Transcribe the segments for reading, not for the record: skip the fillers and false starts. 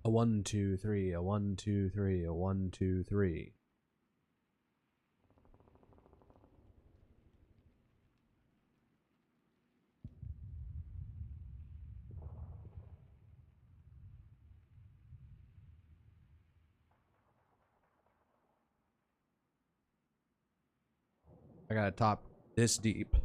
A 1, 2, 3, a 1, 2, 3, a 1, 2, 3. I gotta top this deep.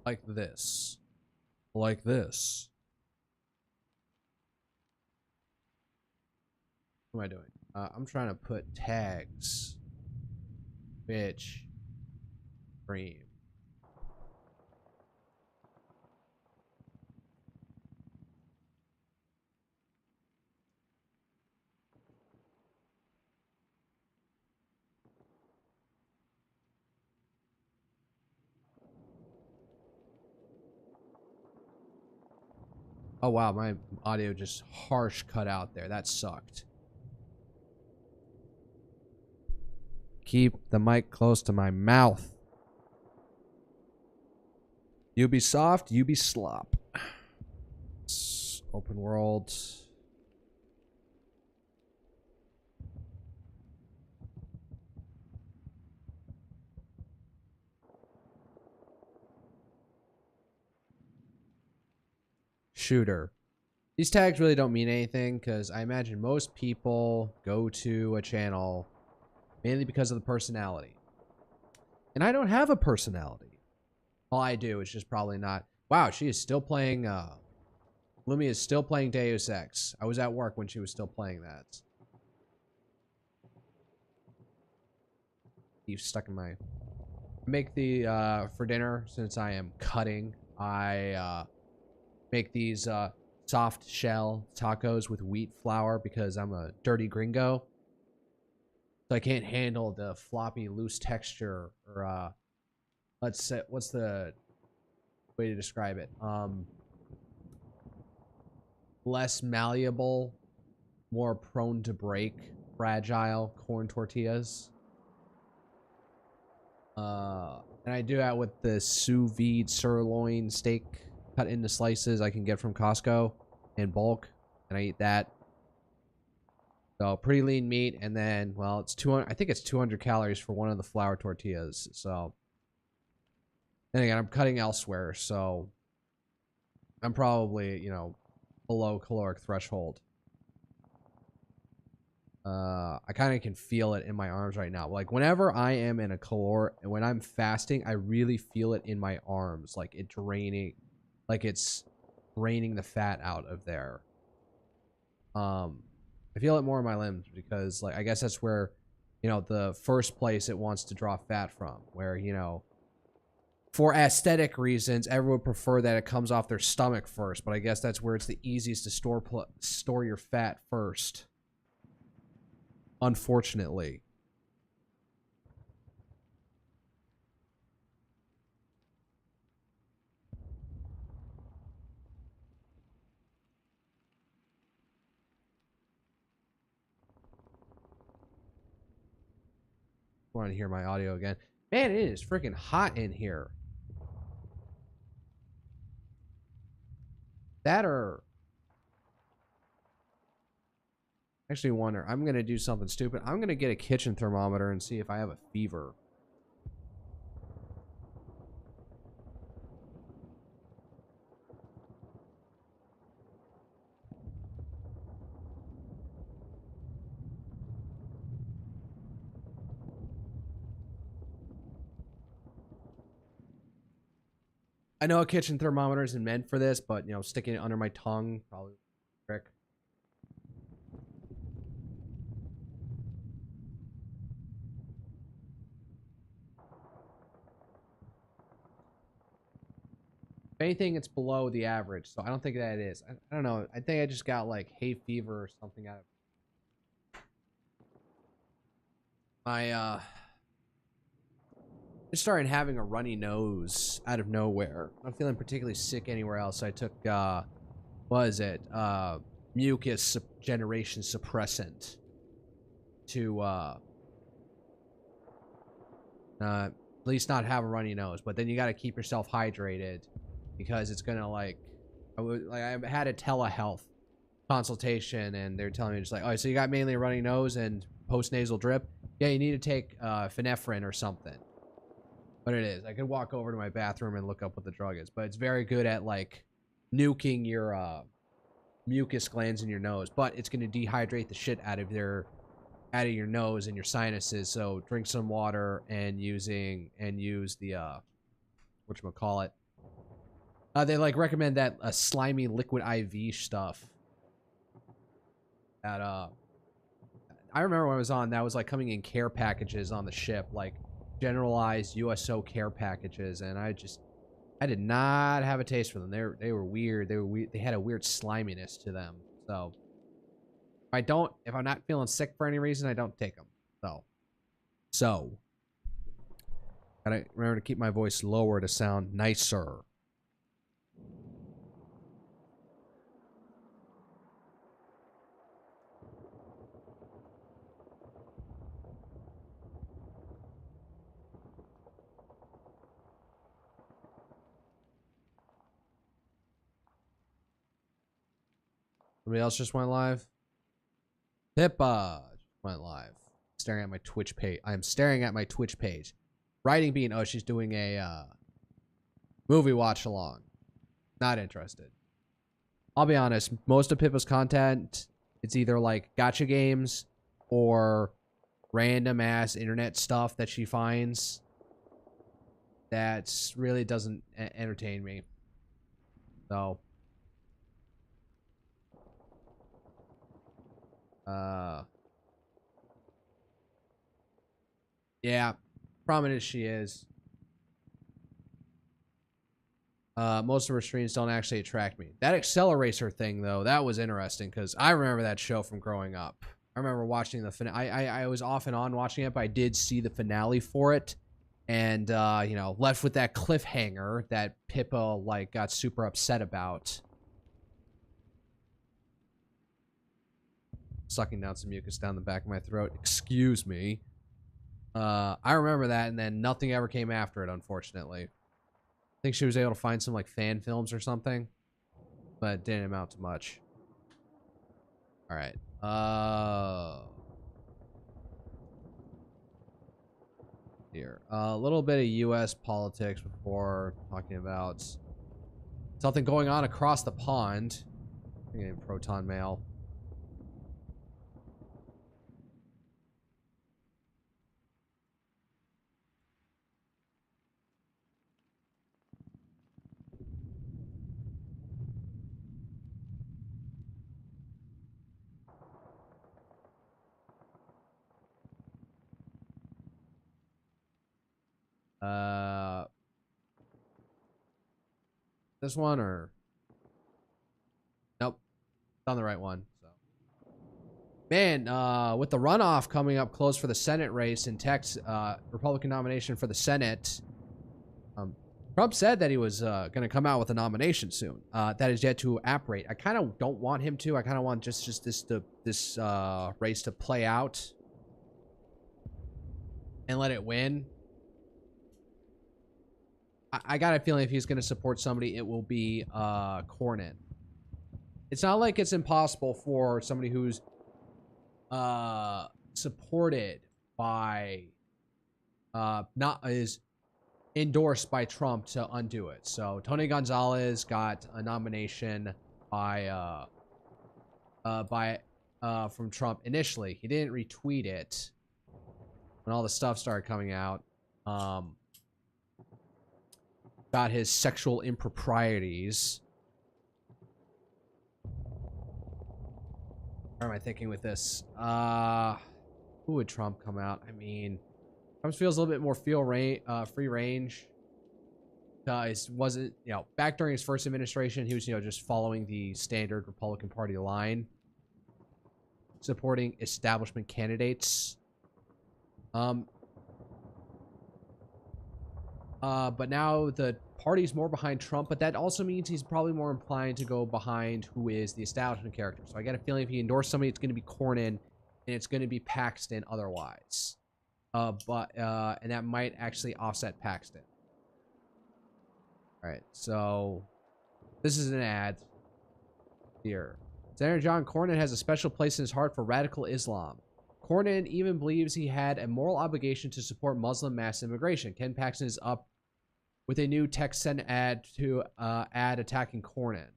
Like this. Like this. What am I doing? I'm trying to put tags. Bitch. Cream. Oh wow, my audio just harsh cut out there. That sucked. Keep the mic close to my mouth. Ubisoft, UBISLOP. Open world. Shooter. These tags really don't mean anything because I imagine most people go to a channel mainly because of the personality. And I don't have a personality. All I do is just probably not. Wow, she is still playing. Lumi is still playing Deus Ex. I was at work when she was still playing that. Beef stuck in my. Make the for dinner since I am cutting. I make these soft shell tacos with wheat flour because I'm a dirty gringo. So I can't handle the floppy, loose texture, or let's say, what's the way to describe it? Less malleable, more prone to break, fragile corn tortillas. And I do that with the sous vide sirloin steak cut into slices I can get from Costco in bulk, and I eat that. So pretty lean meat, and then, well, it's 200. I think it's 200 calories for one of the flour tortillas. So then again, I'm cutting elsewhere, so I'm probably, you know, below caloric threshold. I kind of can feel it in my arms right now. Like whenever I am in a caloric, when I'm fasting, I really feel it in my arms, like it draining, like it's draining the fat out of there. I feel it more in my limbs because, like, I guess that's where, you know, the first place it wants to draw fat from, where, you know, for aesthetic reasons, everyone would prefer that it comes off their stomach first, but I guess that's where it's the easiest to store your fat first. Unfortunately. I want to hear my audio again. Man, it is freaking hot in here. That or... Actually wonder, I'm going to do something stupid. I'm going to get a kitchen thermometer and see if I have a fever. I know a kitchen thermometer isn't meant for this, but, you know, sticking it under my tongue probably trick. If anything, it's below the average, so I don't think that it is. I don't know. I think I just got, like, hay fever or something out of my, I started having a runny nose out of nowhere. I'm not feeling particularly sick anywhere else. I took was it? Mucus generation suppressant to at least not have a runny nose. But then you got to keep yourself hydrated because it's gonna like I had a telehealth consultation and they're telling me just like, oh, so you got mainly a runny nose and post-nasal drip. Yeah, you need to take phenephrine or something. But it is. I could walk over to my bathroom and look up what the drug is. But it's very good at like nuking your mucus glands in your nose. But it's going to dehydrate the shit out of your nose and your sinuses. So drink some water and use the whatchamacallit. They like recommend that slimy liquid IV stuff. That I remember when I was on, that was like coming in care packages on the ship, like generalized USO care packages, and I did not have a taste for them. They were weird. They had a weird sliminess to them. So if I'm not feeling sick for any reason, I don't take them. So gotta remember to keep my voice lower to sound nicer. Somebody else just went live? Pippa just went live. Staring at my Twitch page. I'm staring at my Twitch page. Writing being, oh, she's doing a movie watch along. Not interested. I'll be honest, most of Pippa's content, it's either like gacha games or random ass internet stuff that she finds that really doesn't entertain me. So yeah, prominent as she is. Most of her streams don't actually attract me. That Accelerator thing, though, that was interesting because I remember that show from growing up. I remember watching the finale. I was off and on watching it, but I did see the finale for it, and you know, left with that cliffhanger that Pippa like got super upset about. Sucking down some mucus down the back of my throat. Excuse me. I remember that, and then nothing ever came after it, unfortunately. I think she was able to find some like fan films or something, but it didn't amount to much. All right. Here. A little bit of U.S. politics before talking about something going on across the pond. Getting proton mail. This one or nope, it's on the right one. So, man, with the runoff coming up close for the Senate race in Texas, Republican nomination for the Senate, Trump said that he was going to come out with a nomination soon. That is yet to apparate. I kind of don't want him to. I kind of want just this race to play out and let it win. I got a feeling if he's going to support somebody, it will be Cornyn. It's not like it's impossible for somebody who's supported by is endorsed by Trump to undo it. So Tony Gonzalez got a nomination by from Trump initially. He didn't retweet it when all the stuff started coming out. About his sexual improprieties. What am I thinking with this? Who would Trump come out? I mean, Trump feels a little bit more free range. Wasn't, you know, back during his first administration, he was, you know, just following the standard Republican Party line, supporting establishment candidates. But now the party's more behind Trump, but that also means he's probably more inclined to go behind who is the establishment character. So I get a feeling if he endorsed somebody, it's going to be Cornyn, and it's going to be Paxton otherwise. And that might actually offset Paxton. All right, so this is an ad here. Senator John Cornyn has a special place in his heart for radical Islam. Cornyn even believes he had a moral obligation to support Muslim mass immigration. Ken Paxton is up with a new TechSend ad to ad attacking Cornyn.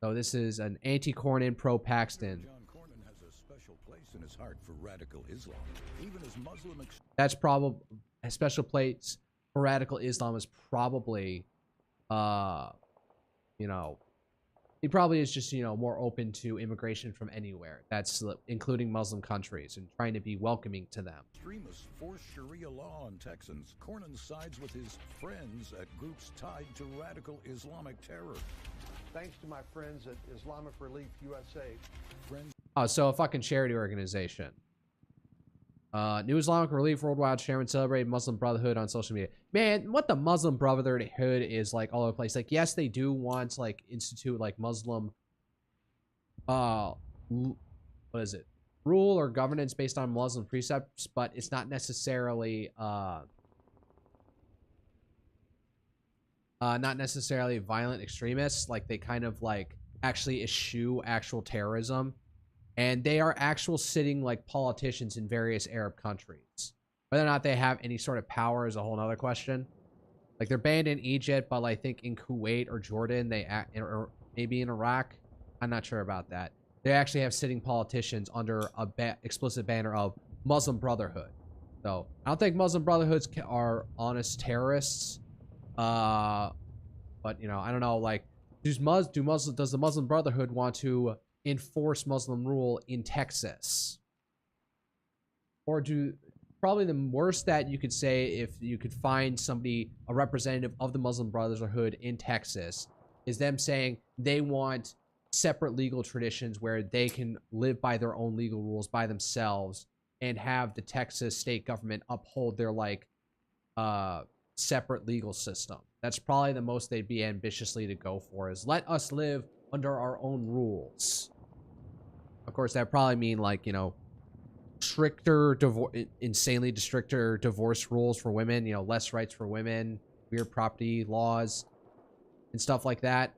So this is an anti-Cornyn, pro-Paxton. John Cornyn has a special place in his heart for radical Islam. Even as Muslim that's probably a special place for radical Islam is probably, you know, he probably is just, you know, more open to immigration from anywhere. That's including Muslim countries and trying to be welcoming to them. Extremists force Sharia law on Texans. Cornyn sides with his friends at groups tied to radical Islamic terror. Thanks to my friends at Islamic Relief USA. Oh, so a fucking charity organization. New Islamic Relief Worldwide Chairman celebrated Muslim Brotherhood on social media. Man, what the Muslim Brotherhood is like all over the place. Like, yes, they do want to like institute like Muslim, what is it? Rule or governance based on Muslim precepts, but it's not necessarily, not necessarily violent extremists. Like they kind of like actually eschew actual terrorism. And they are actual sitting like politicians in various Arab countries. Whether or not they have any sort of power is a whole other question. Like they're banned in Egypt, but I think in Kuwait or Jordan, they act, or maybe in Iraq. I'm not sure about that. They actually have sitting politicians under a explicit banner of Muslim Brotherhood. So I don't think Muslim Brotherhoods are honest terrorists. But you know, I don't know. Like, does the Muslim Brotherhood want to enforce Muslim rule in Texas? Or probably the worst that you could say, if you could find somebody, a representative of the Muslim Brotherhood in Texas, is them saying they want separate legal traditions where they can live by their own legal rules by themselves and have the Texas state government uphold their like separate legal system. That's probably the most they'd be ambitiously to go for, is let us live under our own rules. Of course, that'd probably mean like, you know, insanely stricter divorce rules for women, you know, less rights for women, weird property laws and stuff like that.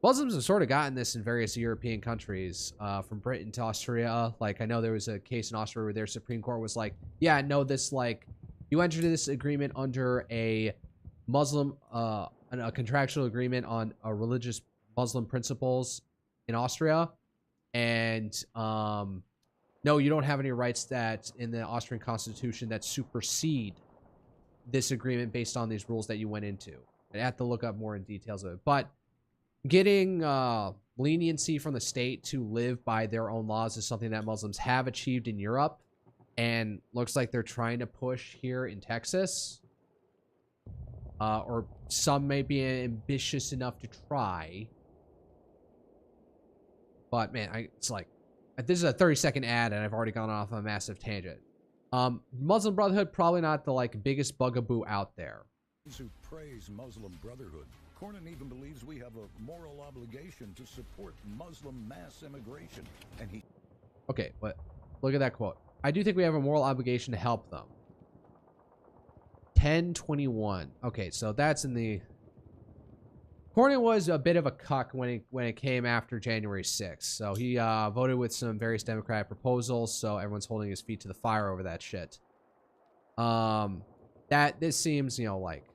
Muslims have sort of gotten this in various European countries, from Britain to Austria. Like, I know there was a case in Austria where their Supreme Court was like, yeah, no, this, like, you entered this agreement under a Muslim, a contractual agreement on religious Muslim principles in Austria. And, no, you don't have any rights that in the Austrian constitution that supersede this agreement based on these rules that you went into. I have to look up more in details of it. But getting leniency from the state to live by their own laws is something that Muslims have achieved in Europe, and looks like they're trying to push here in Texas. Or some may be ambitious enough to try. But man, it's like, this is a 30-second ad and I've already gone off on a massive tangent. Muslim Brotherhood, probably not the like biggest bugaboo out there. Who praise Muslim Brotherhood. Cornyn even believes we have a moral obligation to support Muslim mass immigration. And he... Okay, but look at that quote. I do think we have a moral obligation to help them. 1021. Okay, so that's in the... Cornyn was a bit of a cuck when it came after January 6th. So he voted with some various Democratic proposals, so everyone's holding his feet to the fire over that shit. This seems, you know, like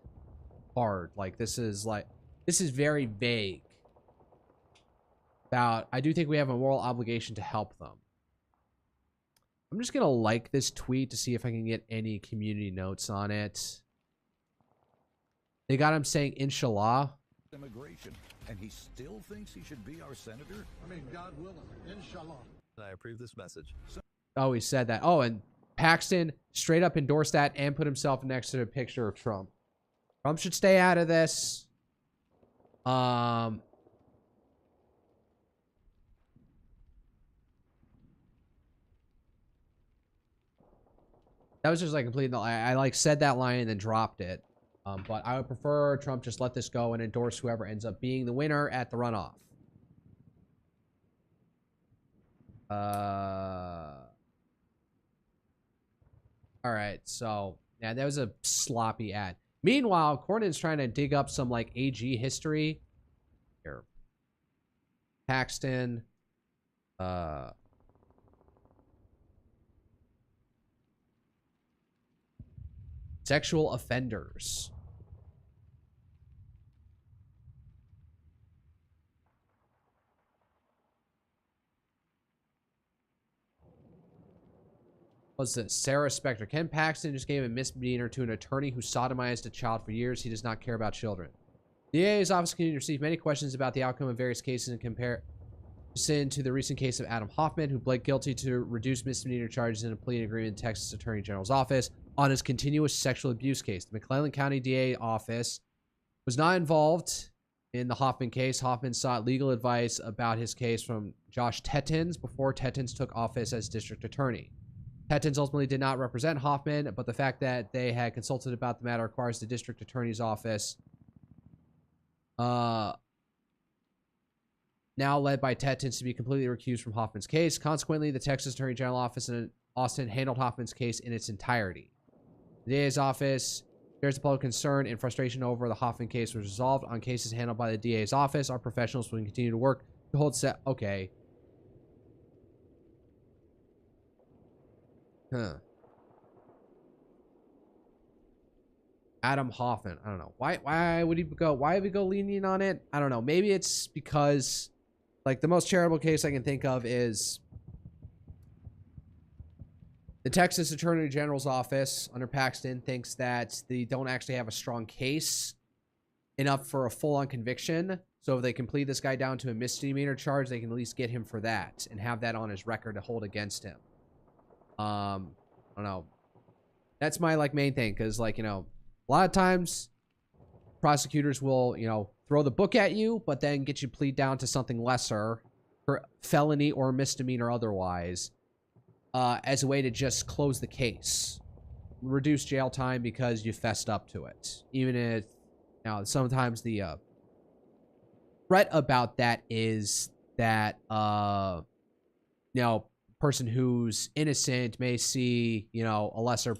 hard. Like this is very vague. I do think we have a moral obligation to help them. I'm just gonna like this tweet to see if I can get any community notes on it. They got him saying inshallah. Immigration, and he still thinks he should be our senator? I mean, God willing, inshallah. I approve this message. Oh, he said that. Oh, and Paxton straight up endorsed that and put himself next to a picture of Trump. Trump should stay out of this. That was just like completely. I like said that line and then dropped it. But I would prefer Trump just let this go and endorse whoever ends up being the winner at the runoff. All right, so yeah, that was a sloppy ad. Meanwhile, Cornyn's trying to dig up some like AG history. Here, Paxton. Sexual offenders. What's this? Sarah Spector. Ken Paxton just gave a misdemeanor to an attorney who sodomized a child for years. He does not care about children. The DA's office continued to receive many questions about the outcome of various cases in comparison to the recent case of Adam Hoffman, who pled guilty to reduced misdemeanor charges in a plea agreement in Texas Attorney General's office on his continuous sexual abuse case. The McClellan County DA office was not involved in the Hoffman case. Hoffman sought legal advice about his case from Josh Tettins before Tettins took office as district attorney. Tettins ultimately did not represent Hoffman, but the fact that they had consulted about the matter requires the district attorney's office, now led by Tettins, to be completely recused from Hoffman's case. Consequently, the Texas Attorney General office in Austin handled Hoffman's case in its entirety. The DA's office shares the public concern and frustration over the Hoffman case was resolved on cases handled by the DA's office. Our professionals will continue to work to hold set. Okay. Adam Hoffman. I don't know. Why would he go? Why would he go lenient on it? I don't know. Maybe it's because, like, the most charitable case I can think of is the Texas Attorney General's office under Paxton thinks that they don't actually have a strong case enough for a full-on conviction. So if they can plead this guy down to a misdemeanor charge, they can at least get him for that and have that on his record to hold against him. I don't know. That's my, like, main thing, because, like, you know, a lot of times prosecutors will, you know, throw the book at you, but then get you plead down to something lesser for felony or misdemeanor otherwise, as a way to just close the case. Reduce jail time because you fessed up to it. Even if, you know, sometimes the threat about that is that, you know, person who's innocent may see, you know, a lesser,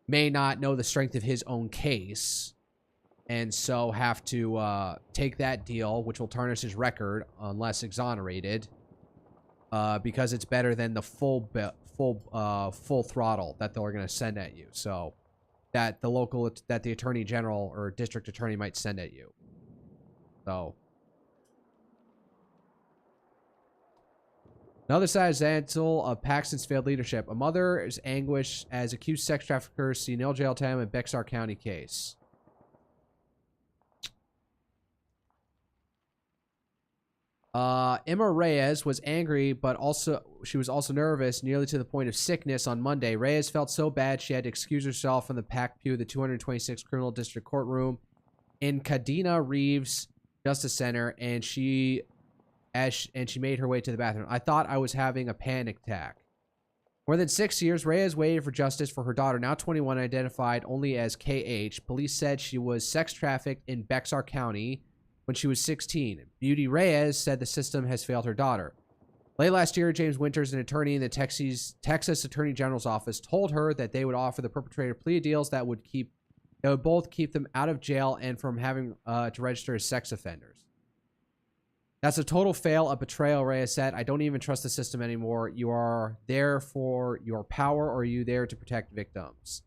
may not know the strength of his own case, and so have to take that deal, which will tarnish his record unless exonerated, because it's better than the full throttle that they're going to send at you. So that the attorney general or district attorney might send at you. So another side example of Paxton's failed leadership. A mother's anguish as accused sex traffickers see nil jail time in Bexar County case. Emma Reyes was angry, but she was also nervous, nearly to the point of sickness on Monday. Reyes felt so bad she had to excuse herself from the packed pew of the 226th Criminal District Courtroom in Cadena Reeves Justice Center, and she made her way to the bathroom. I thought I was having a panic attack. More than 6 years, Reyes waited for justice for her daughter, now 21, identified only as KH. Police said she was sex trafficked in Bexar County when she was 16. Beauty Reyes said the system has failed her daughter. Late last year, James Winters, an attorney in the Texas Attorney General's office, told her that they would offer the perpetrator plea deals that would both keep them out of jail and from having to register as sex offenders. That's a total fail, a betrayal, Reyes said. I don't even trust the system anymore. You are there for your power, or are you there to protect victims?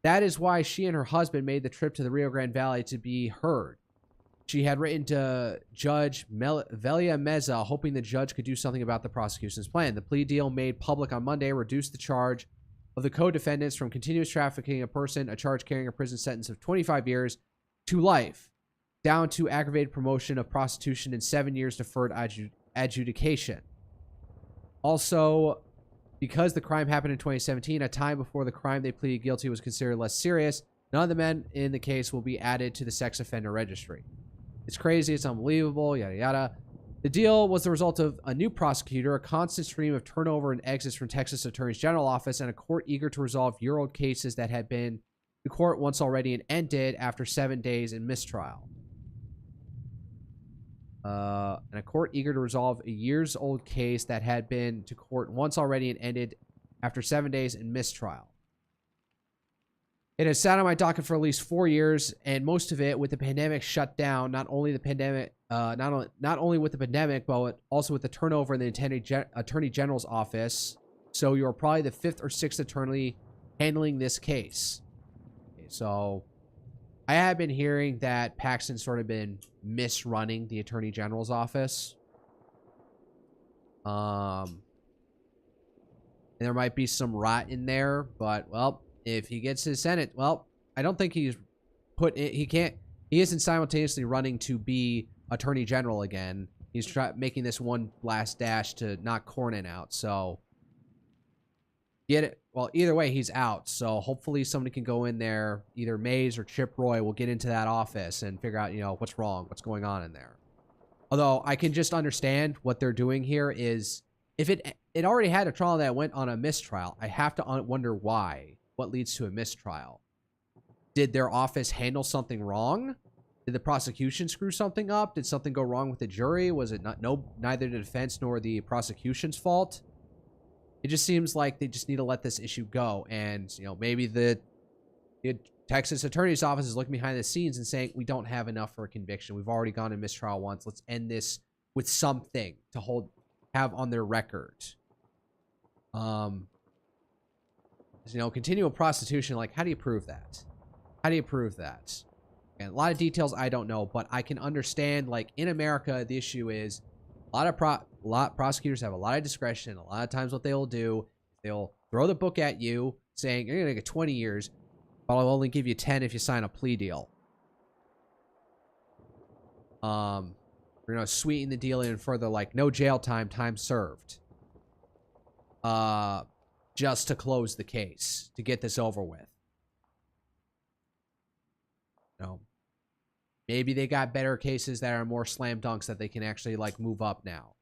That is why she and her husband made the trip to the Rio Grande Valley to be heard. She had written to Judge Velia Meza, hoping the judge could do something about the prosecution's plan. The plea deal made public on Monday reduced the charge of the co-defendants from continuous trafficking a person, a charge carrying a prison sentence of 25 years, to life, down to aggravated promotion of prostitution and 7 years deferred adjudication. Also, because the crime happened in 2017, a time before the crime they pleaded guilty was considered less serious, none of the men in the case will be added to the sex offender registry. It's crazy. It's unbelievable. Yada, yada. The deal was the result of a new prosecutor, a constant stream of turnover and exits from Texas Attorney's General Office, and a court eager to resolve year-old cases that had been to court once already and ended after 7 days in mistrial. And a court eager to resolve a years-old case that had been to court once already and ended after 7 days in mistrial. It has sat on my docket for at least 4 years, and most of it with the pandemic shut down. Not only with the pandemic, but also with the turnover in the Attorney General's office. So you're probably the 5th or 6th attorney handling this case. Okay, so I have been hearing that Paxton's sort of been misrunning the Attorney General's office. And there might be some rot in there, but well, if he gets his Senate, well, I don't think he's he isn't simultaneously running to be Attorney General again. He's making this one last dash to knock Cornyn out. So get it. Well, either way, he's out. So hopefully somebody can go in there, either Mays or Chip Roy will get into that office and figure out, what's wrong, what's going on in there. Although I can just understand what they're doing here is if it already had a trial that went on a mistrial, I have to wonder why. What leads to a mistrial? Did their office handle something wrong? Did the prosecution screw something up? Did something go wrong with the jury? Was it neither the defense nor the prosecution's fault? It just seems like they just need to let this issue go. And, maybe the Texas Attorney's Office is looking behind the scenes and saying, we don't have enough for a conviction. We've already gone to mistrial once. Let's end this with something to have on their record. Continual prostitution, like, how do you prove that? How do you prove that? And a lot of details I don't know, but I can understand, like, in America, the issue is a lot of prosecutors have a lot of discretion. A lot of times what they'll do, they'll throw the book at you saying, you're going to get 20 years, but I'll only give you 10 if you sign a plea deal. Sweeten the deal even further, like, no jail time, time served. Just to close the case, to get this over with. Maybe they got better cases that are more slam dunks that they can actually, like, move up now.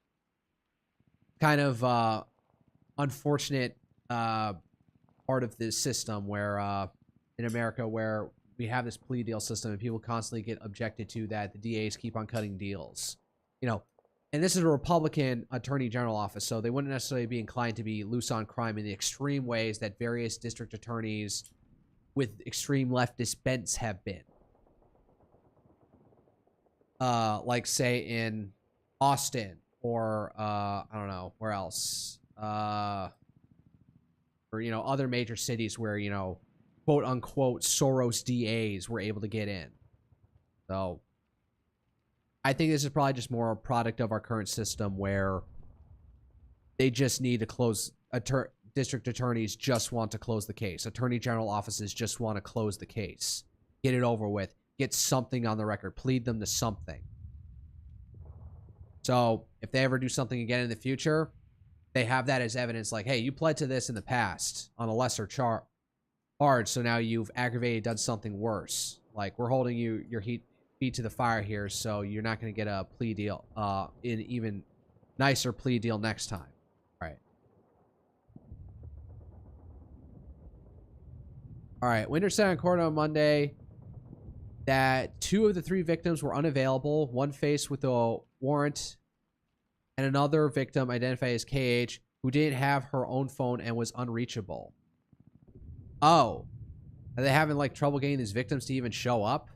Kind of unfortunate part of this system where, in America, where we have this plea deal system and people constantly get objected to that the DAs keep on cutting deals. And this is a Republican Attorney General office, so they wouldn't necessarily be inclined to be loose on crime in the extreme ways that various district attorneys with extreme leftist bents have been. Like, say, in Austin or, I don't know, where else? Or, other major cities where, quote-unquote Soros DAs were able to get in. So I think this is probably just more a product of our current system where they just need to close. District attorneys just want to close the case. Attorney General offices just want to close the case. Get it over with. Get something on the record. Plead them to something. So if they ever do something again in the future, they have that as evidence like, hey, you pled to this in the past on a lesser charge, so now you've done something worse. Like, we're holding your feet to the fire here, so you're not going to get a plea deal, an even nicer plea deal next time. All right. Winter said in court on Monday that 2 of the 3 victims were unavailable, one faced with a warrant, and another victim identified as KH who didn't have her own phone and was unreachable. Oh. Are they having, like, trouble getting these victims to even show up?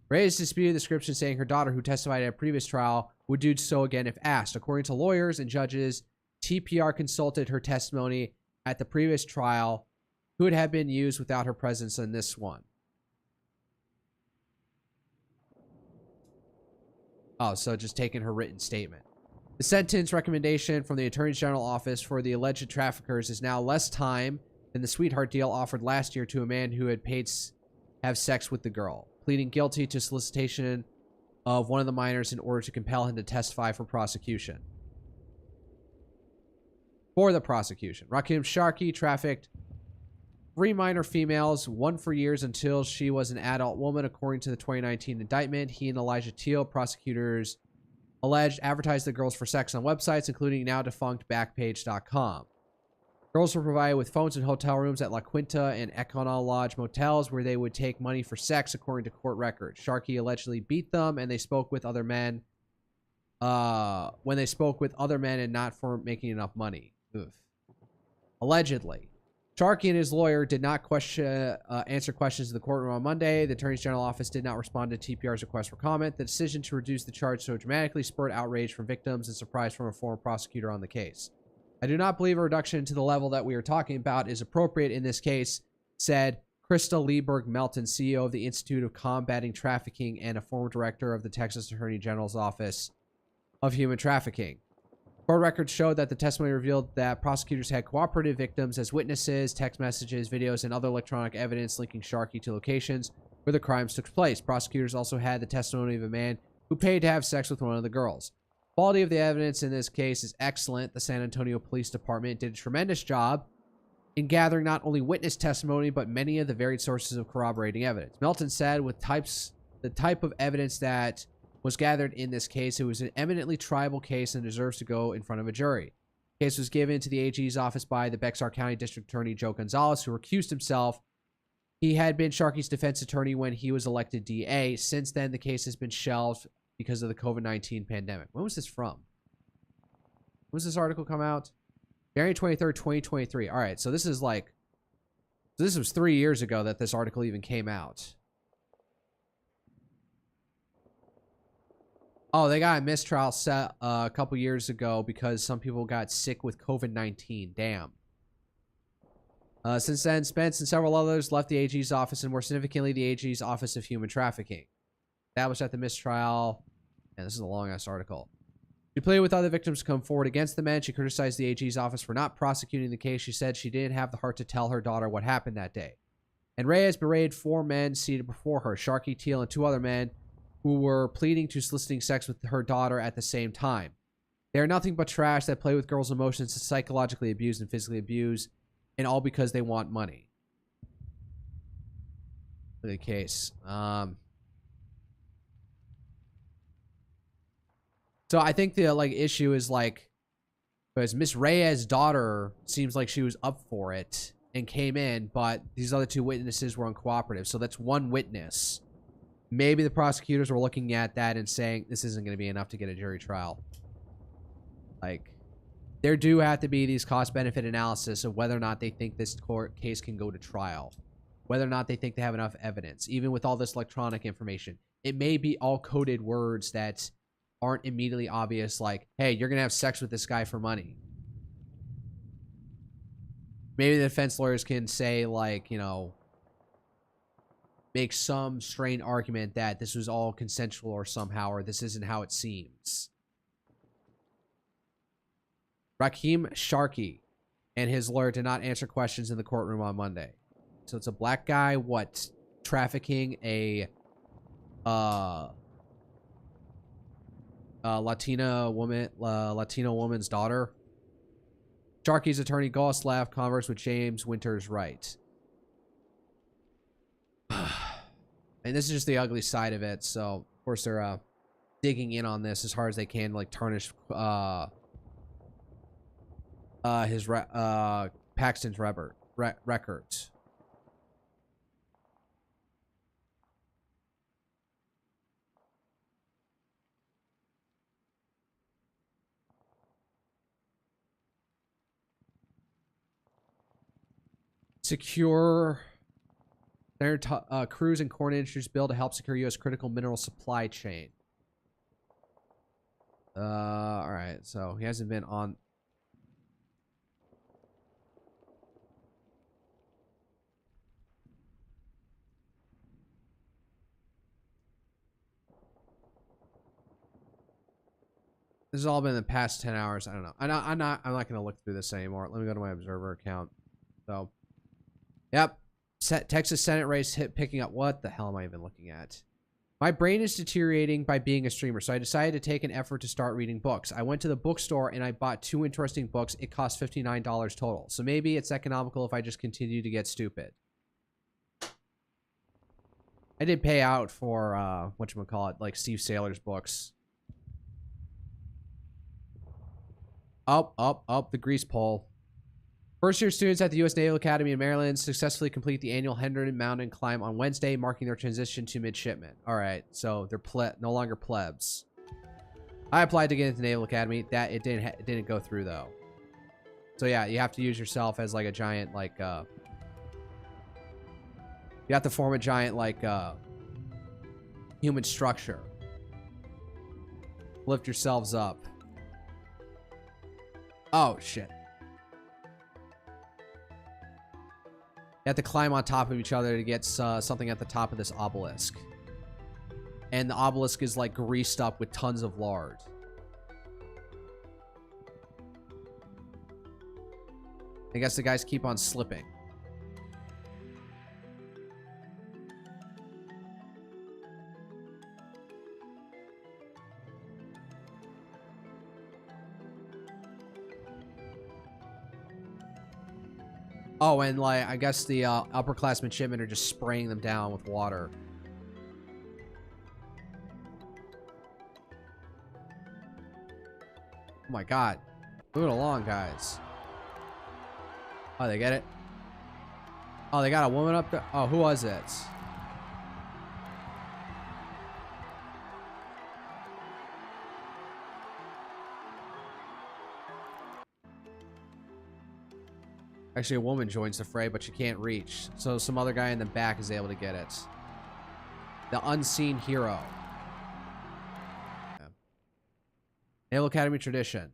Reyes disputed the description, saying her daughter, who testified at a previous trial, would do so again if asked. According to lawyers and judges, TPR consulted her testimony at the previous trial, who would have been used without her presence in this one. Oh, so just taking her written statement. The sentence recommendation from the Attorney General office for the alleged traffickers is now less time than the sweetheart deal offered last year to a man who had paid have sex with the girl, pleading guilty to solicitation of one of the minors in order to compel him to testify for prosecution. For the prosecution, Rakim Sharkey trafficked 3 minor females, 1 for years until she was an adult woman, according to the 2019 indictment. He and Elijah Teal, prosecutors alleged advertised the girls for sex on websites, including now defunct Backpage.com. Girls were provided with phones in hotel rooms at La Quinta and Econo Lodge motels where they would take money for sex, according to court records. Sharkey allegedly beat them, and they spoke with other men. When they spoke with other men and not for making enough money. Oof. Allegedly. Sharkey and his lawyer did not answer questions in the courtroom on Monday. The Attorney General's office did not respond to TPR's request for comment. The decision to reduce the charge so dramatically spurred outrage from victims and surprise from a former prosecutor on the case. I do not believe a reduction to the level that we are talking about is appropriate in this case, said Krista Lieberg Melton, CEO of the Institute of Combating Trafficking and a former director of the Texas Attorney General's Office of Human Trafficking. Court records showed that the testimony revealed that prosecutors had cooperated victims as witnesses, text messages, videos, and other electronic evidence linking Sharkey to locations where the crimes took place. Prosecutors also had the testimony of a man who paid to have sex with one of the girls. Quality of the evidence in this case is excellent. The San Antonio Police Department did a tremendous job in gathering not only witness testimony, but many of the varied sources of corroborating evidence. Melton said with the type of evidence that was gathered in this case, it was an eminently tribal case and deserves to go in front of a jury. The case was given to the AG's office by the Bexar County District Attorney Joe Gonzalez, who recused himself. He had been Sharkey's defense attorney when he was elected DA. Since then, the case has been shelved because of the COVID-19 pandemic. When was this from? When was this article come out? January 23rd, 2023. All right, so this is like... So this was 3 years ago that this article even came out. Oh, they got a mistrial set a couple years ago because some people got sick with COVID-19. Damn. Since then, Spence and several others left the AG's office, and more significantly, the AG's Office of Human Trafficking. Established at the mistrial... And this is a long-ass article. She pleaded with other victims to come forward against the men. She criticized the AG's office for not prosecuting the case. She said she didn't have the heart to tell her daughter what happened that day. And Reyes berated 4 men seated before her, Sharkey, Teal, and 2 other men who were pleading to soliciting sex with her daughter at the same time. They are nothing but trash that play with girls' emotions to psychologically abuse and physically abuse, and all because they want money. Look at the case. So I think the issue is because Miss Reyes' daughter seems like she was up for it and came in, but these other 2 witnesses were uncooperative. So that's 1 witness. Maybe the prosecutors were looking at that and saying this isn't going to be enough to get a jury trial. There do have to be these cost-benefit analysis of whether or not they think this court case can go to trial, whether or not they think they have enough evidence, even with all this electronic information. It may be all coded words that aren't immediately obvious, like, hey, you're going to have sex with this guy for money. Maybe the defense lawyers can say, make some strained argument that this was all consensual or somehow, or this isn't how it seems. Rakeem Sharkey and his lawyer did not answer questions in the courtroom on Monday. So it's a black guy, trafficking a Latino woman's daughter. Sharkey's attorney Goss Laugh conversed with James Winters Wright. And this is just the ugly side of it. So of course they're digging in on this as hard as they can, tarnish Paxton's records. Secure Cruz and Corn Industries bill to help secure U.S. critical mineral supply chain. All right, so he hasn't been on. This has all been in the past 10 hours. I don't know. I'm not going to look through this anymore. Let me go to my Observer account. So, yep. Texas Senate race picking up. What the hell am I even looking at? My brain is deteriorating by being a streamer, so I decided to take an effort to start reading books. I went to the bookstore and I bought 2 interesting books. It cost $59 total. So maybe it's economical if I just continue to get stupid. I did pay out for, whatchamacallit, Steve Saylor's books. Up the grease pole. First-year students at the U.S. Naval Academy in Maryland successfully complete the annual Hendon Mountain climb on Wednesday, marking their transition to midshipmen. All right, so they're no longer plebs. I applied to get into the Naval Academy. It didn't go through though. So yeah, you have to use yourself as like a giant like. You have to form a giant like human structure. Lift yourselves up. Oh, shit. You have to climb on top of each other to get something at the top of this obelisk. And the obelisk is, like, greased up with tons of lard. I guess the guys keep on slipping. Oh, and like I guess the upperclassmen midshipmen are just spraying them down with water. Oh my god. Move it along, guys. Oh, they get it? Oh, they got a woman up there? Oh, who was it? Actually, a woman joins the fray, but she can't reach. So some other guy in the back is able to get it. The unseen hero. Yeah. Naval Academy tradition.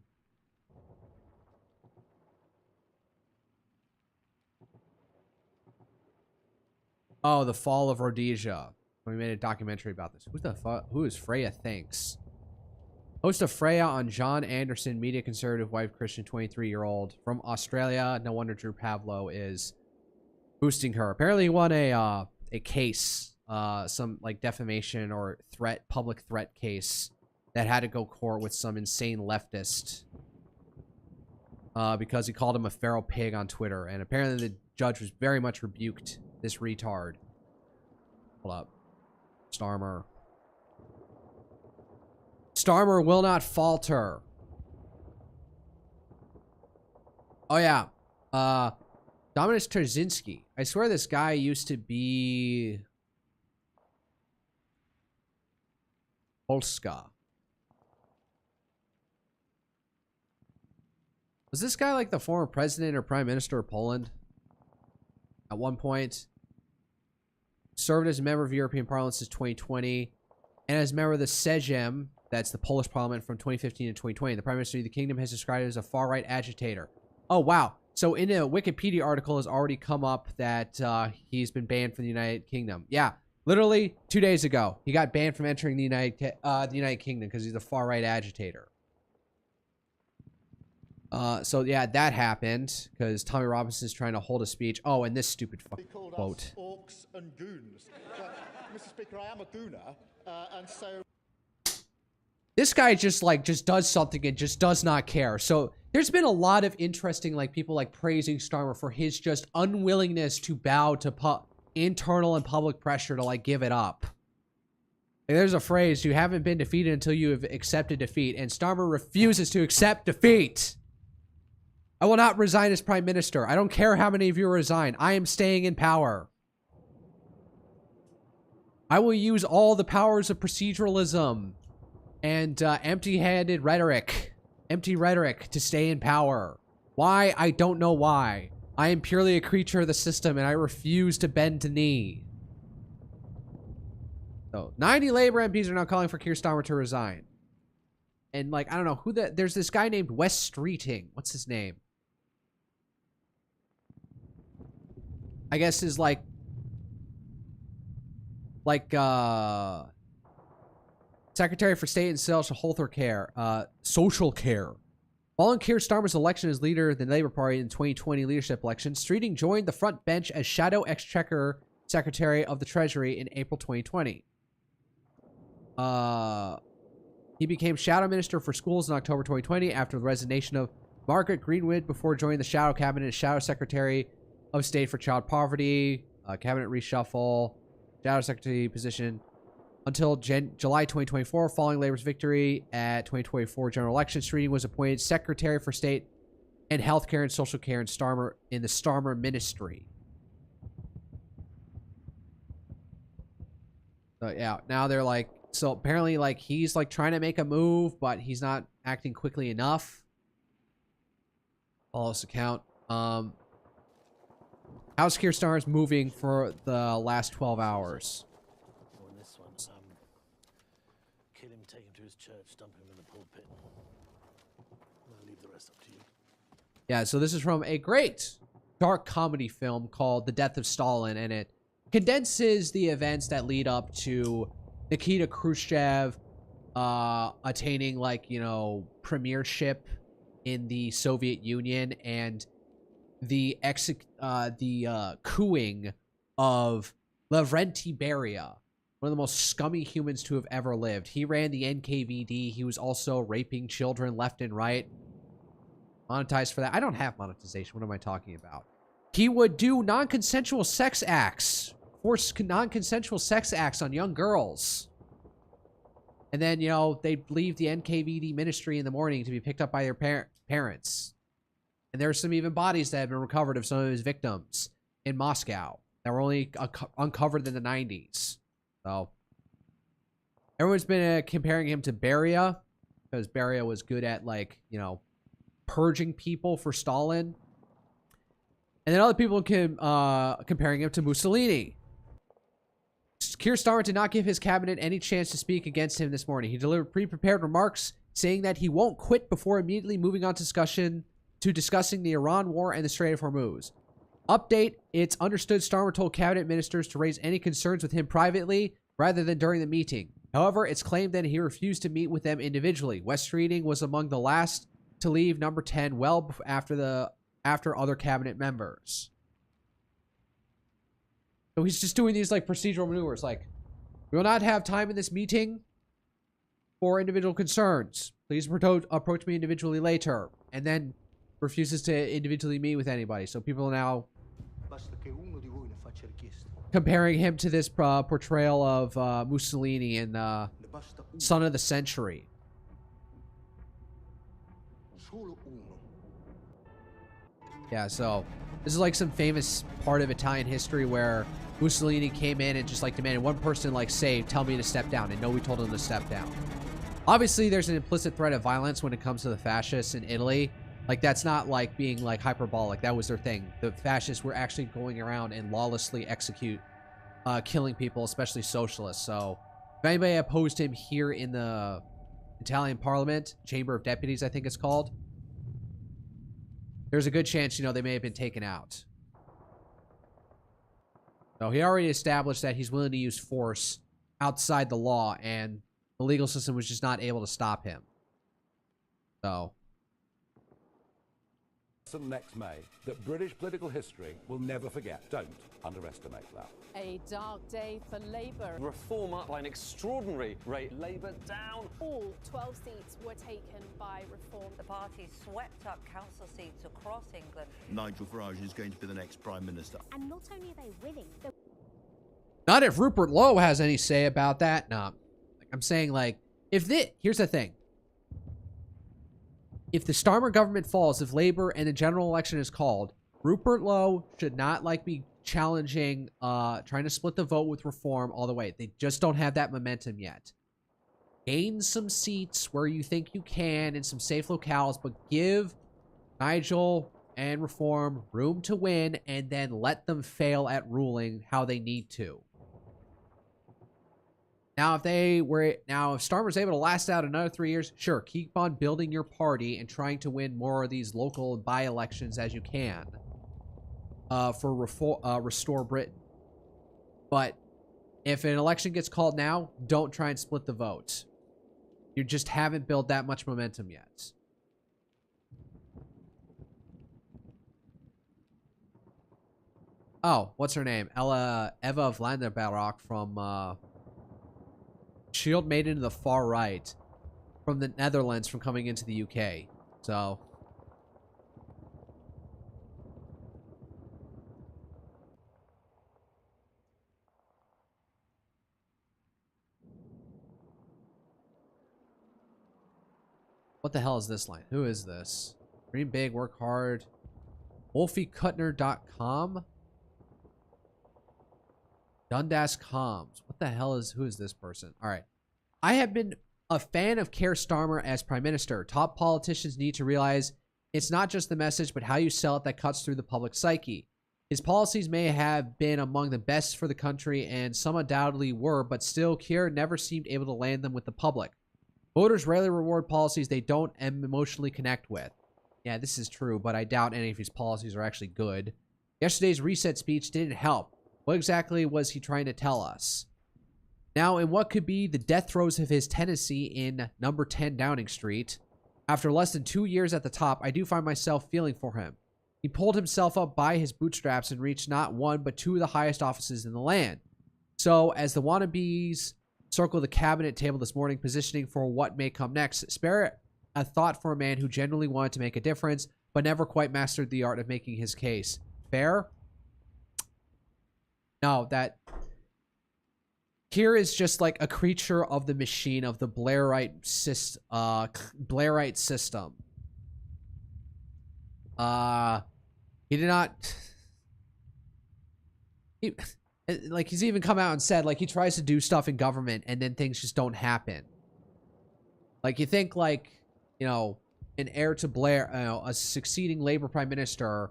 Oh, the fall of Rhodesia. We made a documentary about this. Who the fuck? Who is Freya Thanks? Host of Freya on John Anderson, media conservative, white Christian, 23-year-old from Australia. No wonder Drew Pavlo is boosting her. Apparently, he won a case, some like defamation or public threat case that had to go court with some insane leftist because he called him a feral pig on Twitter. And apparently, the judge was very much rebuked this retard. Hold up, Starmer. Starmer will not falter. Oh, yeah. Dominus Trzynski. I swear this guy used to be... Polska. Was this guy like the former president or prime minister of Poland? At one point. Served as a member of European Parliament since 2020. And as a member of the Sejm... That's the Polish parliament from 2015 to 2020. The Prime Minister of the Kingdom has described it as a far-right agitator. Oh, wow. So in a Wikipedia article has already come up that he's been banned from the United Kingdom. Yeah, literally 2 days ago. He got banned from entering the United Kingdom because he's a far-right agitator. So, yeah, that happened because Tommy Robinson is trying to hold a speech. Oh, and this stupid fucking quote. Orcs and goons. But, Mr. Speaker, I am a gooner, and so... This guy just does something and just does not care. So there's been a lot of interesting people like praising Starmer for his just unwillingness to bow to internal and public pressure to give it up. There's a phrase, you haven't been defeated until you have accepted defeat, and Starmer refuses to accept defeat. I will not resign as prime minister. I don't care how many of you resign. I am staying in power. I will use all the powers of proceduralism and empty-handed rhetoric. Empty rhetoric to stay in power. Why? I don't know why. I am purely a creature of the system, and I refuse to bend the knee. So, 90 Labour MPs are now calling for Keir Starmer to resign. And, I don't know who there's this guy named Wes Streeting. What's his name? I guess is Secretary for State and Social Care. Following Keir Starmer's election as leader of the Labour Party in the 2020 leadership election, Streeting joined the front bench as Shadow Exchequer Secretary of the Treasury in April 2020. He became Shadow Minister for Schools in October 2020 after the resignation of Margaret Greenwood before joining the Shadow Cabinet as Shadow Secretary of State for Child Poverty, Cabinet Reshuffle, Shadow Secretary position. until July 2024, following Labor's victory at 2024 general election. Streeting was appointed Secretary for State and Healthcare and Social Care in the Starmer Ministry. So yeah, now they're like, so apparently like he's like trying to make a move, but he's not acting quickly enough. Follow this account. How's Keir Starmer's moving for the last 12 hours? Well, in this one, kill him, take him to his church, dump him in the pulpit. I'll leave the rest up to you. Yeah, so this is from a great dark comedy film called The Death of Stalin, and it condenses the events that lead up to Nikita Khrushchev attaining, like, you know, premiership in the Soviet Union, and the cooing of Lavrenti Beria, one of the most scummy humans to have ever lived. He ran the NKVD. He was also raping children left and right. Monetized for that. I don't have monetization. What am I talking about? He would do non-consensual sex acts. Force non-consensual sex acts on young girls. And then, you know, they'd leave the NKVD ministry in the morning to be picked up by their parents. And there's some even bodies that have been recovered of some of his victims in Moscow that were only uncovered in the 90s. So, everyone's been comparing him to Beria, because Beria was good at, like, you know, purging people for Stalin. And then other people comparing him to Mussolini. Keir Starmer did not give his cabinet any chance to speak against him this morning. He delivered pre-prepared remarks saying that he won't quit before immediately moving on discussing the Iran war and the Strait of Hormuz. Update, it's understood Starmer told cabinet ministers to raise any concerns with him privately rather than during the meeting. However, it's claimed that he refused to meet with them individually. West Reading was among the last to leave number 10 well after other cabinet members. So he's just doing these like procedural maneuvers, like, we will not have time in this meeting for individual concerns. Please approach me individually later. And then refuses to individually meet with anybody. So people are now comparing him to this portrayal of Mussolini in Son of the Century. Yeah, so this is like some famous part of Italian history where Mussolini came in and just like demanded one person like say, tell me to step down, and nobody told him to step down. Obviously, there's an implicit threat of violence when it comes to the fascists in Italy. Like, that's not like being like hyperbolic. That was their thing. The fascists were actually going around and lawlessly killing people, especially socialists. So if anybody opposed him here in the Italian Parliament, Chamber of Deputies, I think it's called, there's a good chance, you know, they may have been taken out. So he already established that he's willing to use force outside the law, and the legal system was just not able to stop him. So next May that British political history will never forget. Don't underestimate that. A dark day for Labour. Reform up by an extraordinary rate. Labour down. All 12 seats were taken by Reform. The party swept up council seats across England. Nigel Farage is going to be the next Prime Minister. And not only are they winning, not if Rupert Lowe has any say about that. No. I'm saying, like, here's the thing. If the Starmer government falls, if Labour and the general election is called, Rupert Lowe should not, like, be challenging, trying to split the vote with Reform all the way. They just don't have that momentum yet. Gain some seats where you think you can in some safe locales, but give Nigel and Reform room to win, and then let them fail at ruling how they need to. Now, if Starmer's able to last out another 3 years, sure, keep on building your party and trying to win more of these local by-elections as you can for Restore Britain. But if an election gets called now, don't try and split the vote. You just haven't built that much momentum yet. Oh, what's her name? Eva Vlanderbarak from Shield made it into the far right from the Netherlands from coming into the UK. So What the hell is this line? Who is this? Dream big, work hard. WolfieKutner.com? Dundas Comms. What the hell is, who is this person? All right. I have been a fan of Keir Starmer as Prime Minister. Top politicians need to realize it's not just the message, but how you sell it that cuts through the public psyche. His policies may have been among the best for the country, and some undoubtedly were, but still, Keir never seemed able to land them with the public. Voters rarely reward policies they don't emotionally connect with. Yeah, this is true, but I doubt any of his policies are actually good. Yesterday's reset speech didn't help. What exactly was he trying to tell us? Now, in what could be the death throes of his tenancy in number 10 Downing Street, after less than 2 years at the top, I do find myself feeling for him. He pulled himself up by his bootstraps and reached not one, but two of the highest offices in the land. So, as the wannabes circle the cabinet table this morning, positioning for what may come next, spare a thought for a man who genuinely wanted to make a difference, but never quite mastered the art of making his case. Fair? No, that... Keir is just like a creature of the machine of the Blairite system. He did not... he's even come out and said, like, he tries to do stuff in government and then things just don't happen. Like, you think, like, you know, an heir to Blair, a succeeding Labour Prime Minister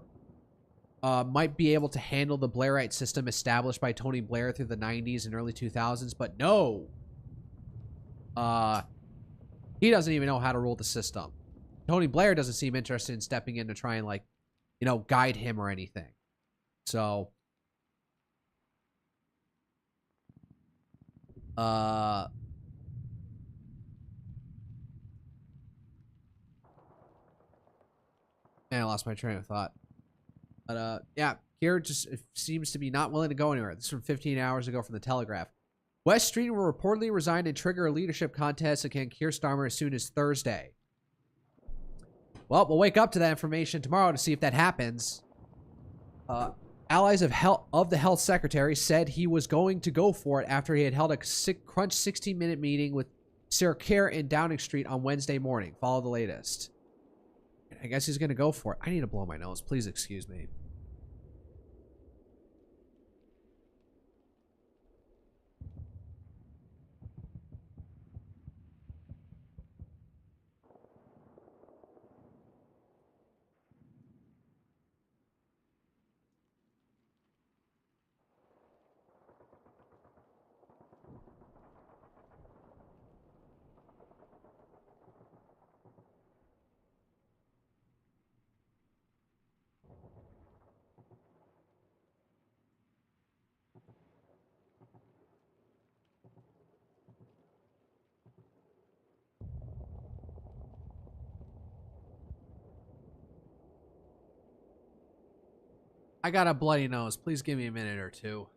might be able to handle the Blairite system established by Tony Blair through the 90s and early 2000s, but no. He doesn't even know how to rule the system. Tony Blair doesn't seem interested in stepping in to try and, like, you know, guide him or anything. So, man, I lost my train of thought. But, yeah, Keir just seems to be not willing to go anywhere. This is from 15 hours ago from The Telegraph. West Street will reportedly resign and trigger a leadership contest against Keir Starmer as soon as Thursday. Well, we'll wake up to that information tomorrow to see if that happens. Allies of the health secretary said he was going to go for it after he had held a crunch 16-minute meeting with Sir Keir in Downing Street on Wednesday morning. Follow the latest. I guess he's going to go for it. I need to blow my nose. Please excuse me. I got a bloody nose. Please give me a minute or two.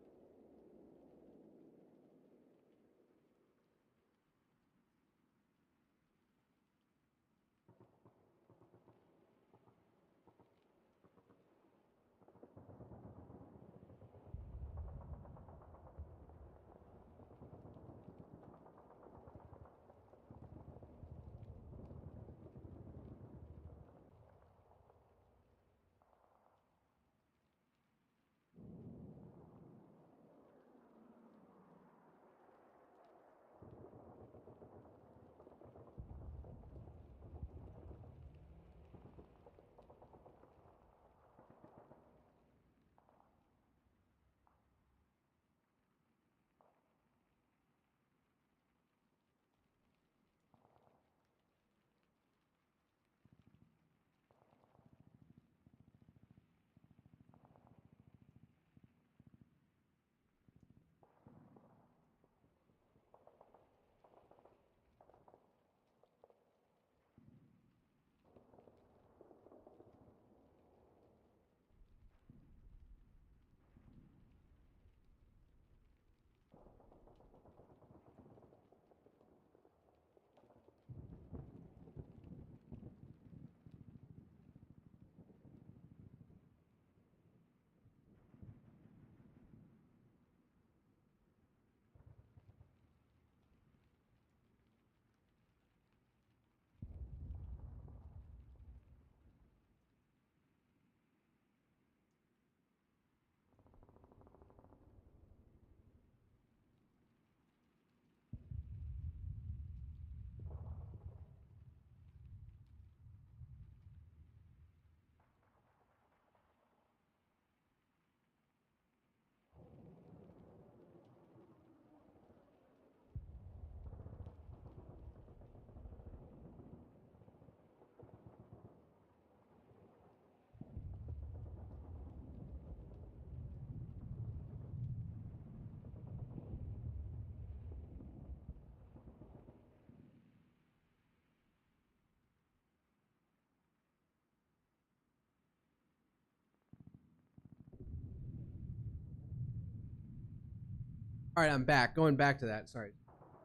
All right, I'm back. Going back to that. Sorry.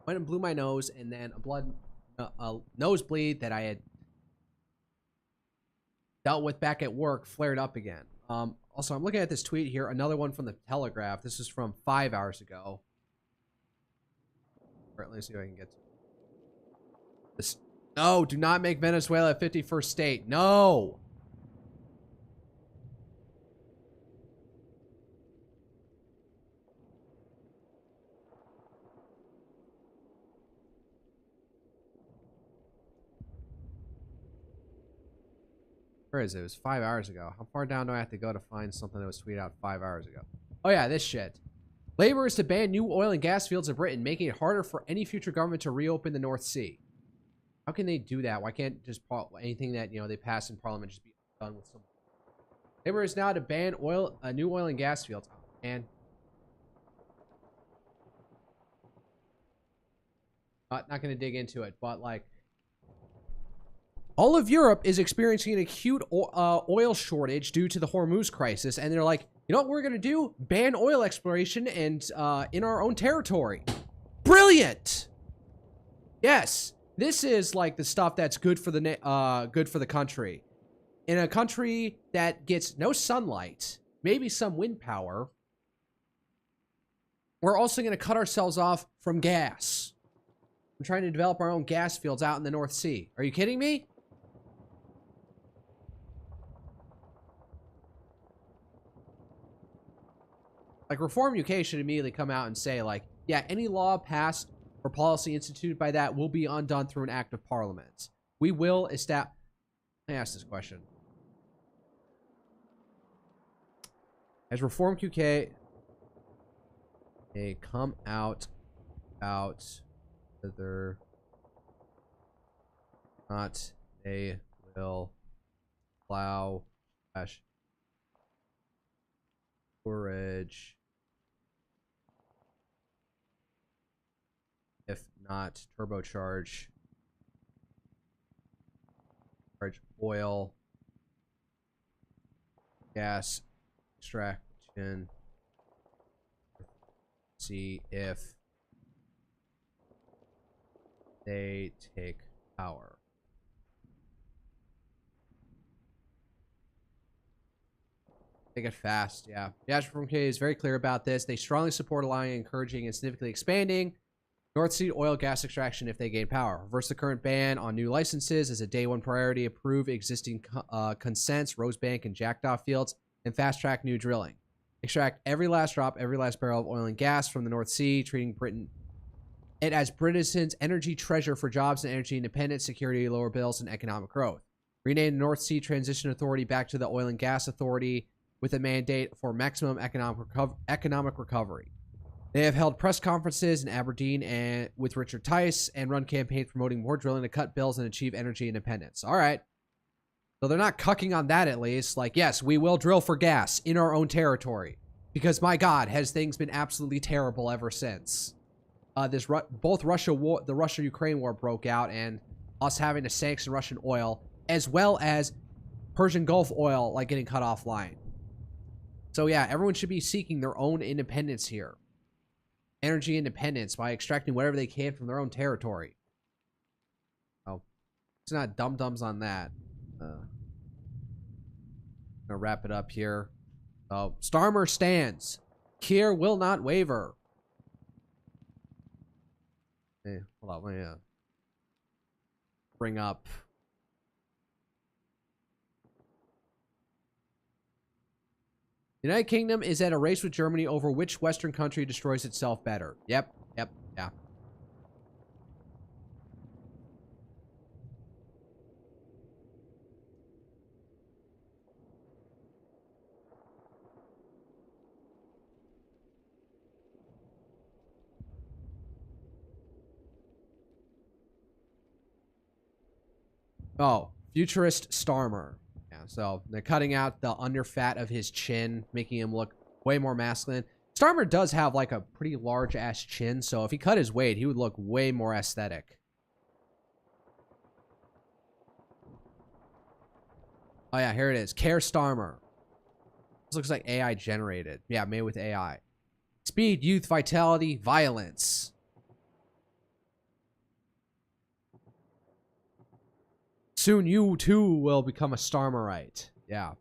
Went and blew my nose, and then a nosebleed that I had dealt with back at work flared up again. Also, I'm looking at this tweet here. Another one from the Telegraph. This is from 5 hours ago. All right, let me see if I can get to this. No, do not make Venezuela a 51st state. No. Where is it? It was 5 hours ago. How far down do I have to go to find something that was tweeted out 5 hours ago? Oh yeah, this shit. Labour is to ban new oil and gas fields in Britain, making it harder for any future government to reopen the North Sea. How can they do that? Why can't just anything that, you know, they pass in Parliament just be done with some? Labour is now to ban new oil and gas fields. Oh, man. Not going to dig into it, but like, all of Europe is experiencing an acute oil shortage due to the Hormuz crisis, and they're like, you know what we're going to do? Ban oil exploration and in our own territory. Brilliant! Yes, this is like the stuff that's good for the country. In a country that gets no sunlight, maybe some wind power, we're also going to cut ourselves off from gas. We're trying to develop our own gas fields out in the North Sea. Are you kidding me? Like, Reform UK should immediately come out and say, like, yeah, any law passed or policy instituted by that will be undone through an act of parliament. We will establish... Let me ask this question. Has Reform UK... They come out about whether not they will allow storage if not turbocharge oil, gas extraction, see if they take power. Take it fast, yeah. The Reform K is very clear about this. They strongly support allowing, encouraging, and significantly expanding North Sea oil gas extraction if they gain power. Reverse the current ban on new licenses as a day one priority. Approve existing consents, Rosebank and Jackdaw fields, and fast track new drilling. Extract every last drop, every last barrel of oil and gas from the North Sea, treating Britain it as Britain's energy treasure for jobs and energy independence, security, lower bills, and economic growth. Rename the North Sea Transition Authority back to the Oil and Gas Authority with a mandate for maximum economic recovery. They have held press conferences in Aberdeen and with Richard Tice and run campaigns promoting more drilling to cut bills and achieve energy independence. All right. So they're not cucking on that, at least. Like, yes, we will drill for gas in our own territory. Because, my God, has things been absolutely terrible ever since. Both the Russia-Ukraine war broke out and us having to sanction Russian oil, as well as Persian Gulf oil, like, getting cut offline. So, yeah, everyone should be seeking their own independence here. Energy independence by extracting whatever they can from their own territory. Oh, it's not dum-dums on that. Gonna wrap it up here. Oh, Starmer stands. Keir will not waver. Hey, hold on, let me bring up. The United Kingdom is at a race with Germany over which Western country destroys itself better. Yep, yeah. Oh, futurist Starmer. Yeah, so they're cutting out the underfat of his chin, making him look way more masculine. Starmer does have like a pretty large ass chin, so if he cut his weight, he would look way more aesthetic. Oh yeah, here it is. Keir Starmer. This looks like AI generated. Yeah, made with AI. Speed, youth, vitality, violence. Soon you too will become a Starmerite. Yeah.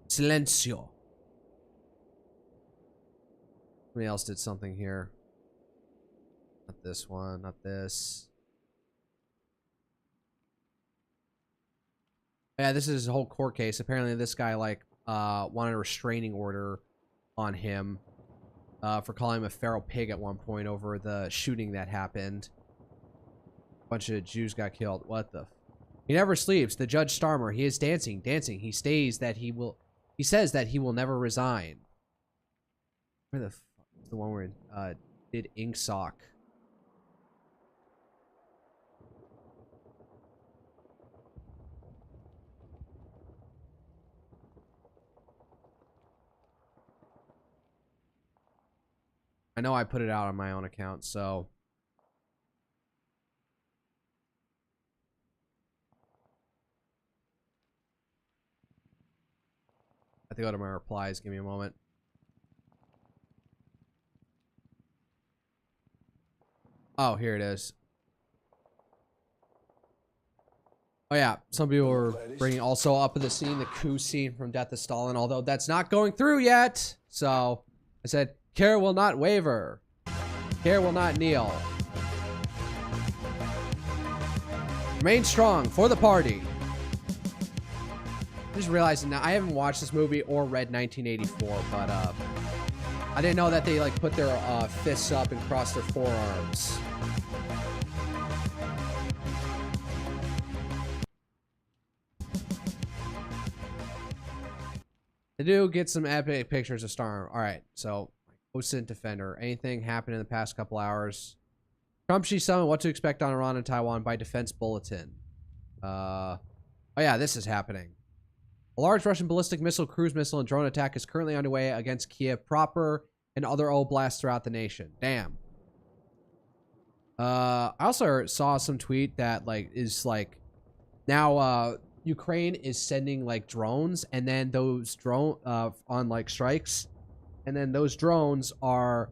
Silencio. Somebody else did something here. Not this one, not this. Yeah, this is a whole court case. Apparently this guy like wanted a restraining order on him for calling him a feral pig at one point over the shooting that happened. A bunch of Jews got killed. What the? He never sleeps. The Judge Starmer. He is dancing. He says that he will never resign. Where the fuck is the one where did Ink Sock? I know I put it out on my own account, so I have to go to my replies. Give me a moment. Oh, here it is. Oh yeah, some people were bringing also up in the scene the coup scene from Death of Stalin, although that's not going through yet. So I said, care will not waver. Care will not kneel. Remain strong for the party. Just realizing now I haven't watched this movie or read 1984, but I didn't know that they like put their fists up and crossed their forearms. They do get some epic pictures of Star. All right, so Osint Defender. Anything happened in the past couple hours? Trump Xi-Summit. What to expect on Iran and Taiwan by Defense Bulletin. Oh yeah, this is happening. A large Russian ballistic missile, cruise missile, and drone attack is currently underway against Kiev proper and other oblasts throughout the nation. Damn. I also saw some tweet that is now Ukraine is sending like drones, and then those drone on like strikes, and then those drones are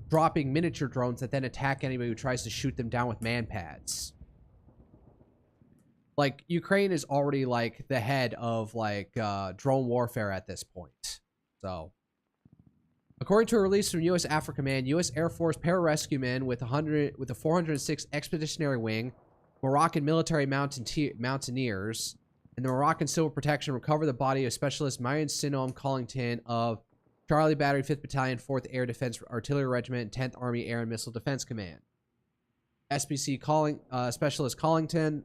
dropping miniature drones that then attack anybody who tries to shoot them down with man pads. Like, Ukraine is already, like, the head of, like, drone warfare at this point. So, according to a release from U.S. Africa Command, U.S. Air Force pararescuemen with a 406 Expeditionary Wing, Moroccan military mountaineers, and the Moroccan Civil Protection recovered the body of Specialist Marion Sinom Collington of Charlie Battery 5th Battalion, 4th Air Defense Artillery Regiment, 10th Army Air and Missile Defense Command. SBC Specialist Collington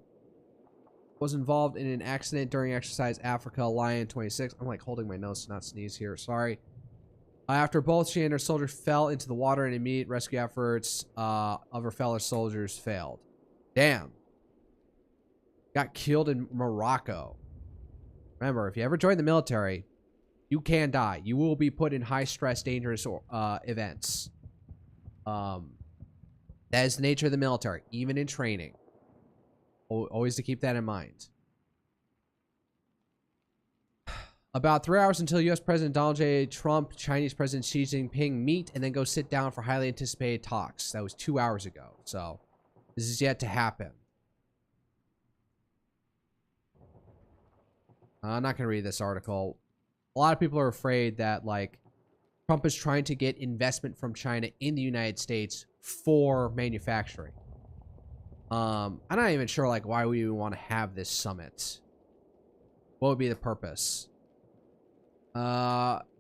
was involved in an accident during exercise Africa Lion 26. I'm like holding my nose to not sneeze here. Sorry. After both she and her soldiers fell into the water, and immediate rescue efforts of her fellow soldiers failed. Damn. Got killed in Morocco. Remember, if you ever join the military, you can die. You will be put in high-stress, dangerous events. That is the nature of the military, even in training. Always to keep that in mind. About 3 hours until U.S. President Donald J. Trump, Chinese President Xi Jinping meet and then go sit down for highly anticipated talks. That was 2 hours ago. So, this is yet to happen. I'm not going to read this article. A lot of people are afraid that, like, Trump is trying to get investment from China in the United States for manufacturing. I'm not even sure, like, why we even want to have this summit. What would be the purpose?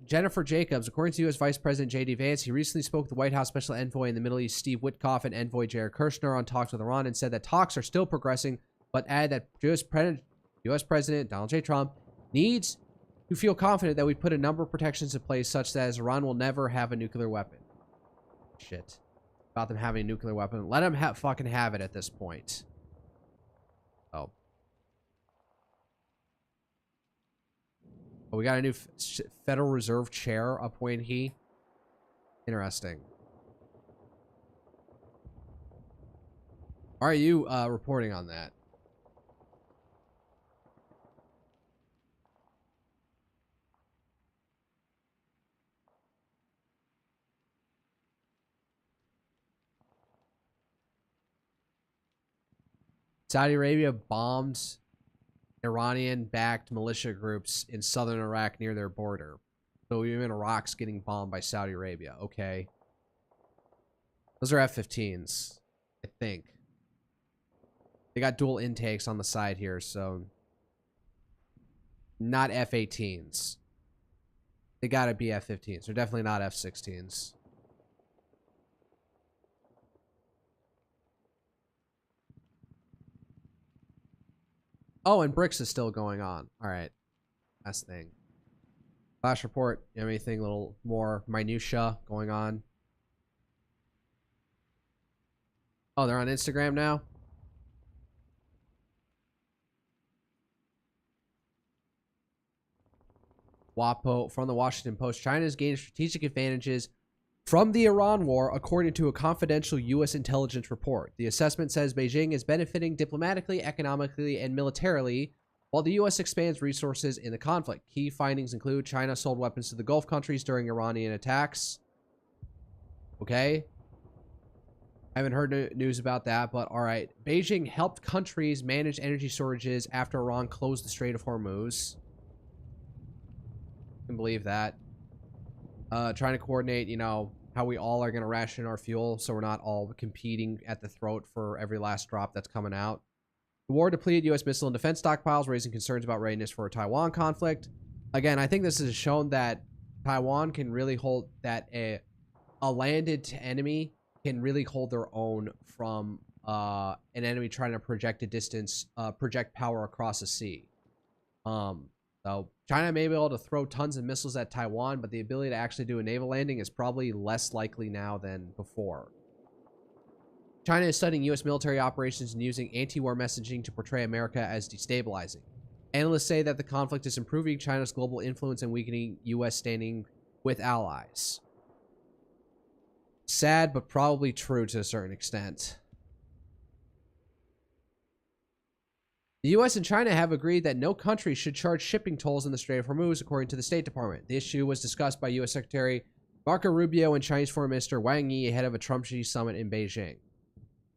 Jennifer Jacobs, according to U.S. Vice President J.D. Vance, he recently spoke with the White House Special Envoy in the Middle East, Steve Witkoff, and Envoy Jared Kushner on talks with Iran, and said that talks are still progressing, but added that U.S. President Donald J. Trump needs to feel confident that we put a number of protections in place such that Iran will never have a nuclear weapon. Shit. About them having a nuclear weapon. Let them fucking have it at this point. Oh. Oh, we got a new Federal Reserve chair appointed. He. Interesting. Are you reporting on that? Saudi Arabia bombed Iranian-backed militia groups in southern Iraq near their border. So even Iraq's getting bombed by Saudi Arabia. Okay. Those are F-15s, I think. They got dual intakes on the side here, so not F-18s. They gotta be F-15s. They're definitely not F-16s. Oh, and BRICS is still going on. All right. Last thing. Flash report. You have anything a little more minutia going on? Oh, they're on Instagram now? WAPO from the Washington Post. China has gained strategic advantages from the Iran war, according to a confidential U.S. intelligence report. The assessment says Beijing is benefiting diplomatically, economically, and militarily while the U.S. expands resources in the conflict. Key findings include China sold weapons to the Gulf countries during Iranian attacks. Okay. I haven't heard news about that, but all right. Beijing helped countries manage energy shortages after Iran closed the Strait of Hormuz. I can believe that. Trying to coordinate, you know, how we all are going to ration our fuel so we're not all competing at the throat for every last drop that's coming out. The war depleted U.S. missile and defense stockpiles, raising concerns about readiness for a Taiwan conflict. Again, I think this has shown that Taiwan can really hold that a landed enemy can really hold their own from an enemy trying to project a distance, project power across a sea. So China may be able to throw tons of missiles at Taiwan, but the ability to actually do a naval landing is probably less likely now than before. China is studying U.S. military operations and using anti-war messaging to portray America as destabilizing. Analysts say that the conflict is improving China's global influence and weakening U.S. standing with allies. Sad, but probably true to a certain extent. The U.S. and China have agreed that no country should charge shipping tolls in the Strait of Hormuz, according to the State Department. The issue was discussed by U.S. Secretary Marco Rubio and Chinese Foreign Minister Wang Yi ahead of a Trump-Xi summit in Beijing.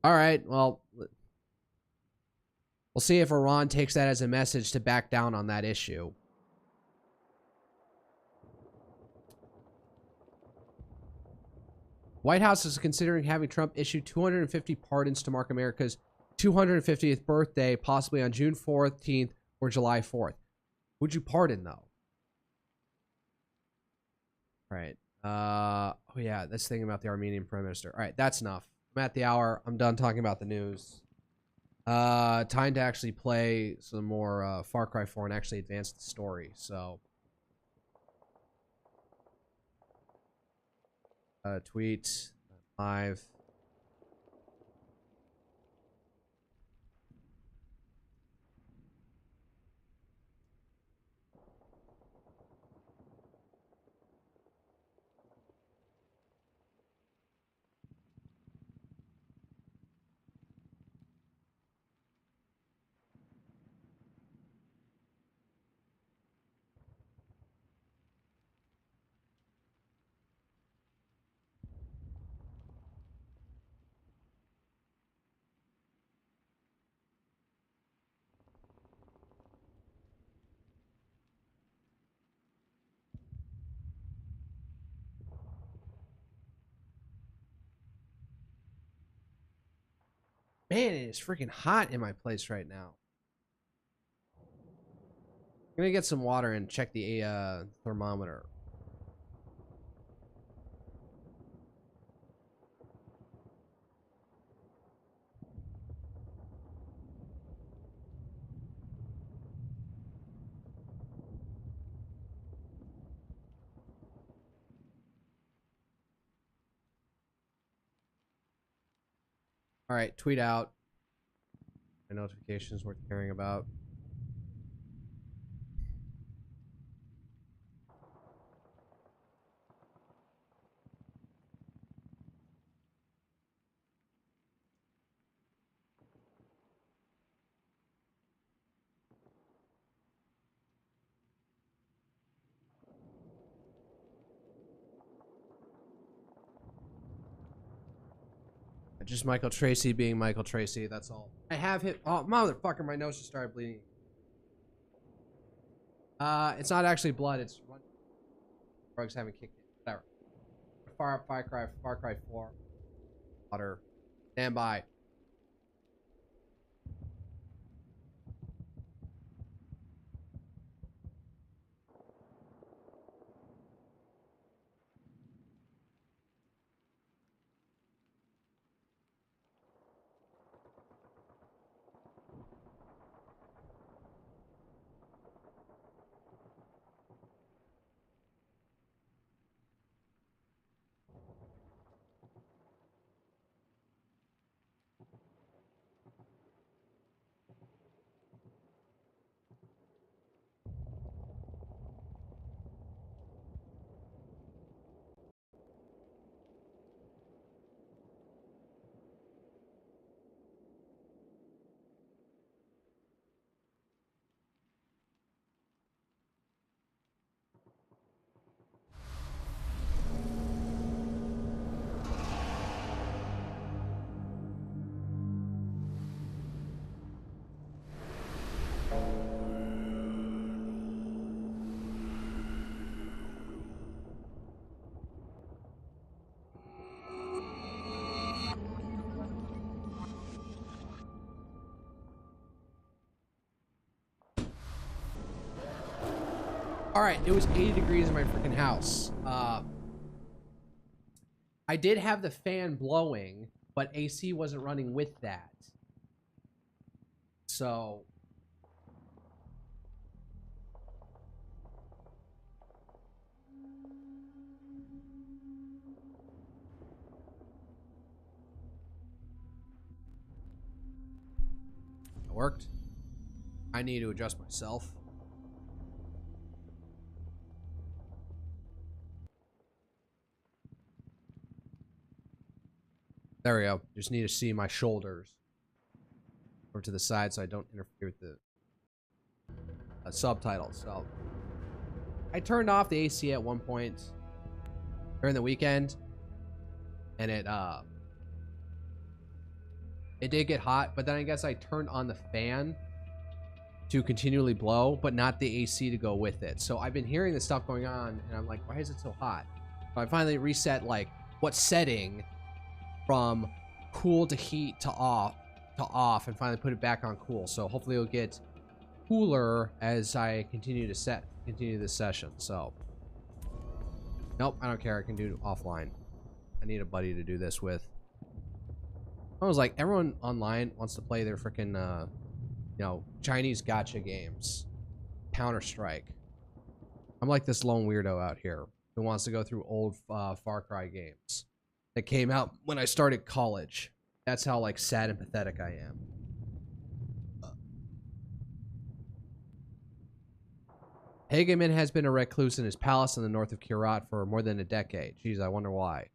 All right, well, we'll see if Iran takes that as a message to back down on that issue. White House is considering having Trump issue 250 pardons to mark America's 250th birthday, possibly on June 14th or July 4th. Would you pardon, though? All right. Oh, yeah, this thing about the Armenian Prime Minister. All right, that's enough. I'm at the hour. I'm done talking about the news. Time to actually play some more Far Cry 4 and actually advance the story. So, tweet, live. Man, it is freaking hot in my place right now. I'm gonna get some water and check the thermometer. All right, tweet out. My notifications worth caring about. Just Michael Tracy being Michael Tracy, that's all. I have hit. Oh, motherfucker, my nose just started bleeding. It's not actually blood, it's drugs haven't kicked in. Whatever. Far Cry 4. Water. Stand by. Alright, it was 80 degrees in my freaking house. I did have the fan blowing, but AC wasn't running with that. So... it worked. I need to adjust myself. There we go. Just need to see my shoulders over to the side so I don't interfere with the subtitles. So I turned off the AC at one point during the weekend, and it did get hot, but then I guess I turned on the fan to continually blow, but not the AC to go with it. So I've been hearing this stuff going on, and I'm like, why is it so hot? So I finally reset like what setting from cool to heat to off, and finally put it back on cool. So hopefully it'll get cooler as I continue this session. So nope, I don't care. I can do it offline. I need a buddy to do this with. I was like, everyone online wants to play their freaking you know, Chinese gacha games, Counter-Strike. I'm like this lone weirdo out here who wants to go through old Far Cry games that came out when I started college. That's how like sad and pathetic I am. Hageman has been a recluse in his palace in the north of Kirat for more than a decade. Jeez, I wonder why.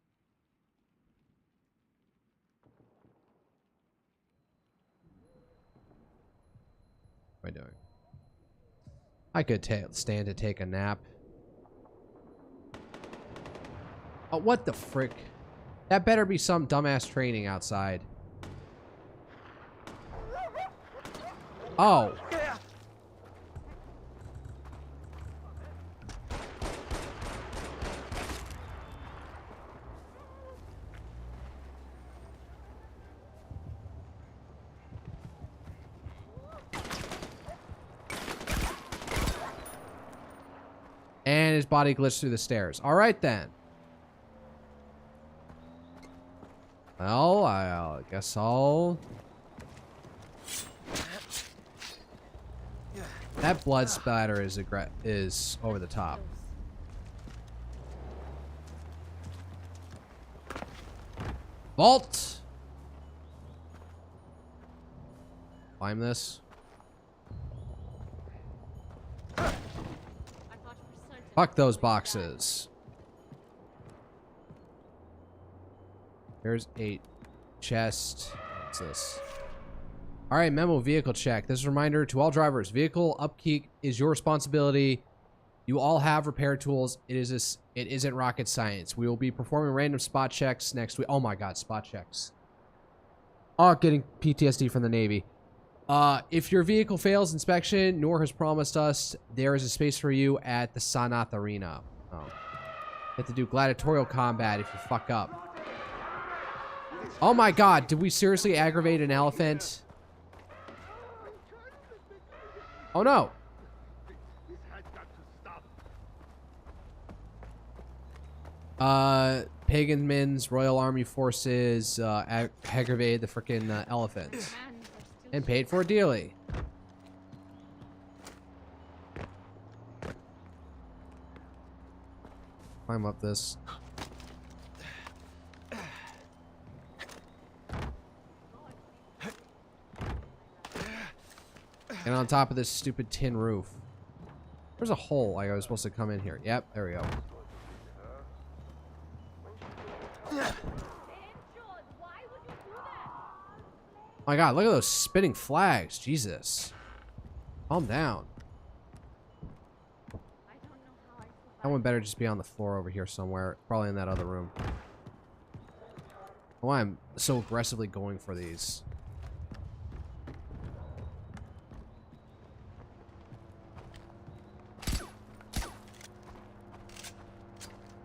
What am I doing? I could stand to take a nap. Oh, what the frick? That better be some dumbass training outside. Oh. And his body glitched through the stairs. All right, then. Well, I guess I'll... That blood splatter is over the top. Vault! Climb this. Fuck those boxes. There's a chest. What's this? Alright, memo vehicle check. This is a reminder to all drivers. Vehicle upkeep is your responsibility. You all have repair tools. It isn't rocket science. We will be performing random spot checks next week. Oh my god, spot checks. Oh, getting PTSD from the Navy. If your vehicle fails inspection, Noor has promised us there is a space for you at the Sanath Arena. Oh. You have to do gladiatorial combat if you fuck up. Oh my god, did we seriously aggravate an elephant? Oh no. Pagan Min's Royal Army Forces aggravated the frickin' elephant. And paid for it dearly. Climb up this. And on top of this stupid tin roof. There's a hole like I was supposed to come in here. Yep, there we go. My god, look at those spinning flags. Jesus. Calm down. That one better just be on the floor over here somewhere. Probably in that other room. Why I'm so aggressively going for these.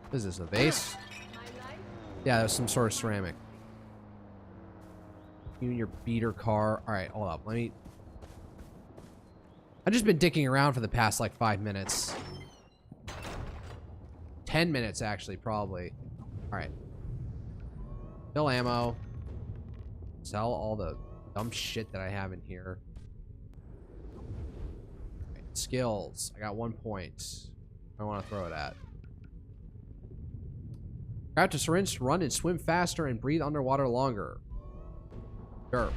What is this, a vase? Yeah, there's some sort of ceramic. You and your beater car. Alright, hold up. Let me... I've just been dicking around for the past, like, 5 minutes. 10 minutes, actually, probably. Alright. Fill ammo. Sell all the dumb shit that I have in here. Right, skills. I got 1 point. I want to throw it at. Grab to syringe to run and swim faster and breathe underwater longer. Sure.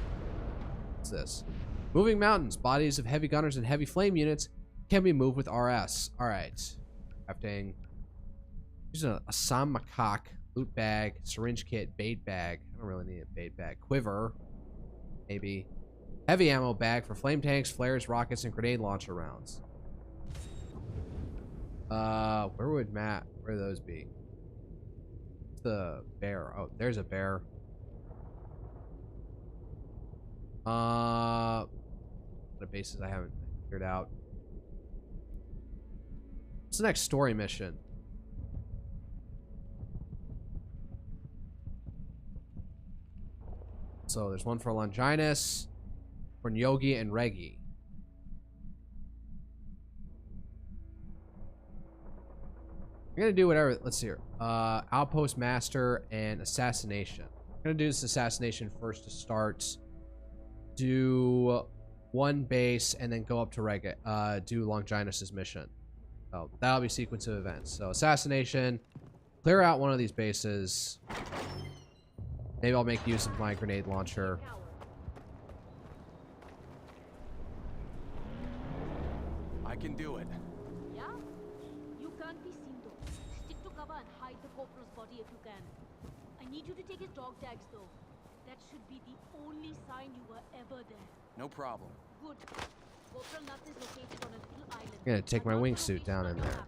What's this? Moving mountains. Bodies of heavy gunners and heavy flame units can be moved with RS. Alright. Crafting. Use a Assam macaque. Loot bag. Syringe kit. Bait bag. I don't really need a bait bag. Quiver. Maybe. Heavy ammo bag for flame tanks, flares, rockets, and grenade launcher rounds. Where would where would those be? The bear. Oh, there's a bear. The bases I haven't figured out. What's the next story mission? So there's one for Longinus, for Nyogi and Regi. I'm gonna do whatever. Let's see here. Outpost Master and Assassination. I'm gonna do this assassination first to start. Do one base and then go up to do Longinus's mission. So that'll be sequence of events. So assassination, clear out one of these bases. Maybe I'll make use of my grenade launcher. I can do it. Yeah? You can't be seen though. Stick to cover and hide the corporal's body if you can. I need you to take his dog tags though. That should be the only sign you were ever there. No problem. Good. Corporal Nutt is located on a little island. I'm gonna take my wingsuit down in there.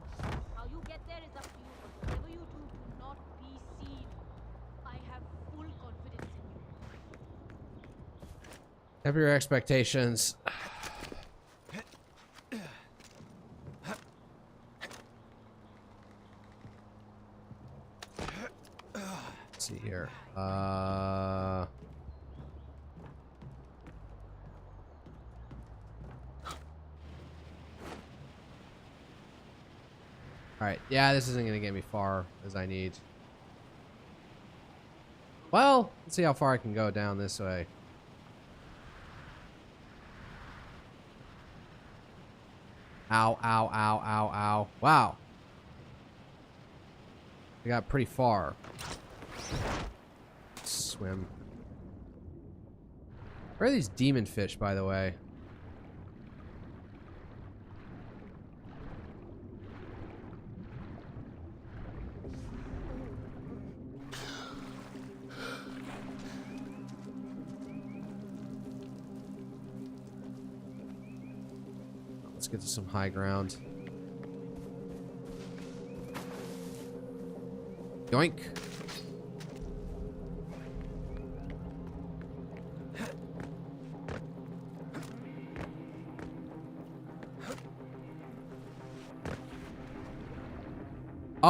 How you get there is up to you, but whatever you do, do not be seen. I have full confidence in you. Temper your expectations. Let's see here. Alright, yeah, this isn't gonna get me far as I need. Well, let's see how far I can go down this way. Ow, ow, ow, ow, ow. Wow. I got pretty far. Swim. Where are these demon fish, by the way? Let's get to some high ground. Yoink.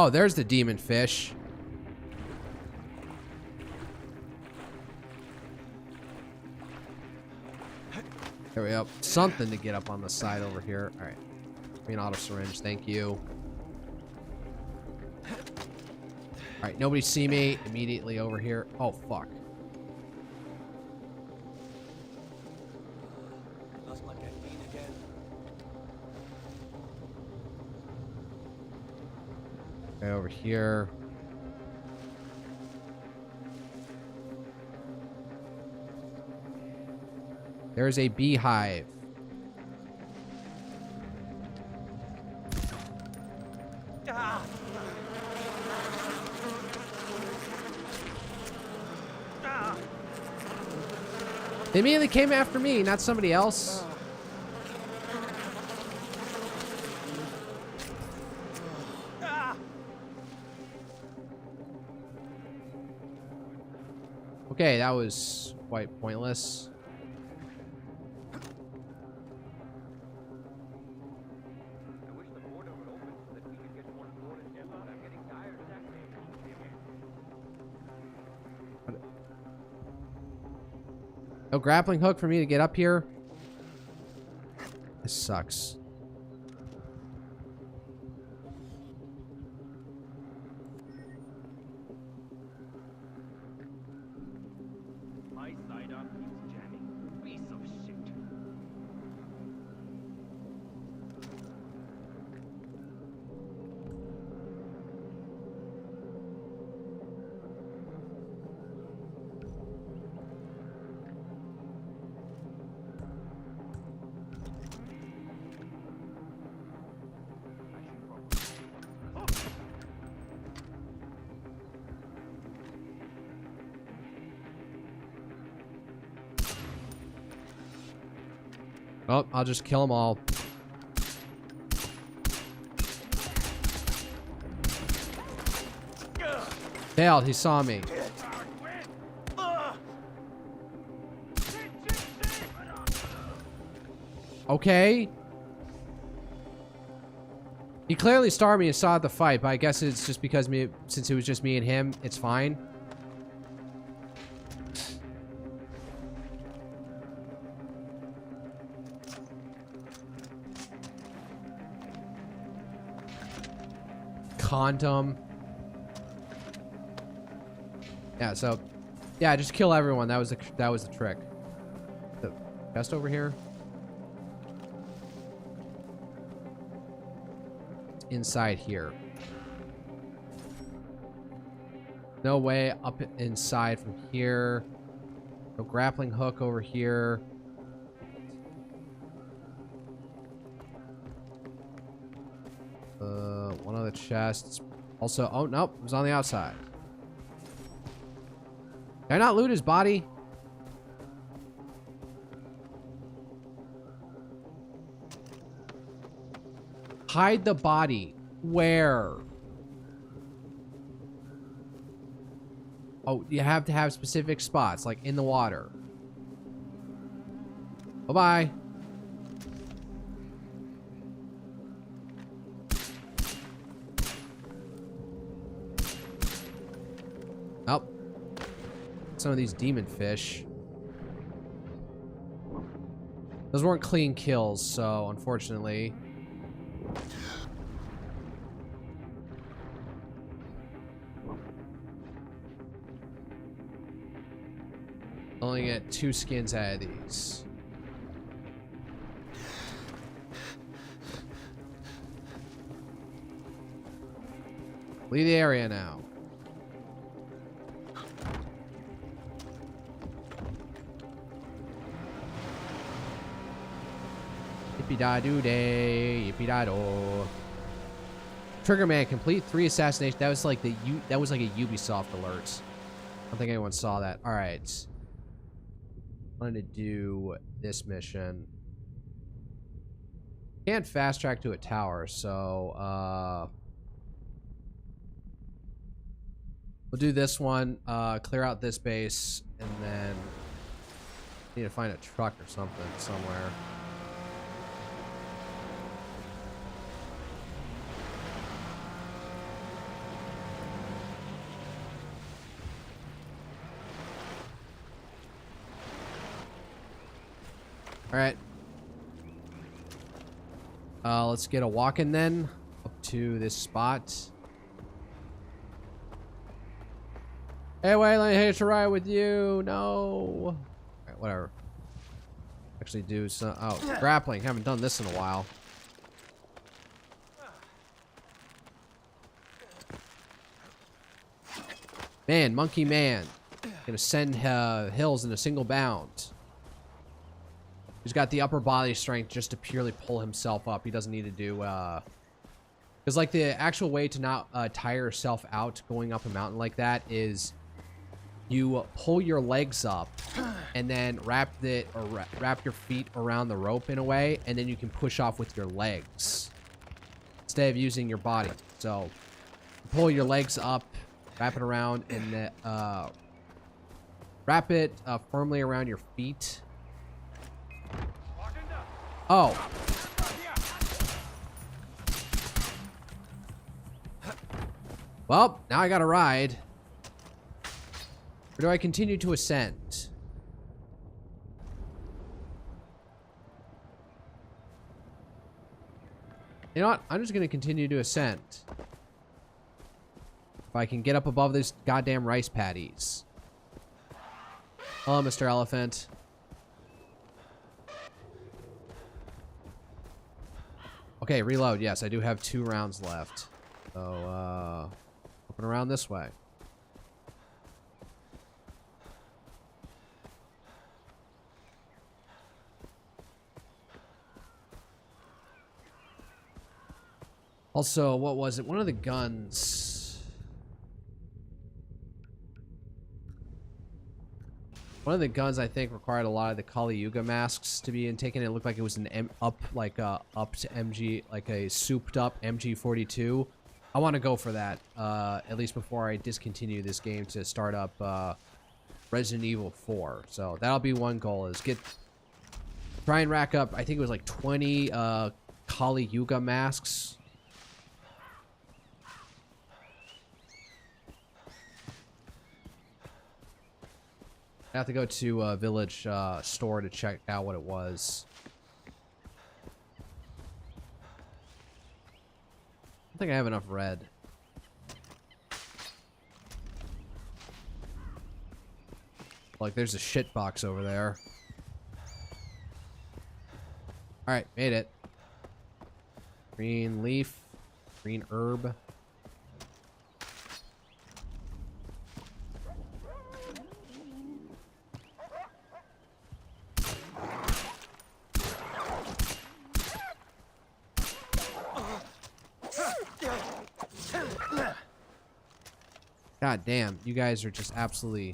Oh, there's the demon fish. There we go. Something to get up on the side over here. All right. Green auto syringe. Thank you. All right. Nobody see me. Immediately over here. Oh, fuck. Lost my caffeine again. Okay, over here. There's a beehive. Ah. Ah. They immediately came after me, not somebody else. Ah. Okay, that was quite pointless. No grappling hook for me to get up here. This sucks. My side up keeps jamming. Piece of shit. Oh, I'll just kill them all. Failed, he saw me. Okay. He clearly started me and saw the fight, but I guess it's just because since it was just me and him, it's fine. Condom. Yeah, so yeah, just kill everyone. That was the trick. The chest over here. Inside here. No way up inside from here. No grappling hook over here. One of the chests. Also, oh nope, it was on the outside. Did I not loot his body? Hide the body. Where? Oh, you have to have specific spots, like in the water. Bye-bye. Oh. Some of these demon fish. Those weren't clean kills, so unfortunately. Only get 2 skins out of these. Leave the area now. Yippee-da-doo-day, yippee-da-do. Triggerman, complete 3 assassinations. That was like a Ubisoft alert. I don't think anyone saw that. All right. I wanted to do this mission. Can't fast track to a tower, so we'll do this one. Clear out this base, and then need to find a truck or something somewhere. Alright. Let's get a walk-in then. Up to this spot. Hey, wait, let me hitch a ride with you. No. Alright, whatever. Actually do some... Oh, grappling. Haven't done this in a while. Man, Monkey Man. Gonna send hills in a single bound. He's got the upper body strength just to purely pull himself up. He doesn't need to do... Because, like, the actual way to not tire yourself out going up a mountain like that is... You pull your legs up and then wrap your feet around the rope in a way, and then you can push off with your legs instead of using your body. So pull your legs up, wrap it around, and wrap it firmly around your feet. Oh. Well, now I gotta ride. Or do I continue to ascend? You know what? I'm just going to continue to ascend. If I can get up above these goddamn rice paddies. Hello, Mr. Elephant. Okay, reload. Yes, I do have 2 rounds left. So, open around this way. Also, what was it? One of the guns. One of the guns I think required a lot of the Kali Yuga masks to be taken. It looked like it was an upped MG, like a souped up MG42. I want to go for that, at least before I discontinue this game to start up Resident Evil 4. So that'll be one goal: is try and rack up. I think it was like 20 Kali Yuga masks. I have to go to a village store to check out what it was. I don't think I have enough red. Like, there's a shit box over there. Alright, made it. Green leaf. Green herb. God damn, you guys are just absolutely...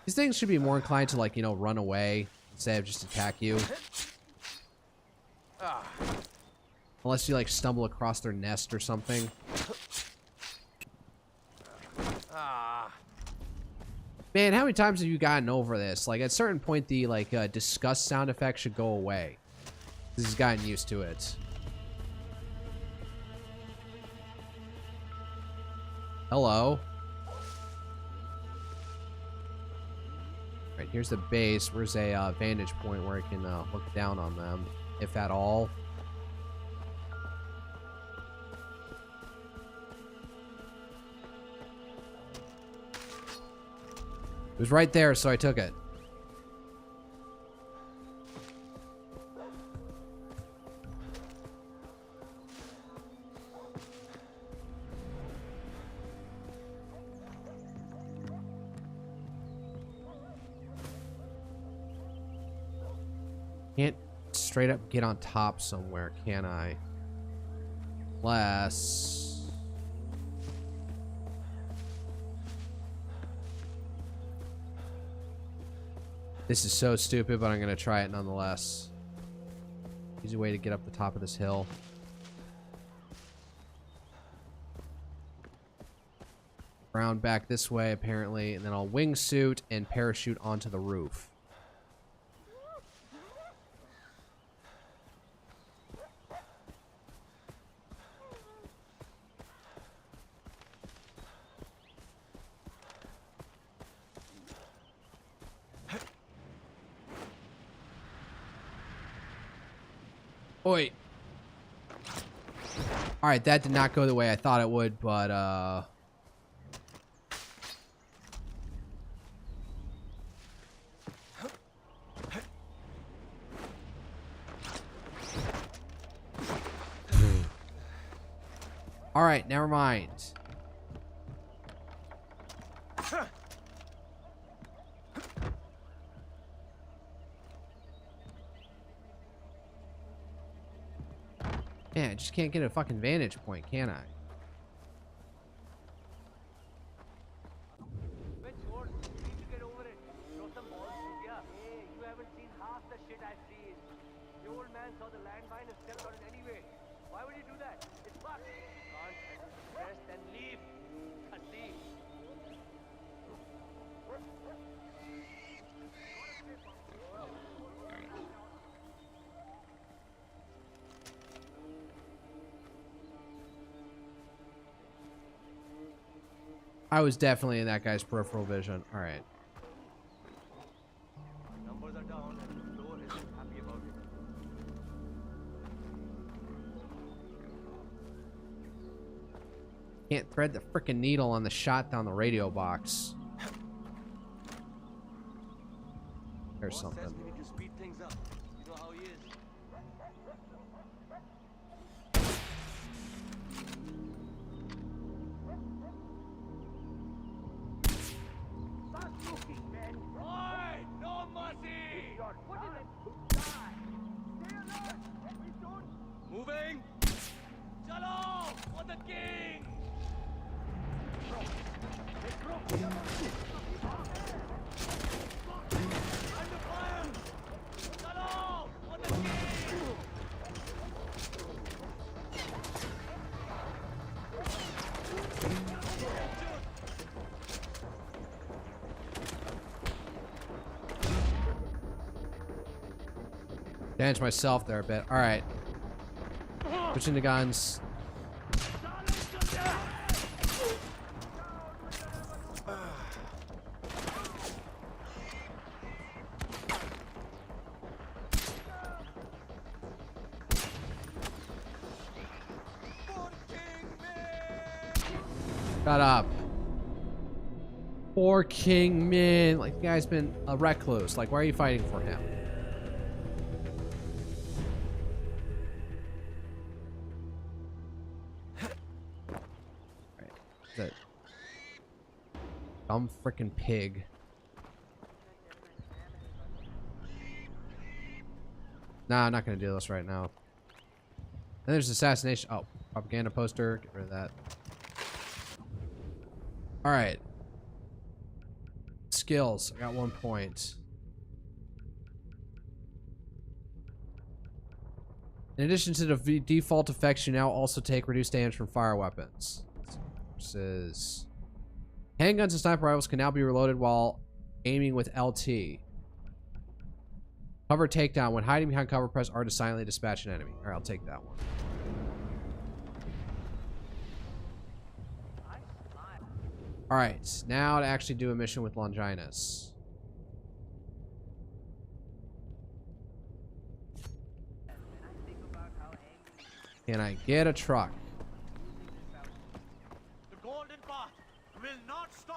These things should be more inclined to, like, you know, run away instead of just attack you. Unless you, like, stumble across their nest or something. Man, how many times have you gotten over this? Like, at a certain point, the, like, disgust sound effect should go away. This has gotten used to it. Hello. Right, here's the base. Where's a vantage point where I can look down on them, if at all. It was right there, so I took it. Can't straight up get on top somewhere, can I? Unless... This is so stupid, but I'm going to try it nonetheless. Easy way to get up the top of this hill. Round back this way, apparently, and then I'll wingsuit and parachute onto the roof. Oi. Alright, that did not go the way I thought it would, but, Alright, never mind. Man, I just can't get a fucking vantage point, can I? I was definitely in that guy's peripheral vision. All right. Numbers are down and the floor isn't happy about it. Can't thread the frickin' needle on the shot down the radio box. There's something. We need to speed things up. You know how he is. Moving! Chalo! For the king! Under fire! Chalo! For the king! Damage myself there a bit. All right. Switching to guns. Shut up. Poor King Min. Like, the guy's been a recluse. Like, why are you fighting for him? That dumb frickin' pig. Nah, I'm not gonna do this right now. Then there's assassination. Oh, propaganda poster. Get rid of that. Alright. Skills. I got 1 point. In addition to the default effects, you now also take reduced damage from fire weapons. Versus handguns and sniper rifles can now be reloaded while aiming with LT. Cover takedown. When hiding behind cover, press R to silently dispatch an enemy. Alright, I'll take that one. Alright, now to actually do a mission with Longinus. Can I get a truck?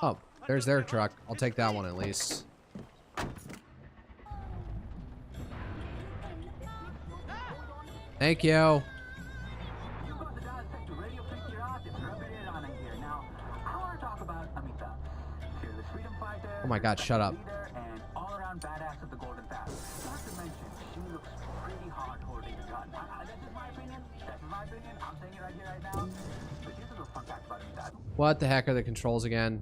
Oh, there's their truck. I'll take that one at least. Thank you. Oh my god, shut up. What the heck are the controls again?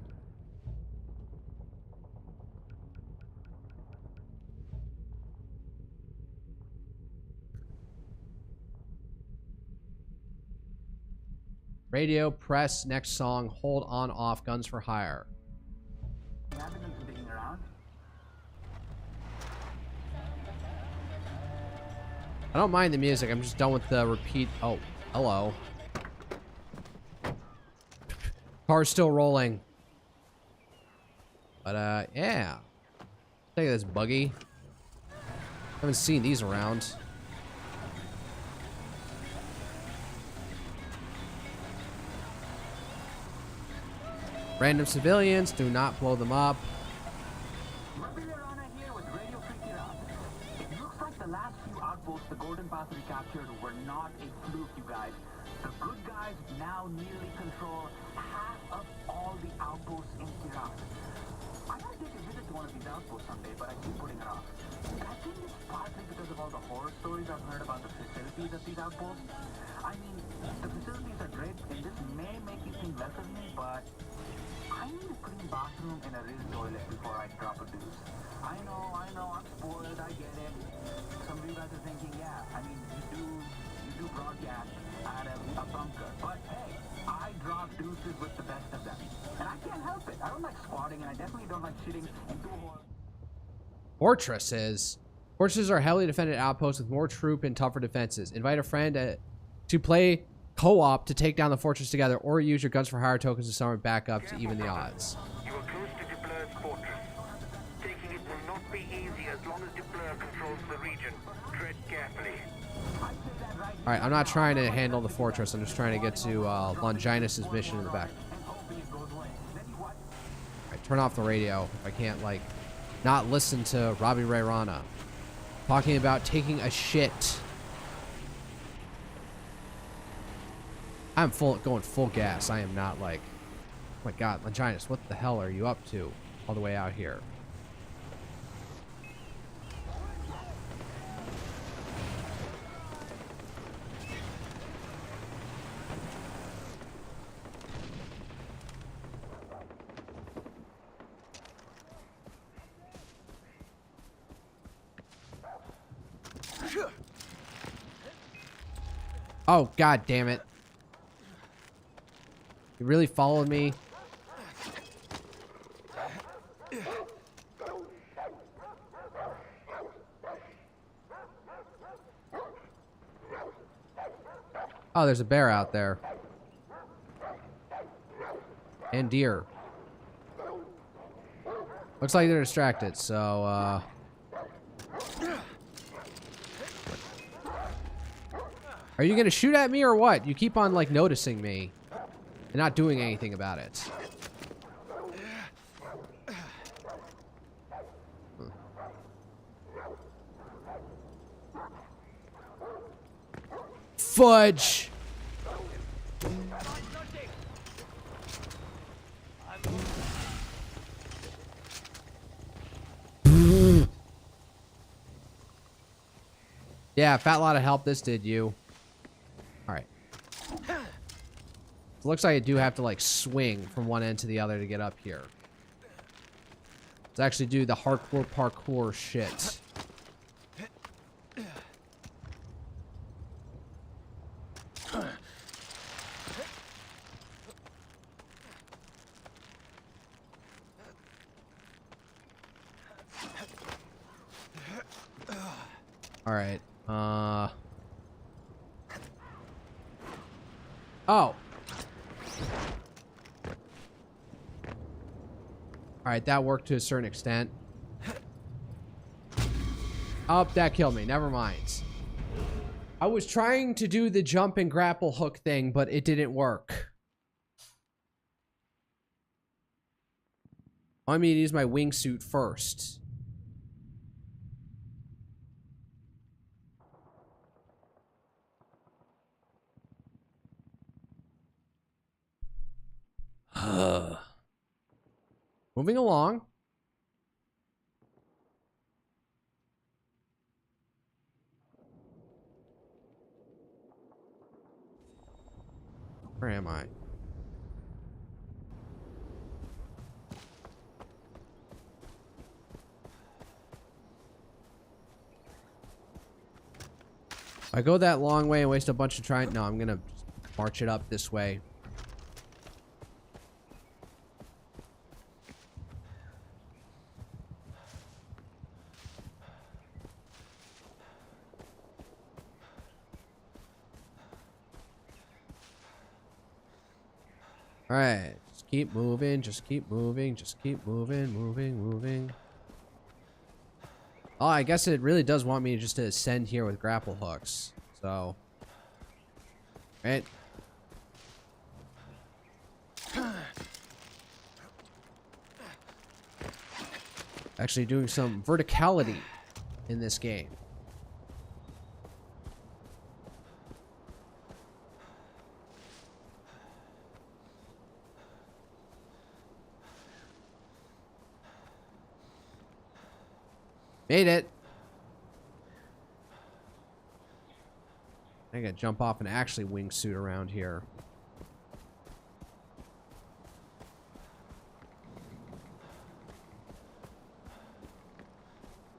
Radio, press, next song, hold on, off, guns for hire. I don't mind the music, I'm just done with the repeat. Oh, hello. Car's still rolling. But, yeah. Take this buggy. Haven't seen these around. Random civilians, do not blow them up. Here with Radio Freaky Out. It looks like the last few outposts the Golden Path recaptured were not a fluke, you guys. The good guys now nearly control half of all the outposts in Iraq. I gotta take a visit to one of these outposts someday, but I keep putting it off. And I think it's partly because of all the horror stories I've heard about the facilities at these outposts. I mean, the facilities are great, and this may make you think less of me, but I need a clean bathroom and a real toilet before I drop a deuce. I know, I'm spoiled, I get it. Some of you guys are thinking, yeah, I mean, you do broadcast out of a bunker, but hey, I drop deuces with the best of them. And I can't help it. I don't like squatting, and I definitely don't like shitting into a hole. Fortresses. Fortresses are heavily defended outposts with more troop and tougher defenses. Invite a friend to play co-op to take down the fortress together, or use your guns for hire tokens to summon back up to even the odds. You are close to Duplur's fortress. Taking it will not be easy as long as Duplur controls the region. Tread carefully. Alright, I'm not trying to handle the fortress. I'm just trying to get to Longinus' mission in the back. Alright, turn off the radio if I can't, like, not listen to Robbie Ray Rana talking about taking a shit. I'm going full gas. I am not like, oh my god, Longinus, what the hell are you up to all the way out here? Oh, god damn it. You really followed me? Oh, there's a bear out there. And deer. Looks like they're distracted, so, are you gonna shoot at me or what? You keep on, like, noticing me and not doing anything about it. Fudge! Yeah, fat lot of help this did you. Alright. It looks like I do have to, like, swing from one end to the other to get up here. Let's actually do the hardcore parkour shit. Alright, oh. Alright, that worked to a certain extent. Oh, that killed me. Never mind. I was trying to do the jump and grapple hook thing, but it didn't work. I mean, to use my wingsuit first. Moving along. Where am I? I go that long way and waste a bunch of trying. No, I'm gonna march it up this way. Alright, just keep moving, just keep moving, just keep moving, moving. Oh, I guess it really does want me just to ascend here with grapple hooks. So, right. Actually doing some verticality in this game. Made it. I gotta jump off and actually wingsuit around here.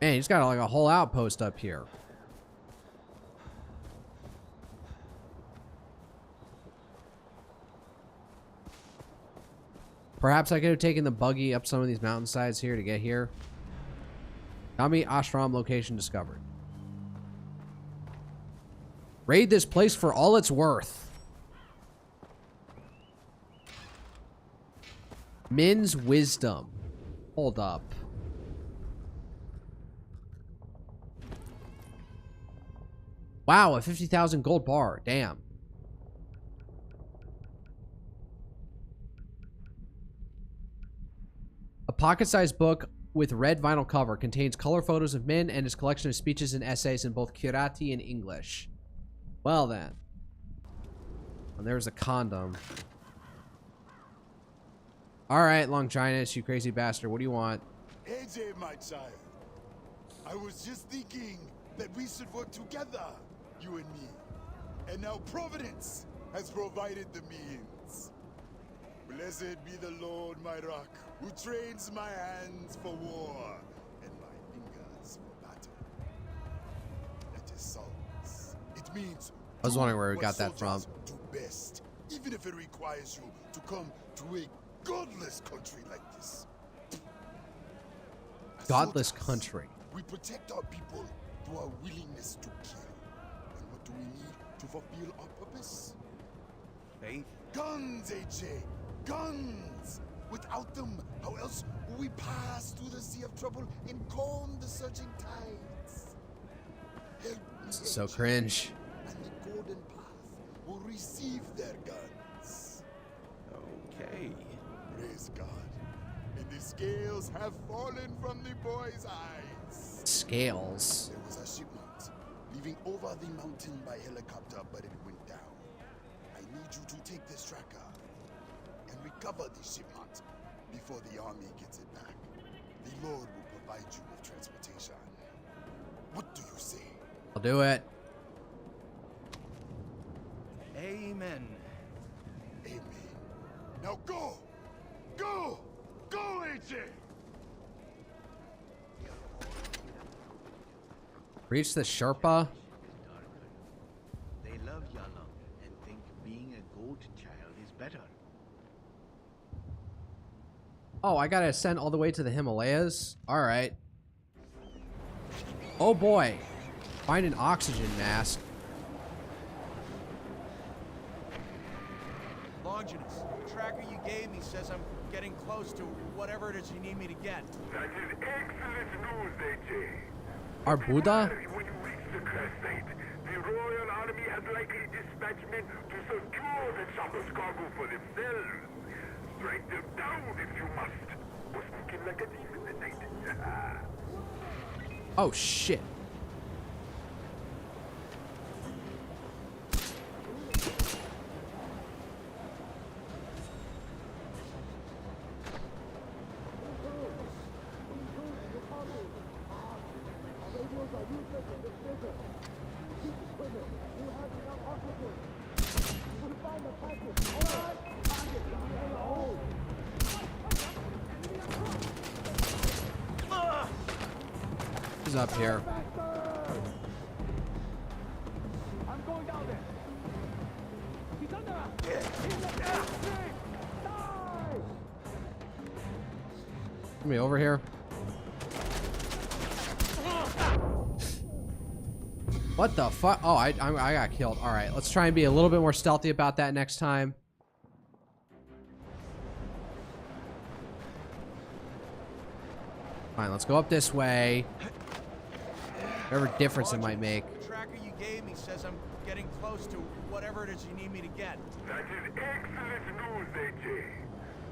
Man, he's got like a whole outpost up here. Perhaps I could have taken the buggy up some of these mountainsides here to get here. Kami Ashram location discovered. Raid this place for all it's worth. Min's wisdom. Hold up. Wow, a 50,000 gold bar. Damn. A pocket-sized book with red vinyl cover contains color photos of Min and his collection of speeches and essays in both Kirati and English. Well then. And there's a condom. Alright, Longinus, you crazy bastard. What do you want? AJ, my child. I was just thinking that we should work together, you and me. And now Providence has provided the means. Blessed be the Lord, my rock, who trains my hands for war and my fingers for battle. That is songs. It means I was wondering where we got that from. do best, even if it requires you to come to a godless country like this. Godless country. We protect our people through our willingness to kill. And what do we need to fulfill our purpose? Faith? Guns, AJ! Guns! Without them, how else will we pass through the sea of trouble and calm the surging tides? Help me, This is so AJ, cringe. and the golden path will receive their guns. Okay. Praise God. And the scales have fallen from the boy's eyes. Scales. There was a shipment leaving over the mountain by helicopter, but it went down. I need you to take this tracker and recover the shipment before the army gets it back. The Lord will provide you with transportation. What do you say? I'll do it. Amen. Amen. Now go! Go! Go, AJ! Reach the Sherpa. They love Yalom and think being a goat child is better. Oh, I gotta ascend all the way to the Himalayas? Alright. Oh boy. Find an oxygen mask. Longinus, the tracker you gave me says I'm getting close to whatever it is you need me to get. That is excellent news, AJ. Our Buddha? When you reach the Crusade, the Royal Army has likely dispatched men to secure the chopper's cargo for themselves. Strike them down if you must. Or sneak in like a thief in the night. Oh shit. He's up here. I'm going down there. He's under us. Come me over here. What the fuck? Oh, I got killed. All right, let's try and be a little bit more stealthy about that next time. Fine, let's go up this way. Whatever difference it might make. The tracker you gave me says I'm getting close to whatever it is you need me to get. That is excellent news, AJ.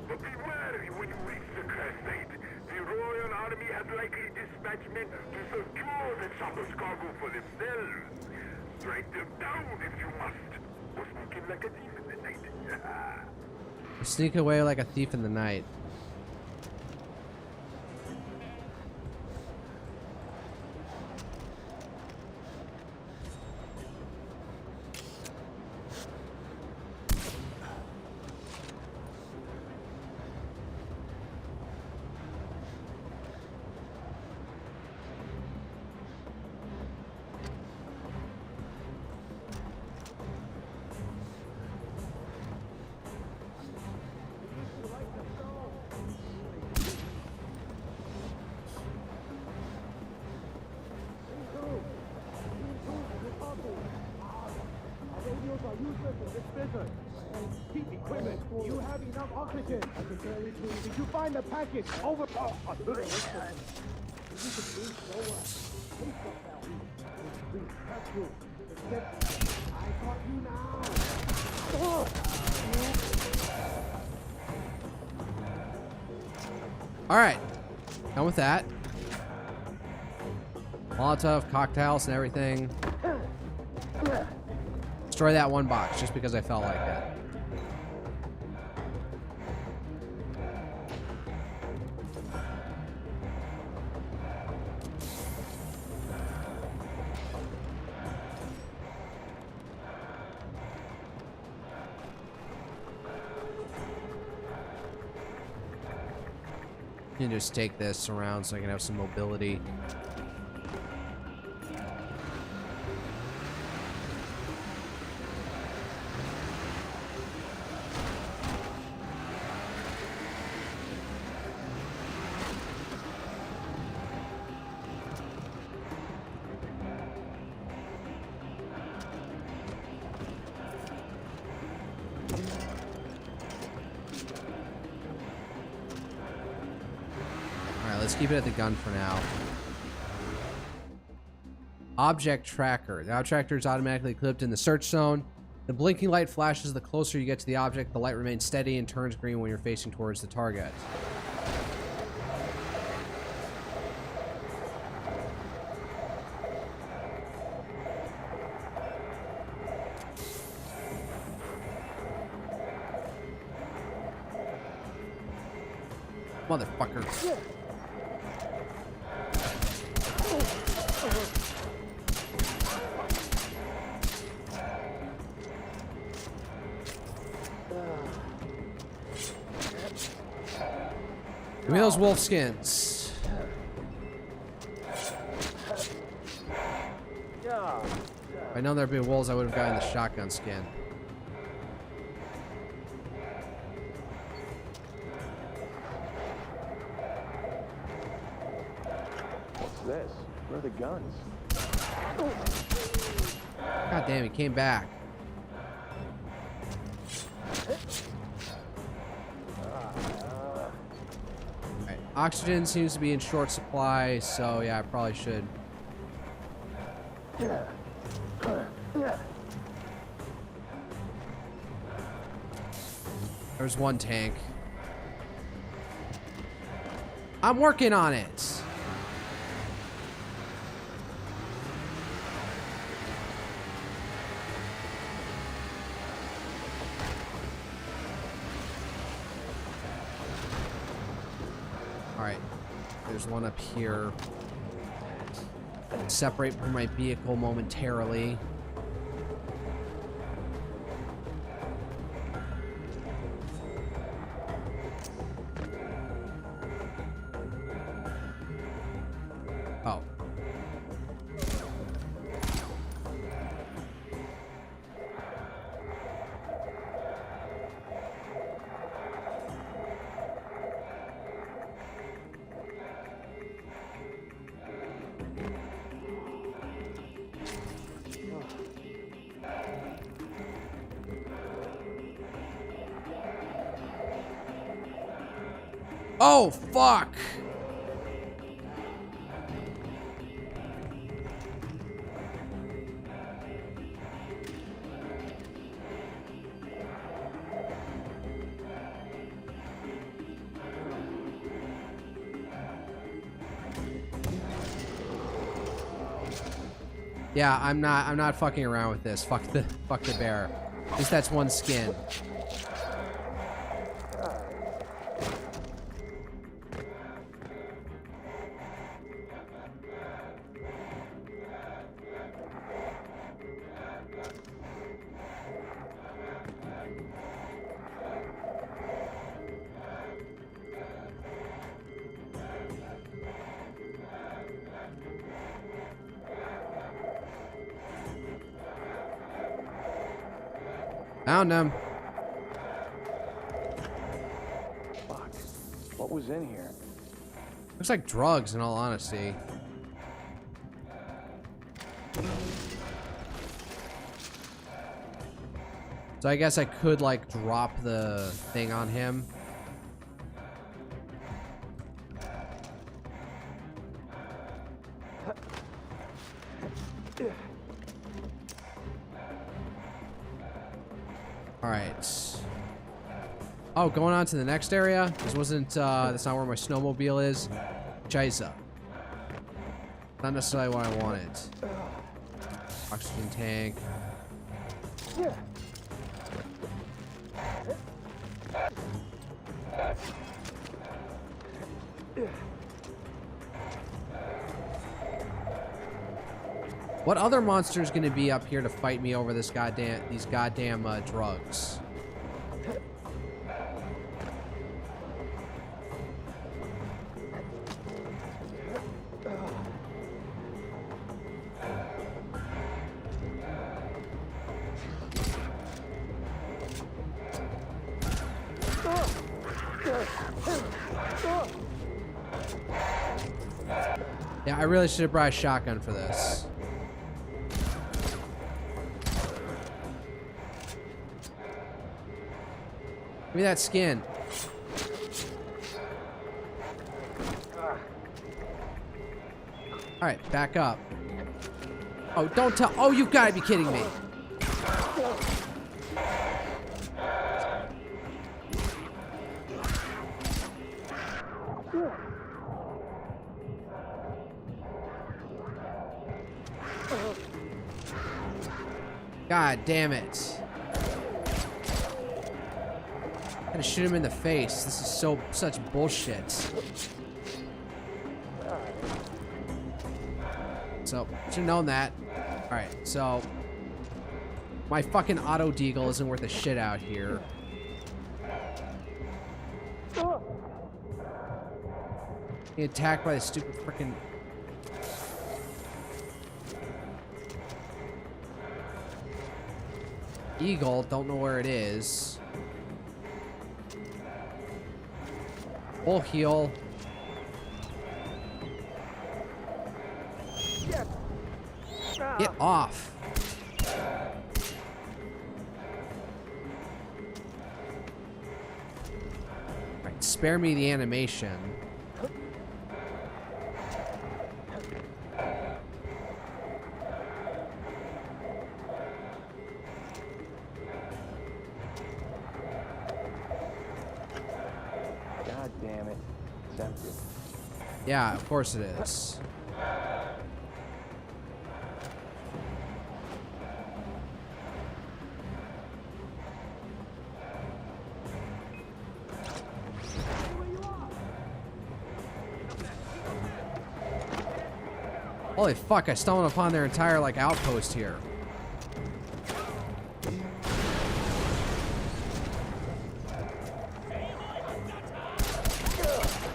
But be wary when you reach the Crusade. The The Royal Army had likely dispatched men to secure the chopper's cargo for themselves. Strike them down if you must. Or sneak in like a thief in the night. Sneak away like a thief in the night. Keep equipment. You have enough oxygen. Did you find the package? Over. I got you now. All right, done with that. Molotov, cocktails, and everything. Destroy that one box just because I felt like it. You can just take this around so I can have some mobility. Let's keep it at the gun for now. Object tracker. The object tracker is automatically clipped in the search zone. The blinking light flashes the closer you get to the object. The light remains steady and turns green when you're facing towards the target. Motherfucker. Give me those wolf skins. If I know there'd be wolves, I would have gotten the shotgun skin. What's this? Where are the guns? God damn, he came back. Alright, oxygen seems to be in short supply, so yeah, I probably should. There's one tank. I'm working on it. Alright, there's one up here. Separate from my vehicle momentarily. Oh. Oh, fuck. Yeah, I'm not fucking around with this. Fuck the bear. At least that's one skin. Found him. Fuck. What was in here? Looks like drugs, in all honesty. So I guess I could, like, drop the thing on him. Alright. Oh, going on to the next area? This wasn't, that's not where my snowmobile is. Chisa. Not necessarily what I wanted. Oxygen tank. What other monster is going to be up here to fight me over these goddamn drugs? Yeah, I really should have brought a shotgun for this. Give me that skin. Alright, back up. Oh, don't tell. Oh, you've got to be kidding me. God damn it. I'm gonna shoot him in the face. This is such bullshit. So, should have known that. Alright, so my fucking auto deagle isn't worth a shit out here. Getting attacked by the stupid freaking eagle. Don't know where it is. Full heal. Get off. Right, spare me the animation. God damn it. It's empty. Yeah, of course it is. Holy fuck, I stumbled upon their entire, like, outpost here.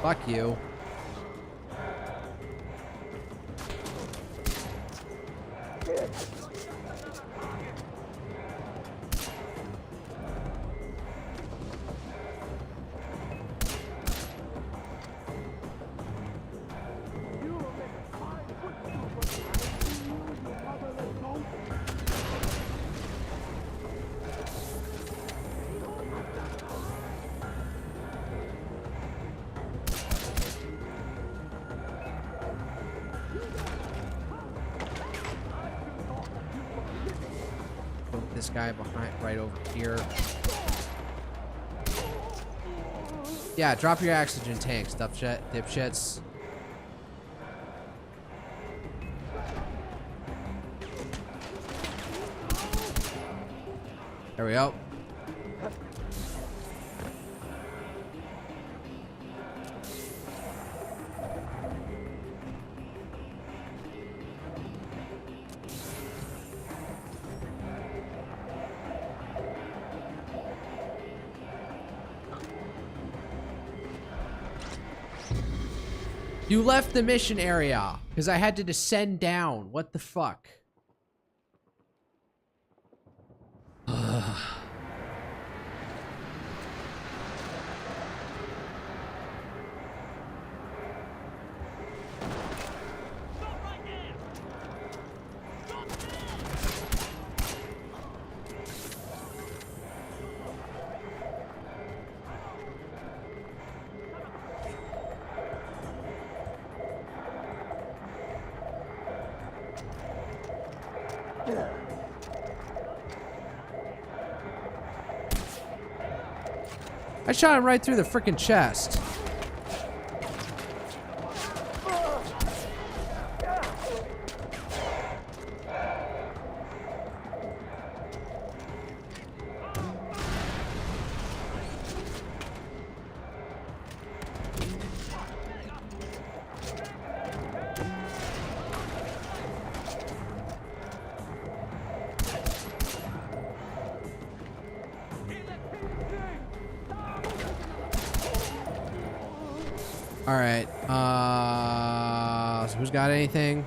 Fuck you. This guy behind, right over here. Yeah, drop your oxygen tanks, dipshits. There we go. You left the mission area because I had to descend down. What the fuck? I shot him right through the freaking chest. All right. So who's got anything?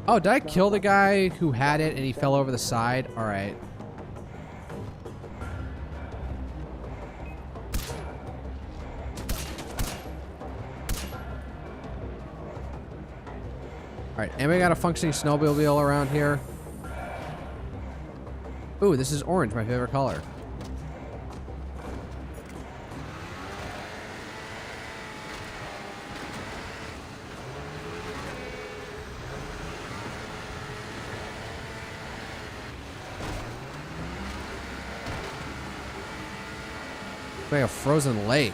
Oh, did I kill the guy who had it and he fell over the side? All right. Alright, anybody got a functioning snowmobile around here? Ooh, this is orange, my favorite color. It's like a frozen lake.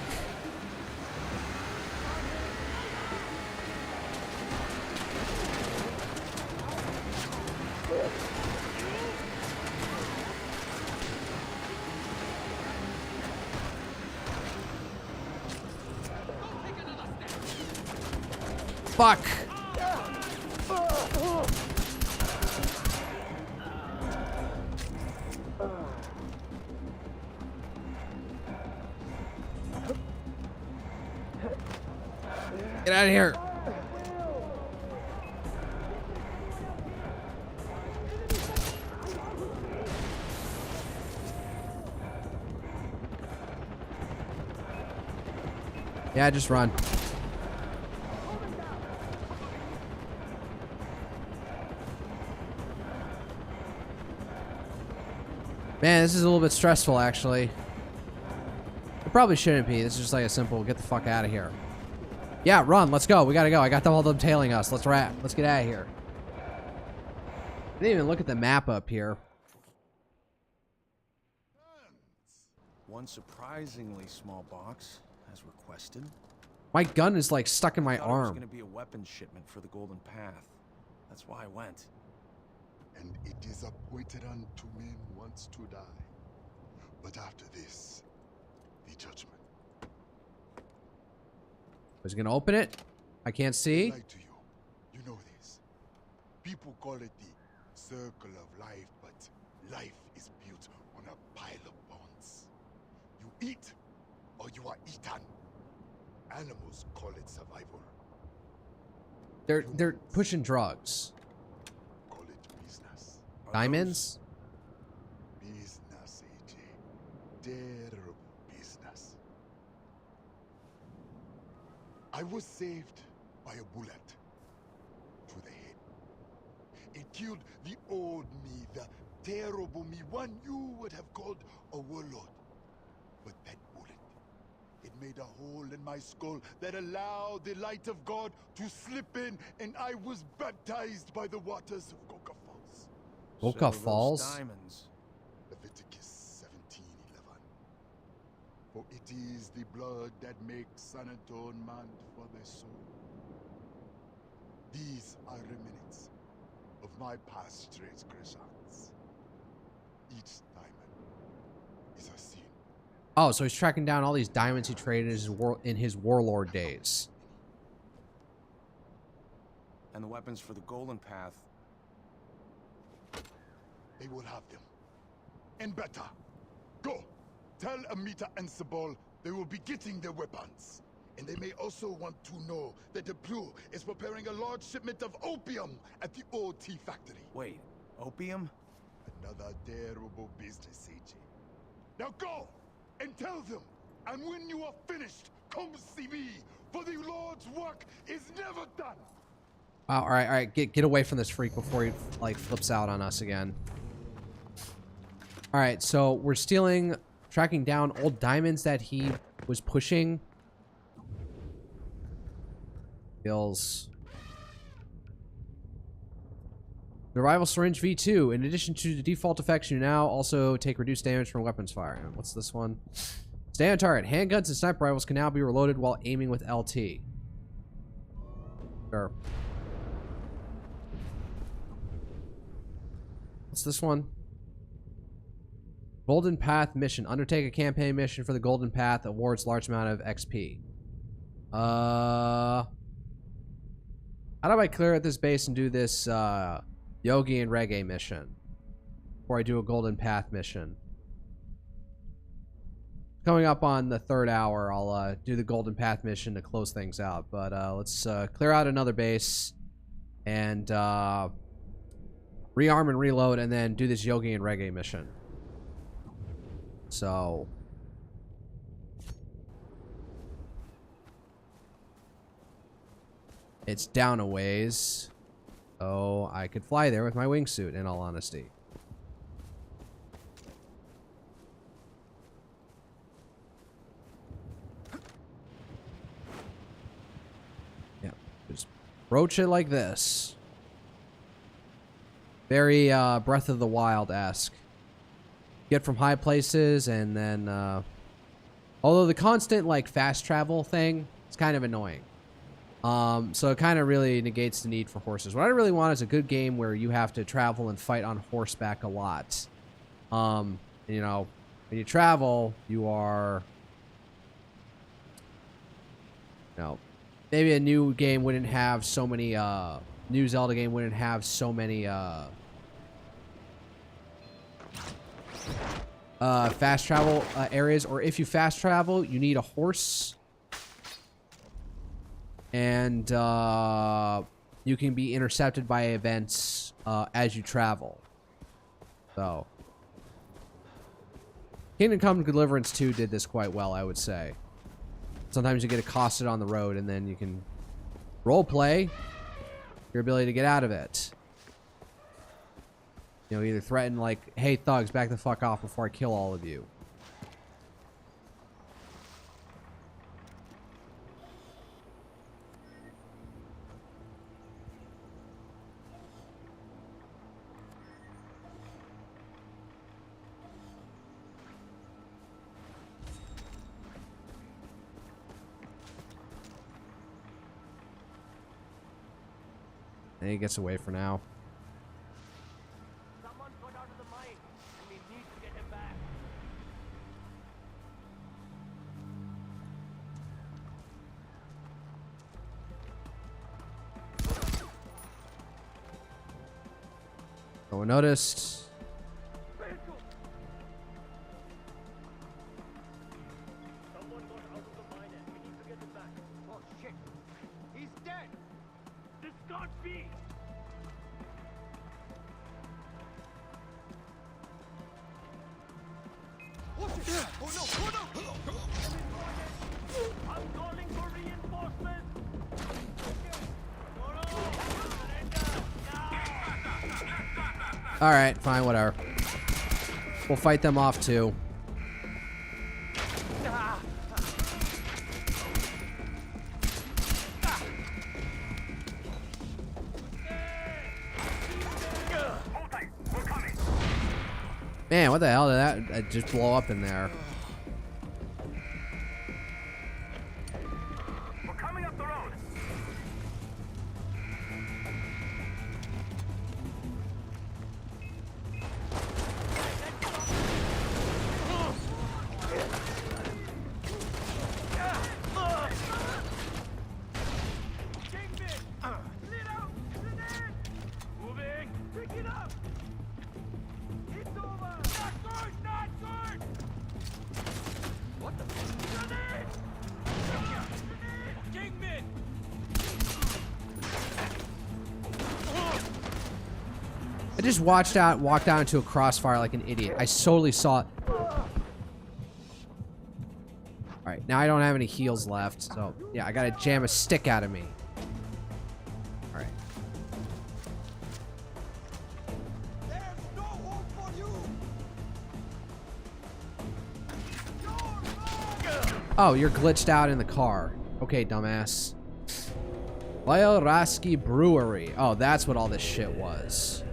Fuck. Get out of here. Yeah, just run. Man, this is a little bit stressful, actually. It probably shouldn't be. This is just like a simple, get the fuck out of here. Yeah, run. Let's go. We gotta go. I got them all them tailing us. Let's wrap. Let's get out of here. I didn't even look at the map up here. One surprisingly small box, as requested. My gun is like stuck in my I thought it was arm. going to be a weapons shipment for the Golden Path. That's why I went. And it is appointed unto men once to die. But after this, the judgment. Was he gonna open it? I can't see. Lie to you. You know this. People call it the circle of life, but life is built on a pile of bones. You eat, or you are eaten. Animals call it survival. They're pushing drugs. Call it business. Diamonds? Business, AJ. Terrible business. I was saved by a bullet to the head. It killed the old me, the terrible me, one you would have called a warlord. But that bullet, it made a hole in my skull that allowed the light of God to slip in, and I was baptized by the waters of Coca Falls. Coca Falls? Diamonds. Leviticus 17:11. For it is the blood that makes an atonement for the soul. These are remnants of my past transgressions. Each diamond is a sin. Oh, so he's tracking down all these diamonds he traded in his warlord days. And the weapons for the Golden Path. They will have them. And better. Go. Tell Amita and Sabal they will be getting their weapons. And they may also want to know that the Blue is preparing a large shipment of opium at the old tea factory. Wait, opium? Another terrible business, AJ. Now go and tell them. And when you are finished, come see me. For the Lord's work is never done. Wow, all right, get away from this freak before he like flips out on us again. All right, so we're tracking down old diamonds that he was pushing. Skills. The Rival Syringe V2. In addition to the default effects, you now also take reduced damage from weapons fire. What's this one? Stay on target. Handguns and sniper rifles can now be reloaded while aiming with LT. Sure. What's this one? Golden Path mission. Undertake a campaign mission for the Golden Path. Awards large amount of XP. How do I clear out this base and do this Yogi and Reggae mission before I do a Golden Path mission? Coming up on the 3rd hour, I'll do the Golden Path mission to close things out. But let's clear out another base and rearm and reload, and then do this Yogi and Reggae mission. So it's down a ways, so I could fly there with my wingsuit, in all honesty. Yeah, just broach it like this. Very Breath of the Wild-esque. Get from high places, and then although the constant like fast travel thing is kind of annoying. So it kind of really negates the need for horses. What I really want is a good game where you have to travel and fight on horseback a lot. You know, when you travel, you are, you know, maybe a new game wouldn't have so many new Zelda game wouldn't have so many fast travel areas, or if you fast travel, you need a horse, and you can be intercepted by events as you travel. So Kingdom Come Deliverance 2 did this quite well, I would say. Sometimes you get accosted on the road, and then you can role play your ability to get out of it. You know, either threaten like, hey thugs, back the fuck off before I kill all of you. And he gets away for now. No one noticed. Someone got out of the mine and we need to get him back. Oh shit! He's dead! This can't be! Watch it! Oh no! Oh no! I'm calling for reinforcements! Alright, fine, whatever. We'll fight them off too. Man, what the hell did that just blow up in there? We're coming up the road. Moving. Pick it up. It's over. Not good. Not good. What the? Grenade! Kingpin! I just walked out into a crossfire like an idiot. I totally saw it. Alright, now I don't have any heals left, so yeah, I gotta jam a stick out of me. Alright. Oh, you're glitched out in the car. Okay, dumbass. Lyoraski Brewery. Oh, that's what all this shit was.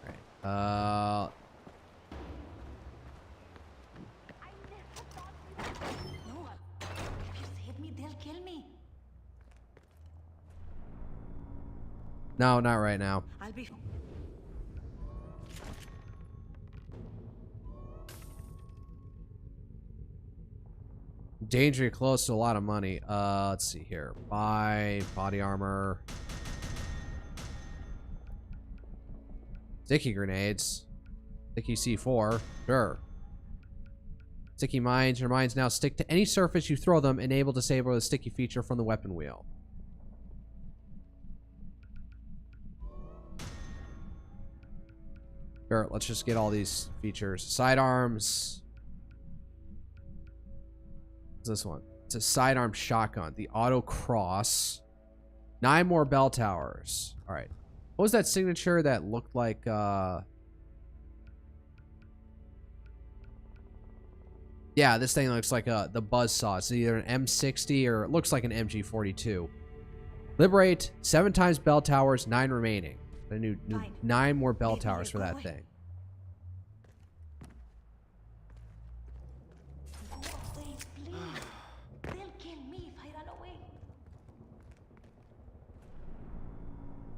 Alright. No, if you save me, they'll kill me. No, not right now. I'll be. Danger close to a lot of money. Let's see here. Buy body armor. Sticky grenades. Sticky C4. Sure. Sticky mines. Your mines now stick to any surface you throw them, and able to disable the sticky feature from the weapon wheel. Sure, let's just get all these features. Sidearms. What's this one? It's a sidearm shotgun. The auto cross. 9 more bell towers. All right. What was that signature that looked like yeah, this thing looks like the buzzsaw. It's either an M60 or it looks like an MG42. Liberate 7 times bell towers, 9 remaining. I knew 9 more bell towers for that thing.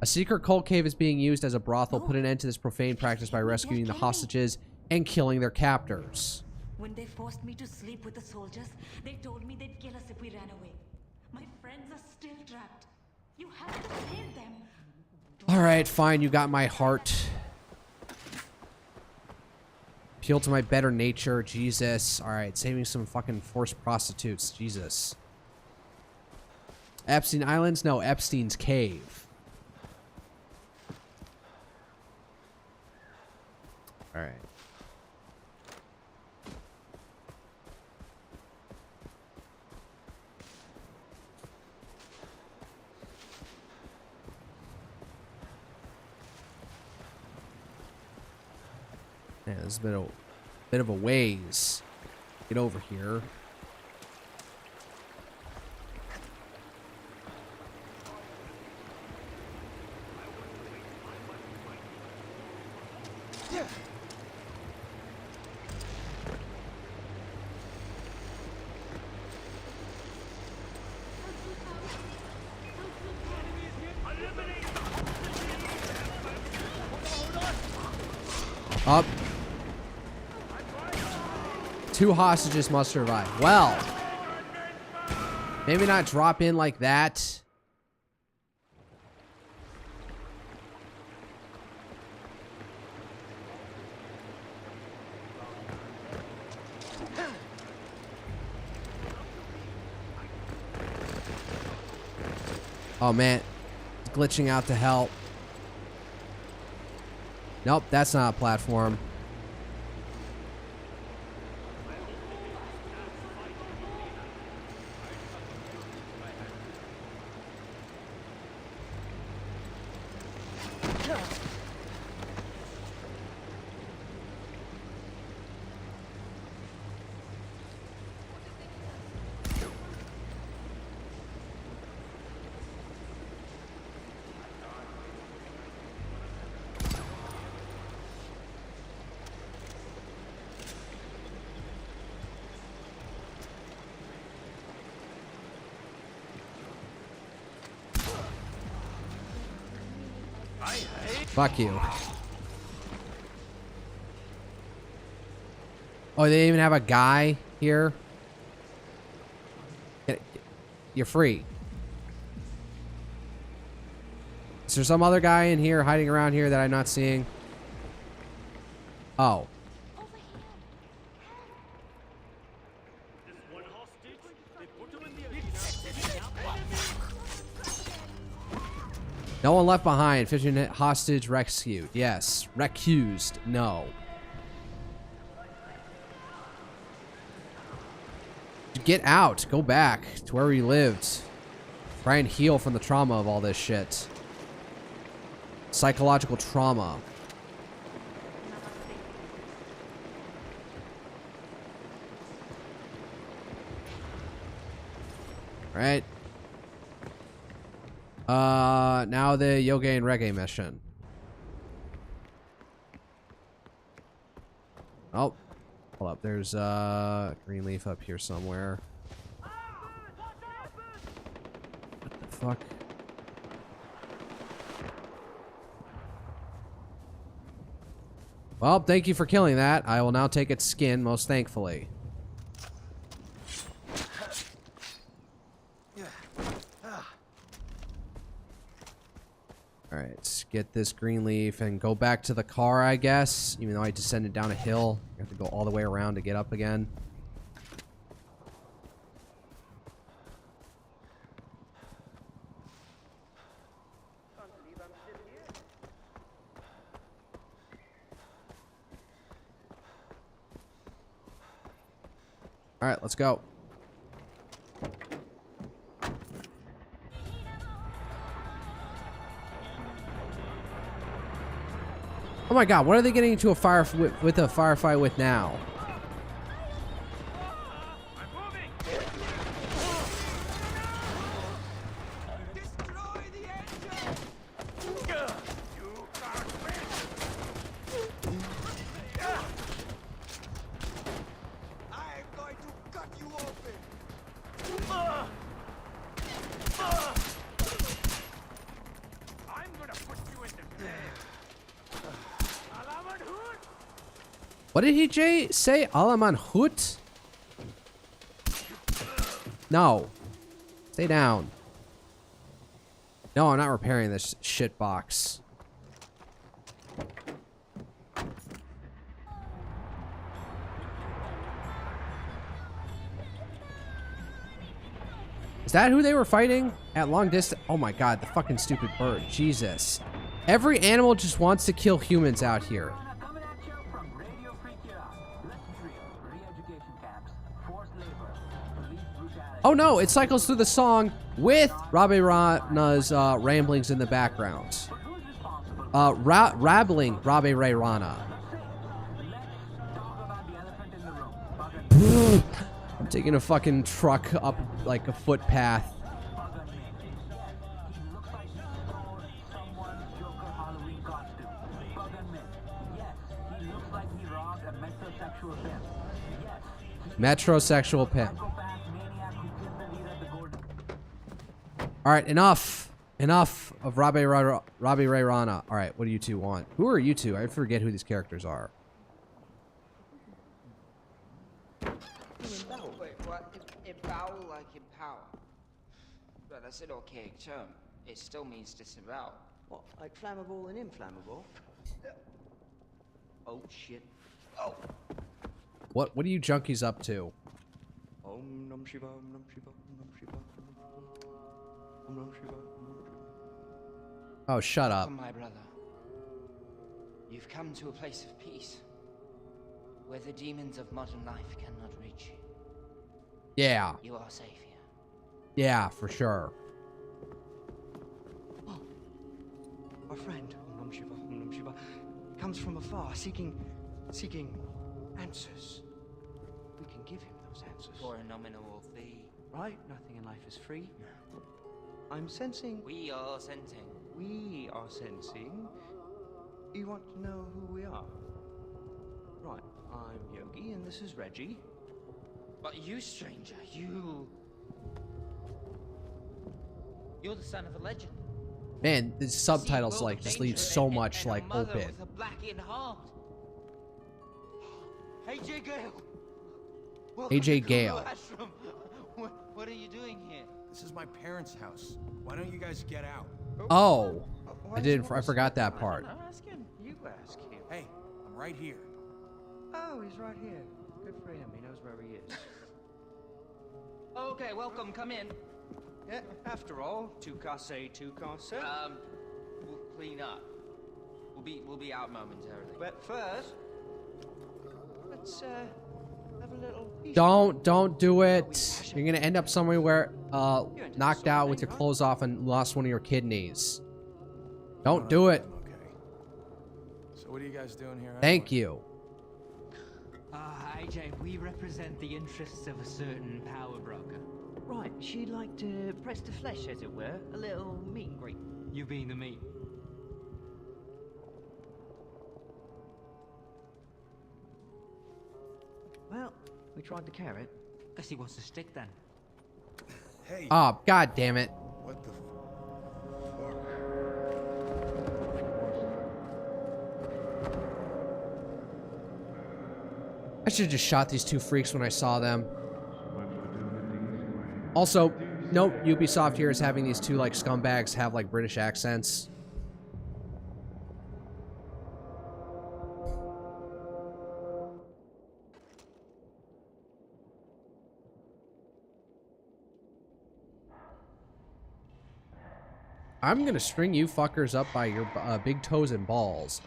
A secret cult cave is being used as a brothel. Put an end to this profane practice by rescuing the hostages and killing their captors. When they forced me to sleep with the soldiers, they told me they'd kill us if we ran away. My friends are still trapped. You have to save them. Alright, fine. You got my heart. Appeal to my better nature. Jesus. Alright, saving some fucking forced prostitutes. Jesus. Epstein Islands? No, Epstein's Cave. Alright. Yeah, this has been a bit of a ways. Get over here. Up. 2 hostages must survive. Well, maybe not drop in like that. Oh man, it's glitching out to help. Nope, that's not a platform. Fuck you. Oh, they even have a guy here? You're free. Is there some other guy in here hiding around here that I'm not seeing? Oh. No one left behind. 15 hostage rescued. Yes. Recused. No. Get out. Go back to where you lived. Try and heal from the trauma of all this shit. Psychological trauma. Right. Now the yoga and reggae mission. Oh. Hold up. There's green leaf up here somewhere. What the fuck? Well, thank you for killing that. I will now take its skin, most thankfully. Alright, let's get this green leaf and go back to the car, I guess. Even though I descended down a hill. I have to go all the way around to get up again. Alright, let's go. Oh my god, what are they getting into a firefight with now? What did he say? Alaman Hut? No. Stay down. No, I'm not repairing this shit box. Is that who they were fighting at long distance? Oh my god, the fucking stupid bird. Jesus. Every animal just wants to kill humans out here. Oh no, it cycles through the song with Rabe Rana's ramblings in the background. Rabbling Rabe Ray Rana. I'm taking a fucking truck up like a footpath. Metrosexual pimp. Alright, enough. Enough of Rabe Ray Rana. Alright, what do you two want? Who are you two? I forget who these characters are. Wait, what? Empower like empower. But that's an archaic term. It still means disavow. What, like flammable and inflammable? Oh, shit. Oh! What are you junkies up to? Om Nam Shiva, Om Nam Shiva, Om Nam Shiva, Om Nam Shiva, Om Nam Shiva. Oh, shut up. Welcome, my brother. You've come to a place of peace, where the demons of modern life cannot reach you. Yeah. You are safe here. Yeah, for sure. Oh, our friend, Om Nam Shiva, Om Nam Shiva, comes from afar, seeking answers. We can give him those answers. For a nominal fee. Right? Nothing in life is free. I'm sensing... We are sensing. We are sensing... You want to know who we are? Right. I'm Yogi, and this is Reggie. But you, stranger, you're the son of a legend. Man, the subtitles like just leave so much like open. AJ Gale. AJ Gale. What are you doing here? This is my parents' house. Why don't you guys get out? Oh, I forgot that part. I'm asking. You ask him. Hey, I'm right here. Oh, he's right here. Good for him. He knows where he is. Okay, welcome. Come in. Yeah, after all, two casse. We'll clean up. We'll be out momentarily. But first, let's have a little. Don't do it. You're gonna end up somewhere where knocked out with your clothes off and lost one of your kidneys. Don't do it. Okay. So what are you guys doing here? Thank you. AJ, we represent the interests of a certain power broker. Right, she'd like to press the flesh, as it were. A little meet and greet. You being the meat. Well, we tried the carrot. Guess he wants to stick then. Hey. Oh, god damn it. What the fuck? I should have just shot these two freaks when I saw them. Also, note Ubisoft here is having these two like scumbags have like British accents. I'm gonna string you fuckers up by your big toes and balls.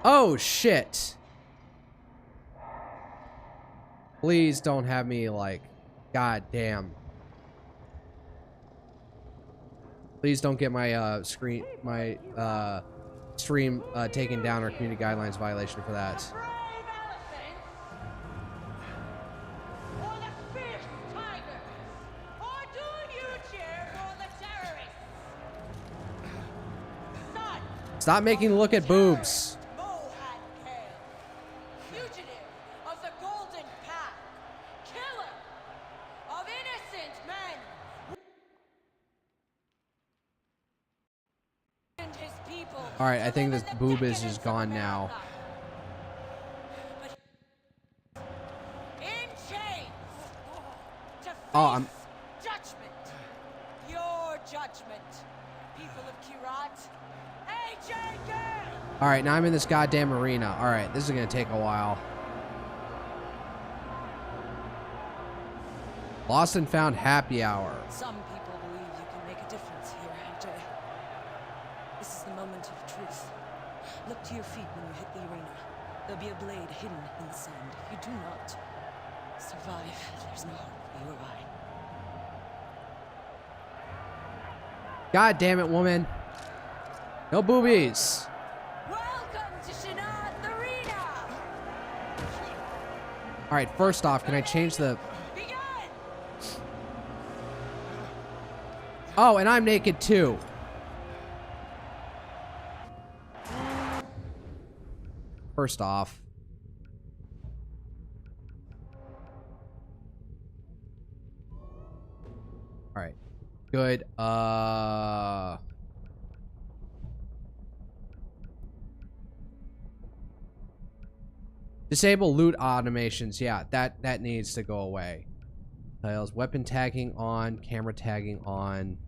Oh shit. Please don't have me like, god damn. Please don't get my stream taken down or community guidelines violation for that. Stop making look at boobs. Alright, I think this boob is just gone now. Oh, I'm... Judgment. Your judgment. People of Kirat. AJ Gale! Alright, now I'm in this goddamn arena. Alright, this is gonna take a while. Lost and found happy hour. Some people believe you can make a difference here, AJ. This is the moment of truth. Look to your feet when you hit the arena. There'll be a blade hidden in the sand. If you do not survive, there's no hope for you or I. God damn it, woman. No boobies. Welcome to Shinat Arena! Alright, first off, can I change the... Oh, and I'm naked too. First off. Alright. Good. Disable loot automations. Yeah, that needs to go away. Tiles, weapon tagging on, camera tagging on.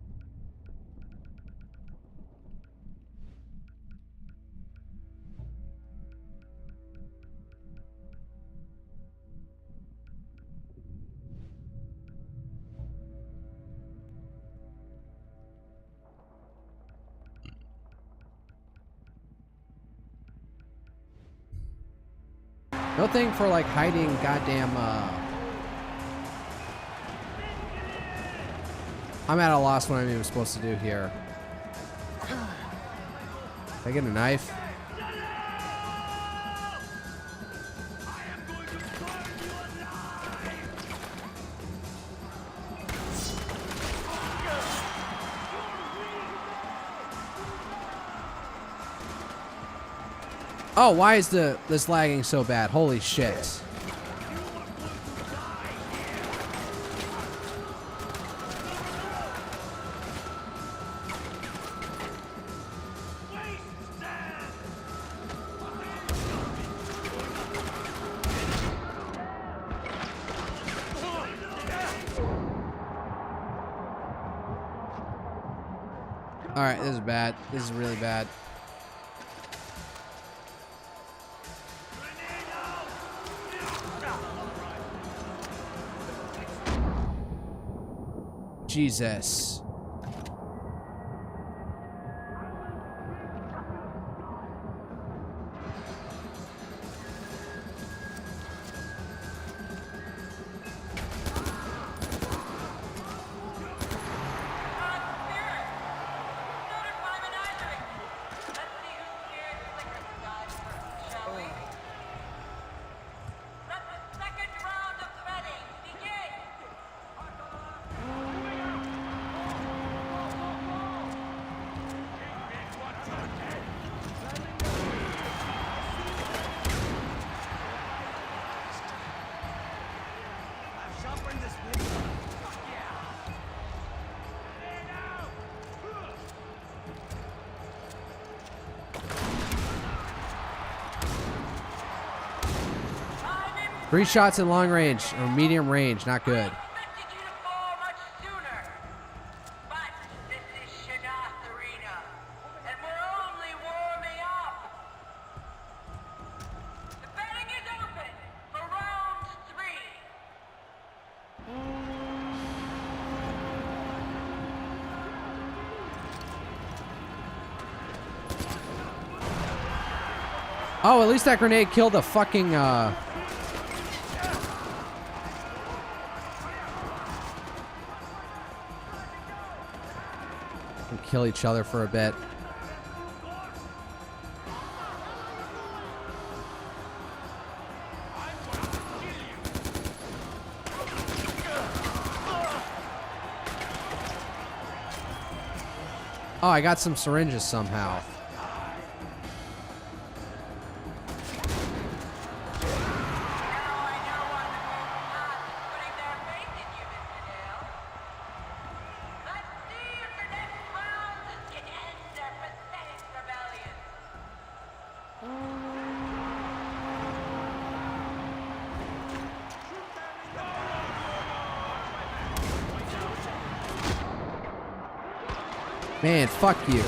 No thing for like hiding goddamn I'm at a loss what I'm even supposed to do here. Can I get a knife? Oh, why is this lagging so bad? Holy shit. Alright, this is bad. This is really bad. Jesus. Three shots at long range or medium range, not good. Oh, at least that grenade killed the fucking, kill each other for a bit. Oh, I got some syringes somehow. Man, fuck you.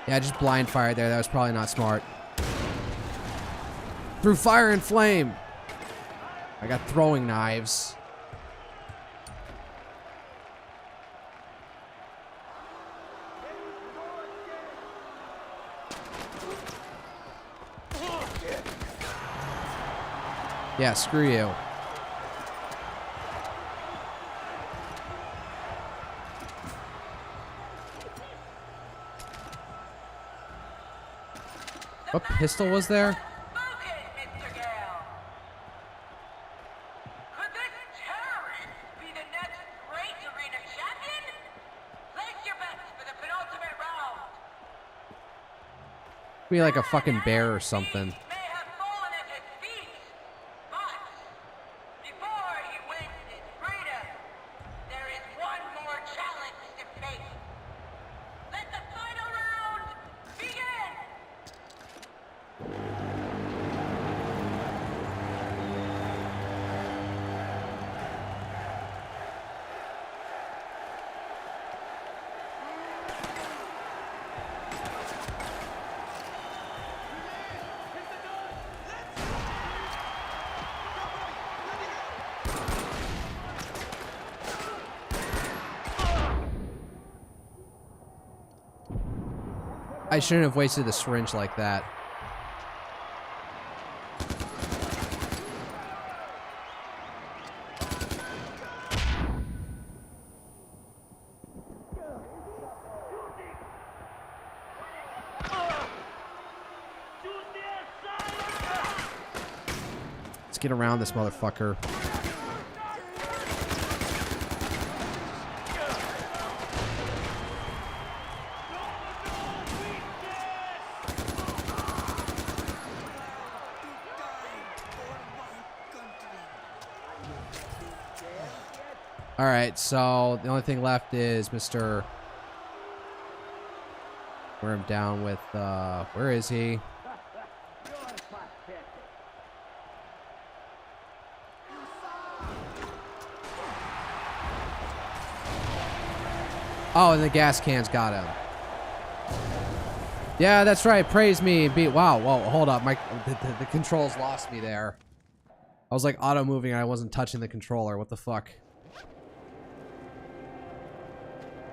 Yeah, I just blind fired there. That was probably not smart. Through fire and flame. I got throwing knives. Yeah, screw you. What pistol was there? Be like a fucking bear or something. I shouldn't have wasted the syringe like that. Let's get around this motherfucker. All right, so the only thing left is Mr. Wear him down with, where is he? Oh, and the gas cans got him. Yeah, that's right. Praise me. Wow. Whoa, hold up. The controls lost me there. I was like auto moving and I wasn't touching the controller. What the fuck?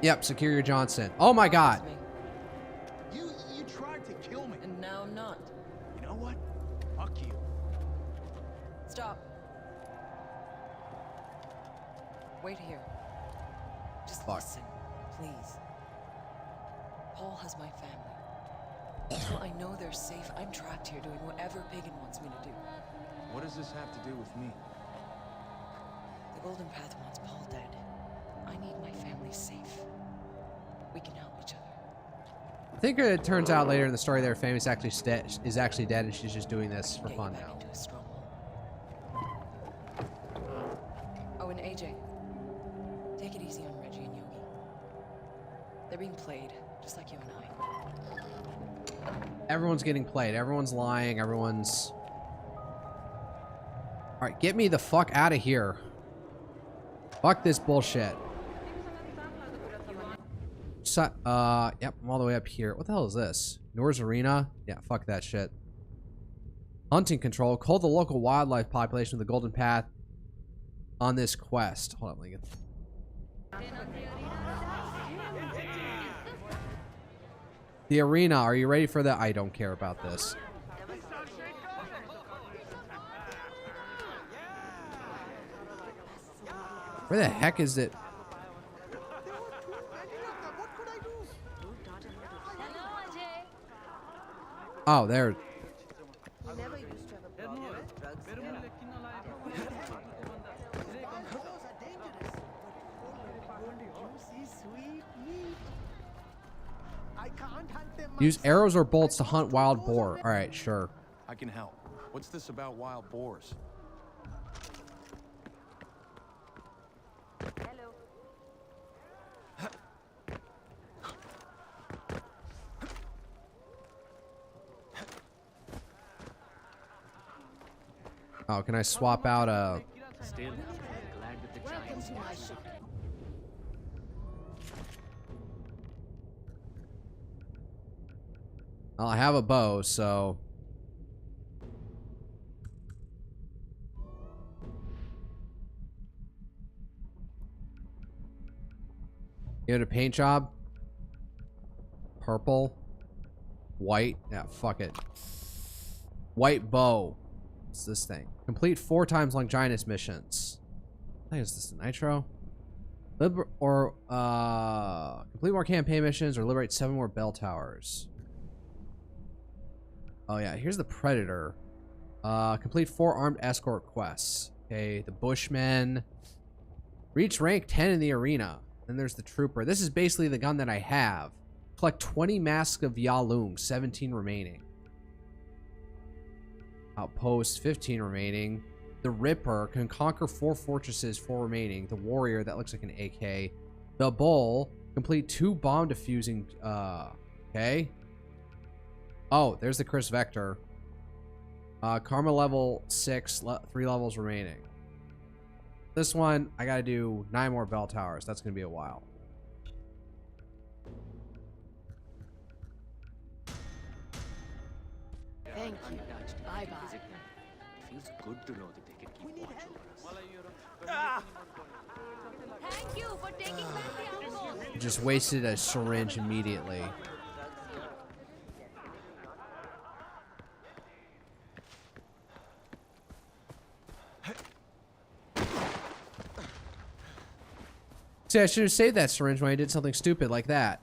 Yep, secure your Johnson. Oh my god. You tried to kill me. And now I'm not. You know what? Fuck you. Stop. Wait here. Just listen, please. Paul has my family. Until I know they're safe, I'm trapped here doing whatever Pagan wants me to do. What does this have to do with me? The Golden Path wants Paul dead. I need my family safe. We can help each other. I think it turns out later in the story their family is actually dead and she's just doing this for fun now. Oh, and AJ, take it easy on Reggie and Yogi. They're being played, just like you and I. Everyone's getting played. Everyone's lying. Everyone's... Alright, get me the fuck out of here. Fuck this bullshit. Yep, I'm all the way up here. What the hell is this? Nor's Arena? Yeah, fuck that shit. Hunting control. Call the local wildlife population of the Golden Path on this quest. Hold on, let me get... The arena. Are you ready for that? I don't care about this. Where the heck is it? Oh, there. Use arrows or bolts to hunt wild boar. All right, sure. I can help. What's this about wild boars? Oh, can I swap out a... Still, glad with the giants. Well, I have a bow, so... Give it a paint job. Purple. White. Yeah, fuck it. White bow. What's this thing? Complete 4 times Longinus missions. I think is this a nitro? Complete more campaign missions or liberate 7 more bell towers. Oh yeah, here's the Predator. Complete 4 armed escort quests. Okay, the Bushman. Reach rank 10 in the arena. Then there's the Trooper. This is basically the gun that I have. Collect 20 masks of Yalung, 17 remaining. Outpost, 15 remaining. The Ripper can conquer 4 fortresses, 4 remaining. The Warrior, that looks like an AK. The Bull, complete 2 bomb defusing. Okay. Oh, there's the Chris Vector. Karma level 6, 3 levels remaining. This one, I gotta do 9 more bell towers. That's gonna be a while. Thank you. Bye-bye. It feels good to know that they can keep watch over us. Thank you for taking back the outpost. Just wasted a syringe immediately. See, I should have saved that syringe when I did something stupid like that.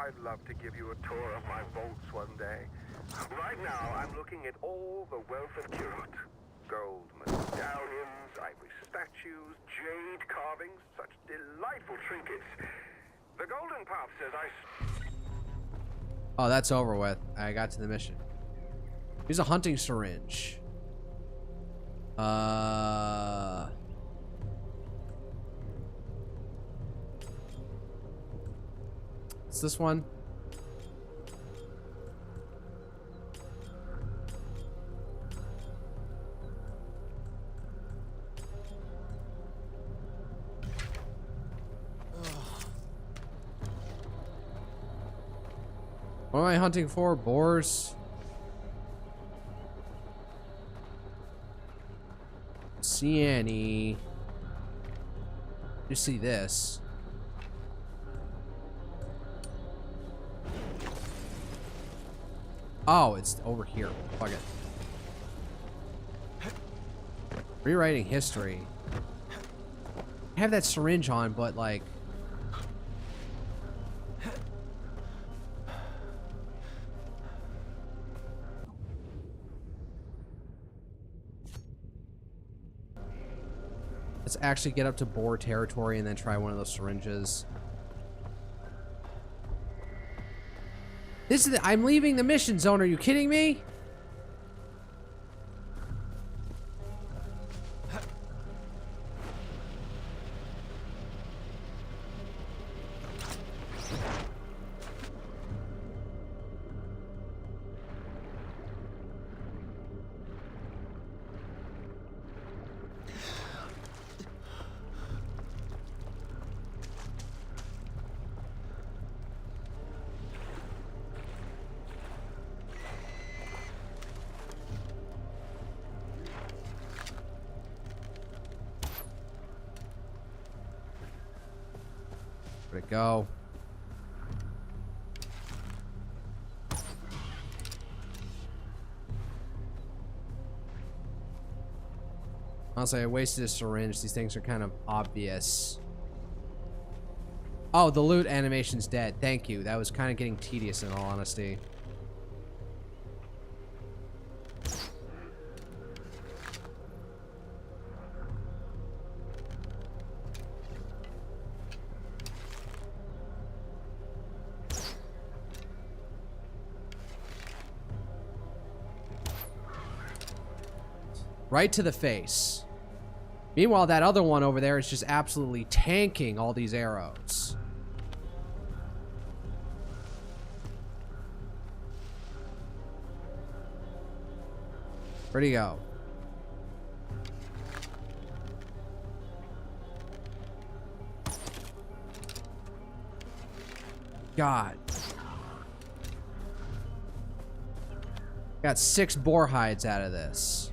I'd love to give you a tour of my vaults one day. Right now, I'm looking at all the wealth of Kirut. Gold medallions, ivory statues, jade carvings, such delightful trinkets. The Golden Path says Oh, that's over with. I got to the mission. Here's a hunting syringe. It's this one. What am I hunting for? Boars? See any? You see this? Oh, it's over here. Fuck it. Rewriting history. I have that syringe on, but like. Let's actually get up to boar territory and then try one of those syringes. This is I'm leaving the mission zone. Are you kidding me? Where'd it go? Honestly, I wasted a syringe. These things are kind of obvious. Oh, the loot animation's dead. Thank you. That was kind of getting tedious in all honesty. Right to the face. Meanwhile, that other one over there is just absolutely tanking all these arrows. Where'd he go? God. Got 6 boar hides out of this.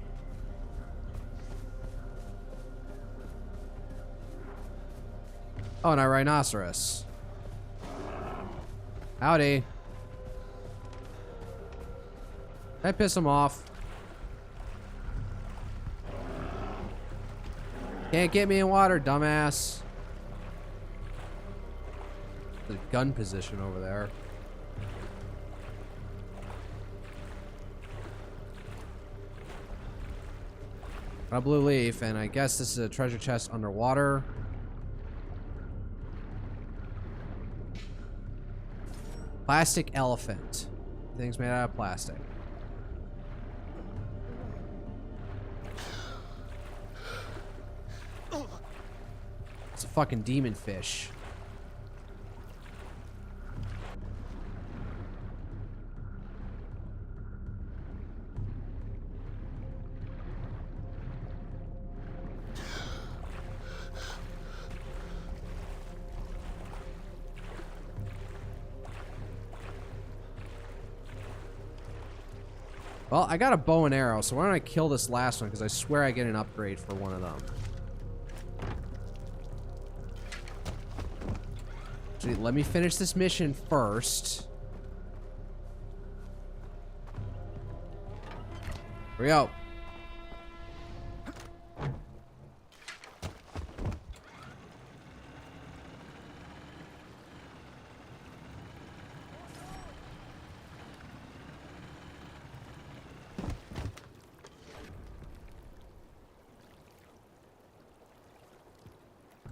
Oh, and a rhinoceros. Howdy. Did I piss him off? Can't get me in water, dumbass. The gun position over there. Got a blue leaf, and I guess this is a treasure chest underwater. Plastic elephant. Things made out of plastic. It's a fucking demon fish. Well, I got a bow and arrow, so why don't I kill this last one, because I swear I get an upgrade for one of them. Actually, let me finish this mission first. Here we go.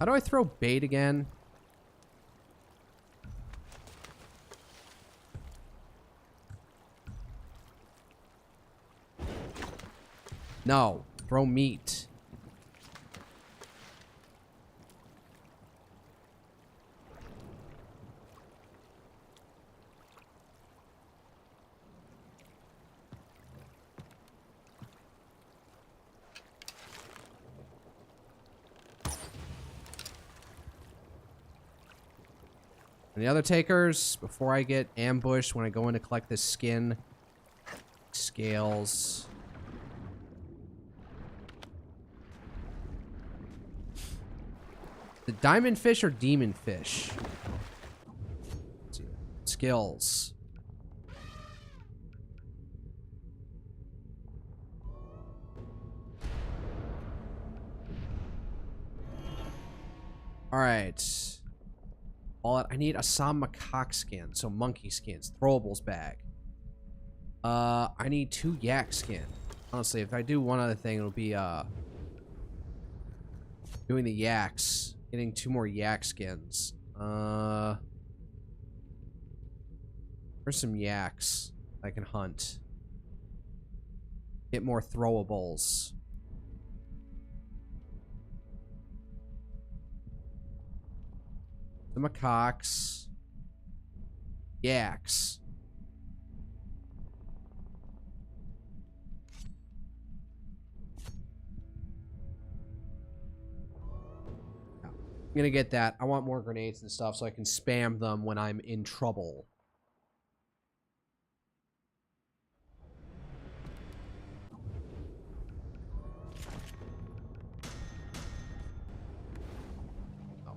How do I throw bait again? No, throw meat. Any other takers before I get ambushed when I go in to collect this skin? Scales. The diamond fish or demon fish? Let's see. Skills. All right. I need a Sam macaque skin, so monkey skins, throwables bag. I need 2 yak skin. Honestly, if I do one other thing, it'll be doing the yaks, getting 2 more yak skins. Where's some yaks I can hunt? Get more throwables. The macaques. Yaks. I'm gonna get that. I want more grenades and stuff so I can spam them when I'm in trouble.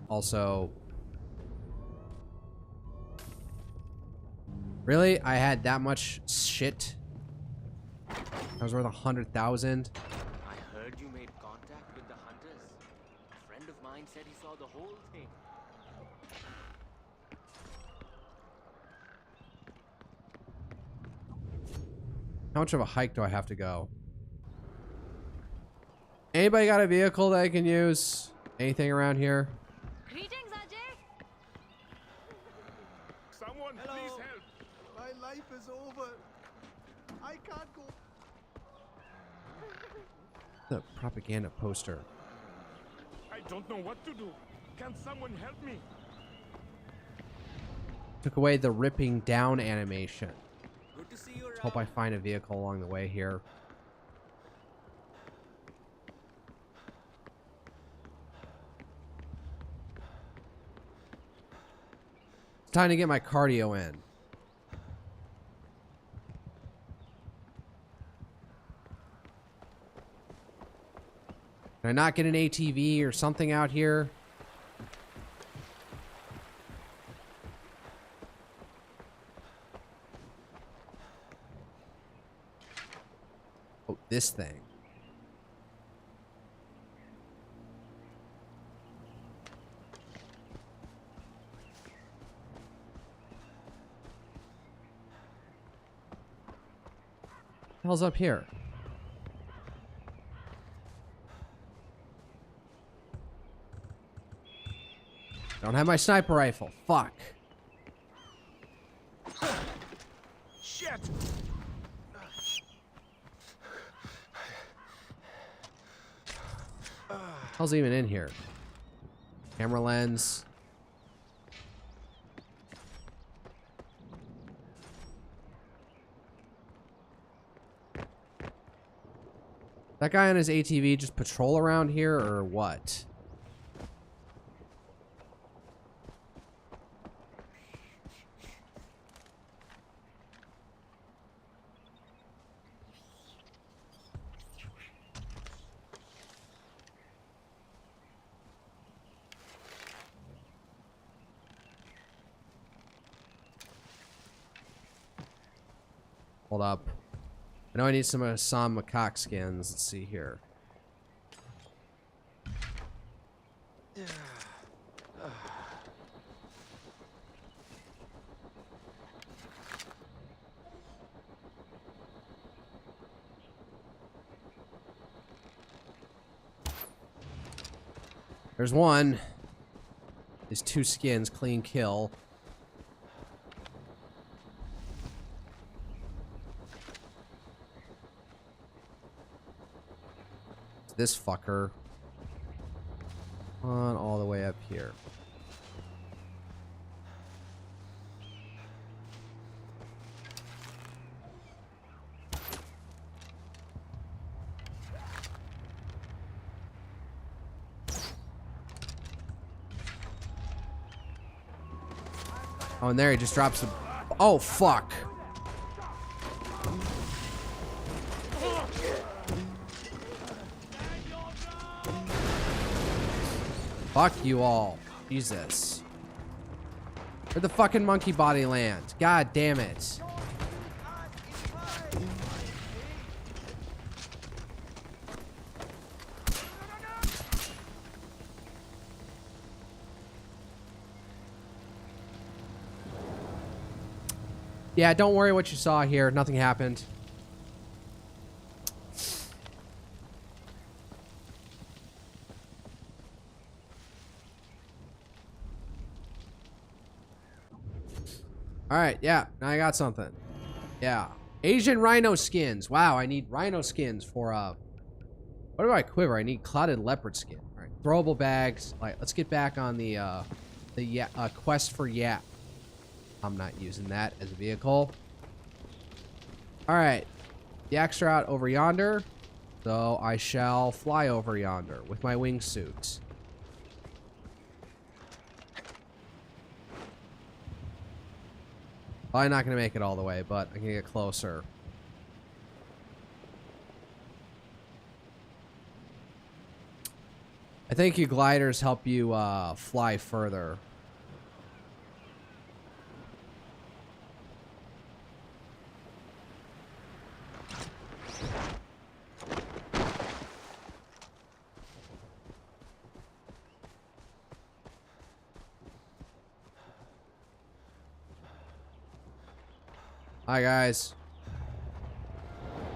Also, really? I had that much shit? I was worth 100,000? I heard you made contact with the hunters. A friend of mine said he saw the whole thing. How much of a hike do I have to go? Anybody got a vehicle that I can use? Anything around here? Greetings, Ajay. Someone, please help. My life is over. I can't go. The propaganda poster. I don't know what to do. Can someone help me? Took away the ripping down animation. Good to see you around. Hope I find a vehicle along the way here. It's time to get my cardio in. Can I not get an ATV or something out here? Oh, this thing. What the hell's up here? Don't have my sniper rifle. Fuck. Shit! Hell's even in here? Camera lens. That guy on his ATV just patrol around here or what? Hold up. I know I need some Sam macaque skins. Let's see here. There's one. Is 2 skins, clean kill. This fucker. On all the way up here. Oh, and there he just drops the... Oh, fuck. Fuck you all. Jesus. Where'd the fucking monkey body land? God damn it. Yeah, don't worry what you saw here. Nothing happened. Alright, yeah. Now I got something. Yeah. Asian rhino skins. Wow, I need rhino skins for, what do I quiver? I need clouded leopard skin. Alright, throwable bags. Alright, let's get back on the quest for Yap. I'm not using that as a vehicle. Alright. The extra out over yonder. So I shall fly over yonder with my wingsuit. Probably not going to make it all the way, but I can get closer. I think you gliders help you fly further. Hi, guys.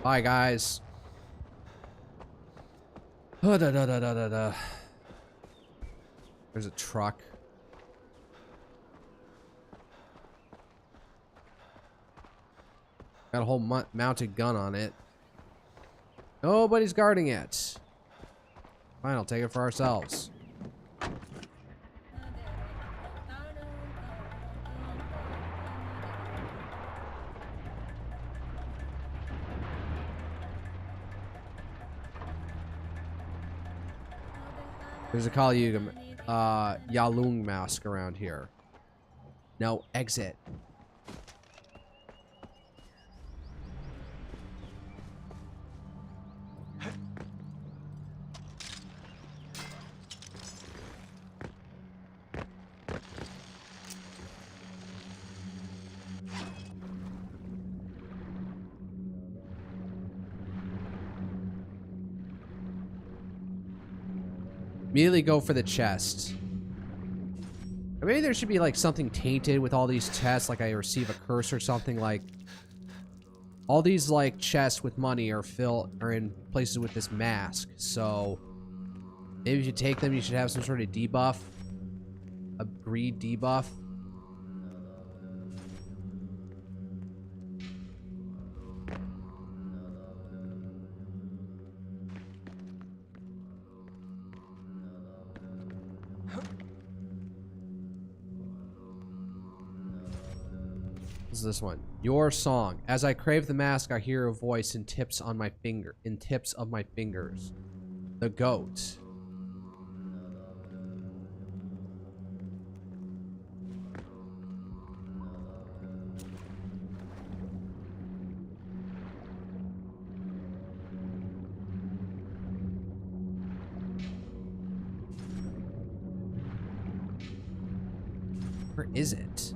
Bye, guys. There's a truck. Got a whole mounted gun on it. Nobody's guarding it. Fine, I'll take it for ourselves. There's a Kali Yuga, Yalung mask around here. No, exit. Immediately go for the chest. Or maybe there should be like something tainted with all these chests, like I receive a curse or something. Like all these like chests with money are in places with this mask. So maybe if you take them, you should have some sort of debuff, a greed debuff. This one, your song. As I crave the mask, I hear a voice in tips of my fingers. The goat. Where is it?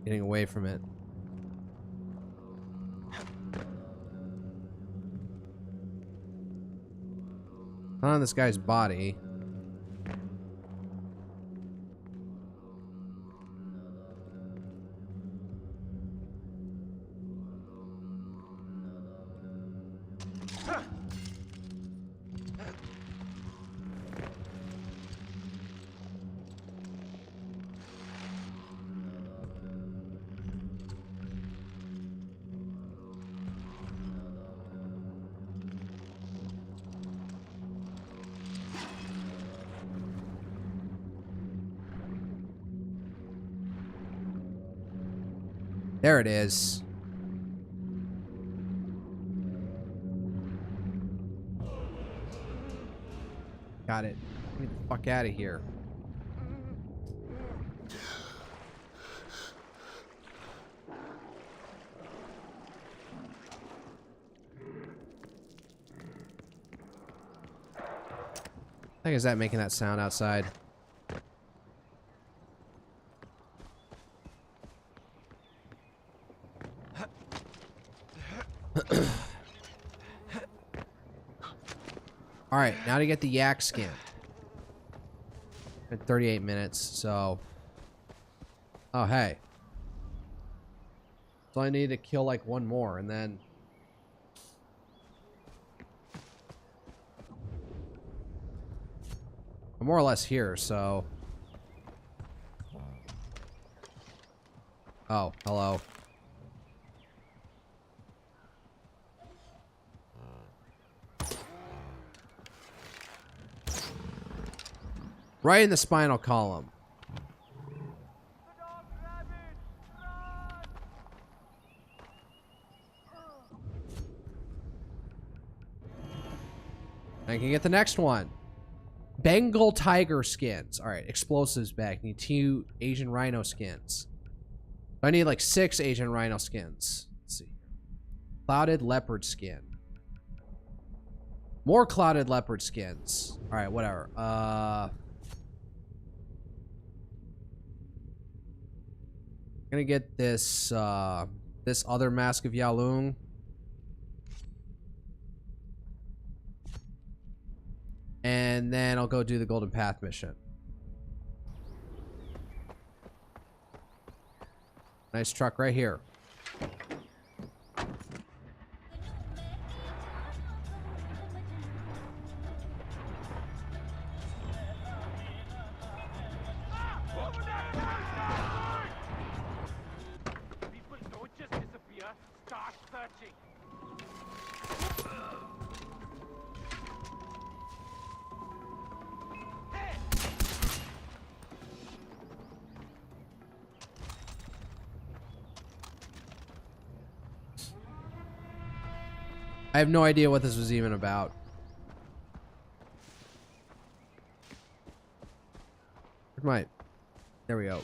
Getting away from it. Not on this guy's body. There it is. Got it. Get the fuck out of here. How is that making that sound outside? Alright, now to get the yak skin. At 38 minutes, so... Oh, hey. So I need to kill, like, one more, and then... I'm more or less here, so... Oh, hello. Right in the spinal column. I can get the next one. Bengal tiger skins. Alright, explosives back. Need 2 Asian rhino skins. I need like 6 Asian rhino skins. Let's see. Clouded leopard skin. More clouded leopard skins. Alright, whatever. I'm gonna get this this other Mask of Yalung. And then I'll go do the Golden Path mission. Nice truck right here. I have no idea what this was even about. Where'd my... There we go.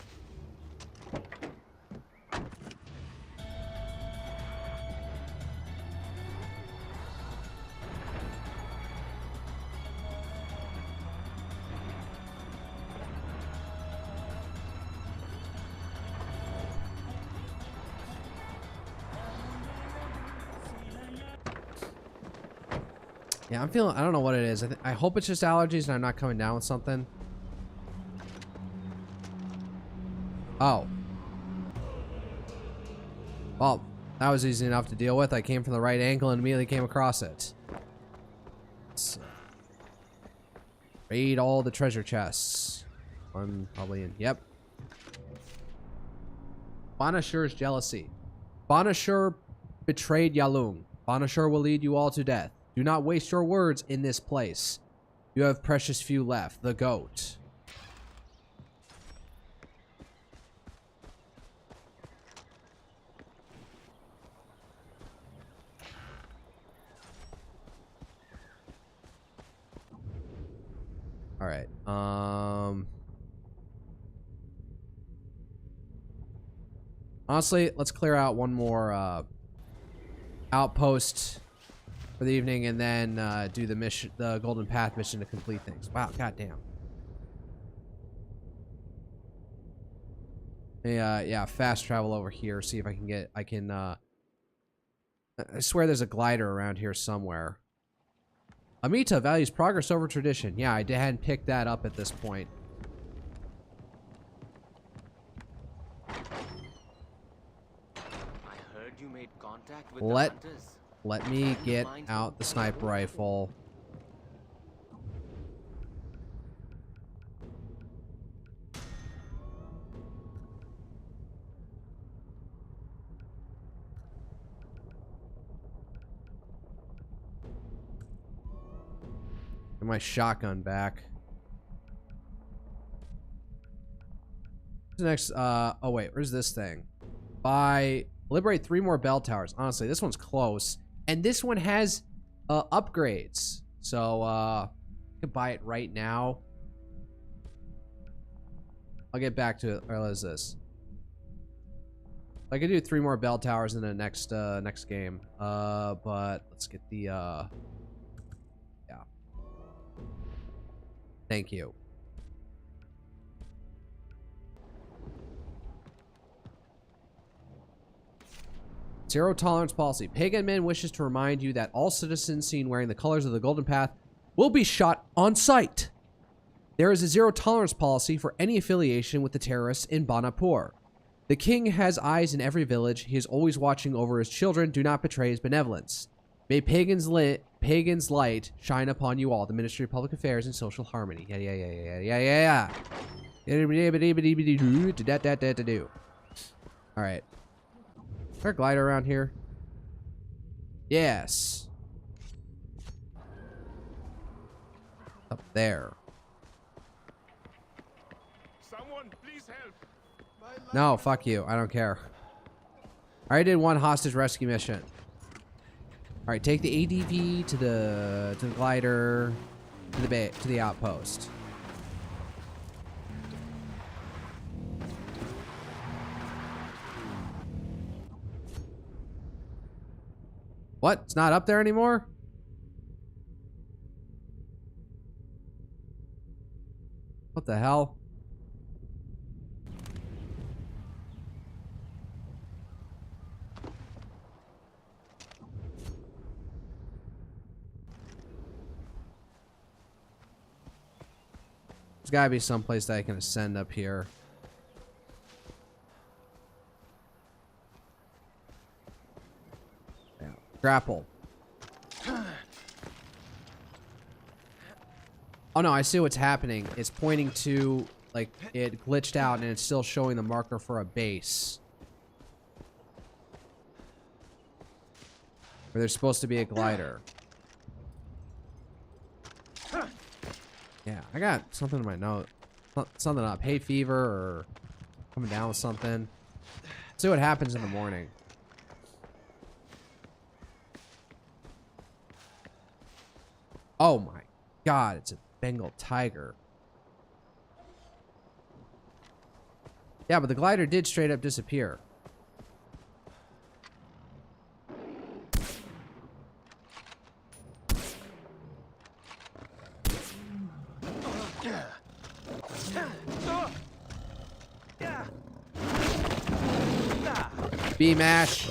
Yeah, I'm feeling... I don't know what it is. I hope it's just allergies and I'm not coming down with something. Oh. Well, that was easy enough to deal with. I came from the right angle and immediately came across it. Let's raid all the treasure chests. I'm probably in... Yep. Banashur's jealousy. Banashur betrayed Yalung. Banashur will lead you all to death. Do not waste your words in this place. You have precious few left. The goat. All right. Honestly, let's clear out one more outpost for the evening, and then do the mission, the Golden Path mission, to complete things. Wow, goddamn. Yeah, fast travel over here. See if I can get. I swear there's a glider around here somewhere. Amita values progress over tradition. Yeah, I hadn't picked that up at this point. I heard you made contact with the hunters. Let me get out the sniper rifle. Get my shotgun back. What's the next? Oh wait, where's this thing? Liberate 3 more bell towers. Honestly, this one's close. And this one has upgrades. So I can buy it right now. I'll get back to it. Or what is this? I could do 3 more bell towers in the next game. But let's get the yeah. Thank you. Zero tolerance policy. Pagan Man wishes to remind you that all citizens seen wearing the colors of the Golden Path will be shot on sight. There is a zero tolerance policy for any affiliation with the terrorists in Banapur. The king has eyes in every village. He is always watching over his children. Do not betray his benevolence. May Pagan's light shine upon you all. The Ministry of Public Affairs and Social Harmony. Yeah. Alright. Is there a glider around here? Yes. Up there. Someone, please help. No, fuck you. I don't care. I already did 1 hostage rescue mission. Alright, take the ADV to the glider to the outpost. What? It's not up there anymore? What the hell? There's gotta be someplace that I can ascend up here. Yeah. Grapple. Oh no, I see what's happening. It's pointing to, like, it glitched out and it's still showing the marker for a base. Where there's supposed to be a glider. Yeah, I got something in my note. Something up. Hay fever or coming down with something. See what happens in the morning. Oh my god, it's a Bengal tiger. Yeah, but the glider did straight up disappear. B-mash.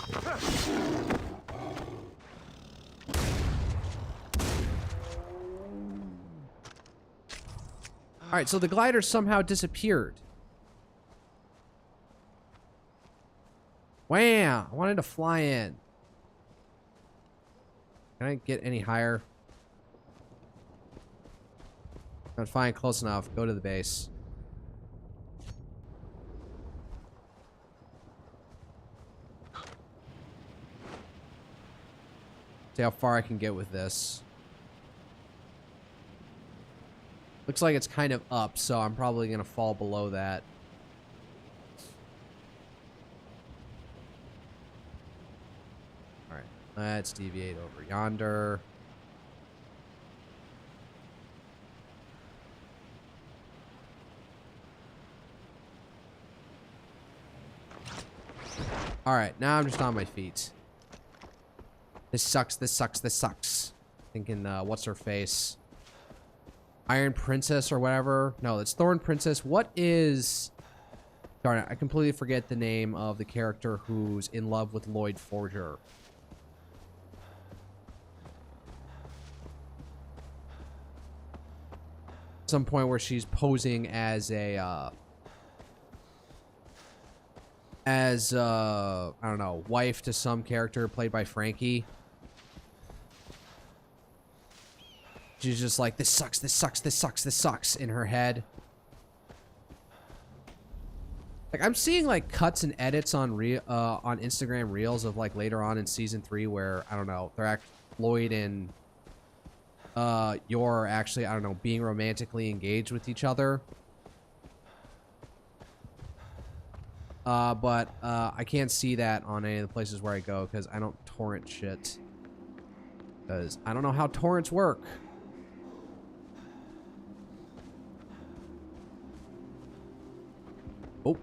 Alright, so the glider somehow disappeared. Wow, I wanted to fly in. Can I get any higher? I'm fine, close enough. Go to the base. See how far I can get with this. Looks like it's kind of up, so I'm probably going to fall below that. Alright, let's deviate over yonder. Alright, now I'm just on my feet. This sucks, this sucks, this sucks. Thinking, what's her face? Iron Princess or whatever. No, it's Thorn Princess. What is Darn it, I completely forget the name of the character who's in love with Lloyd Forger. Some point where she's posing as a I don't know, wife to some character played by Frankie. She's just like, this sucks, this sucks, this sucks, this sucks in her head. Like, I'm seeing like cuts and edits on on Instagram Reels of like later on in season 3 where, I don't know, they're Lloyd and Yor are actually, I don't know, being romantically engaged with each other. But I can't see that on any of the places where I go because I don't torrent shit. Because I don't know how torrents work. Oh.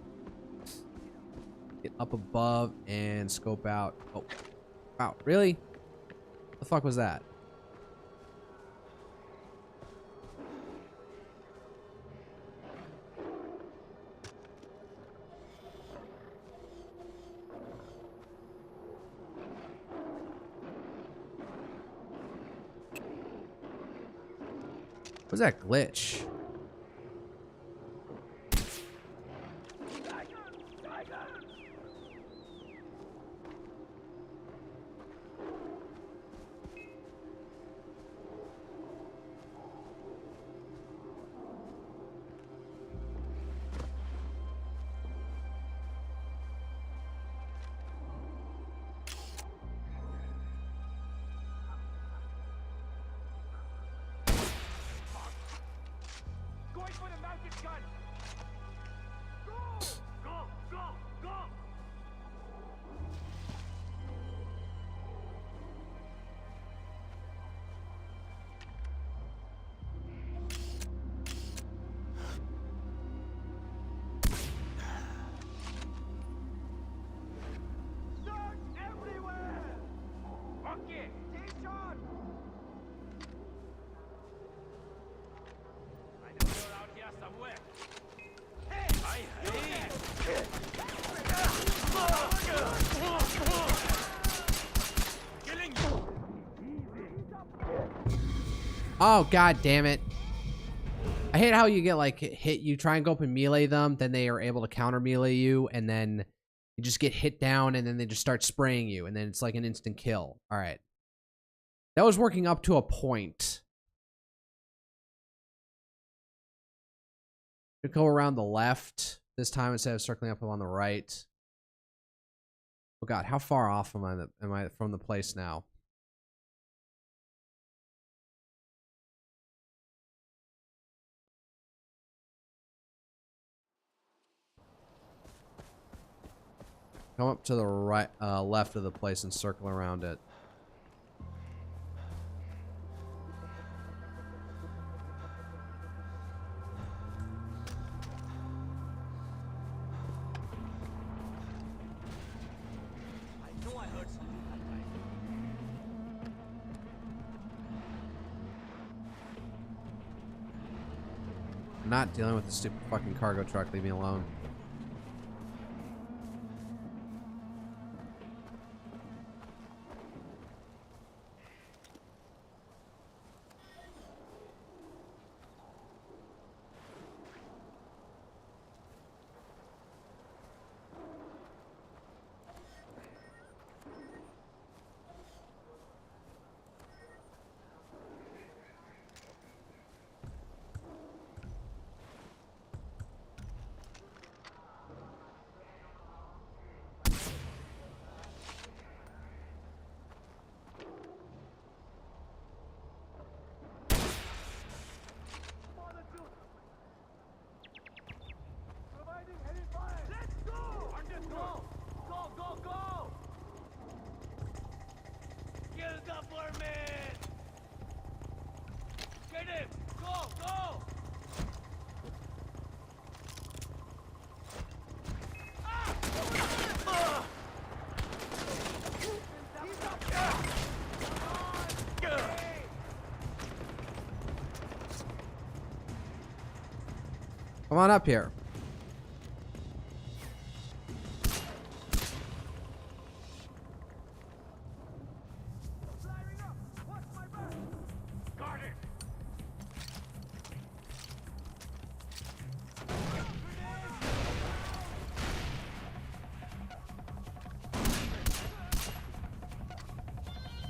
Get up above and scope out. Oh. Wow, really? What the fuck was that? What's that glitch? Going for the mounted gun! Go! Go! Go! Go! Search everywhere! Okay, take shot! I know you're out here somewhere. Hey! Killing you! Oh, god damn it. I hate how you get like hit, you try and go up and melee them, then they are able to counter melee you, and then you just get hit down, and then they just start spraying you, and then it's like an instant kill. Alright. That was working up to a point. Go around the left this time instead of circling up on the right. Oh god, how far off am I from the place now? Come up to the right, left of the place and circle around it. I know I heard something that time. I'm not dealing with the stupid fucking cargo truck. Leave me alone. Come on up here.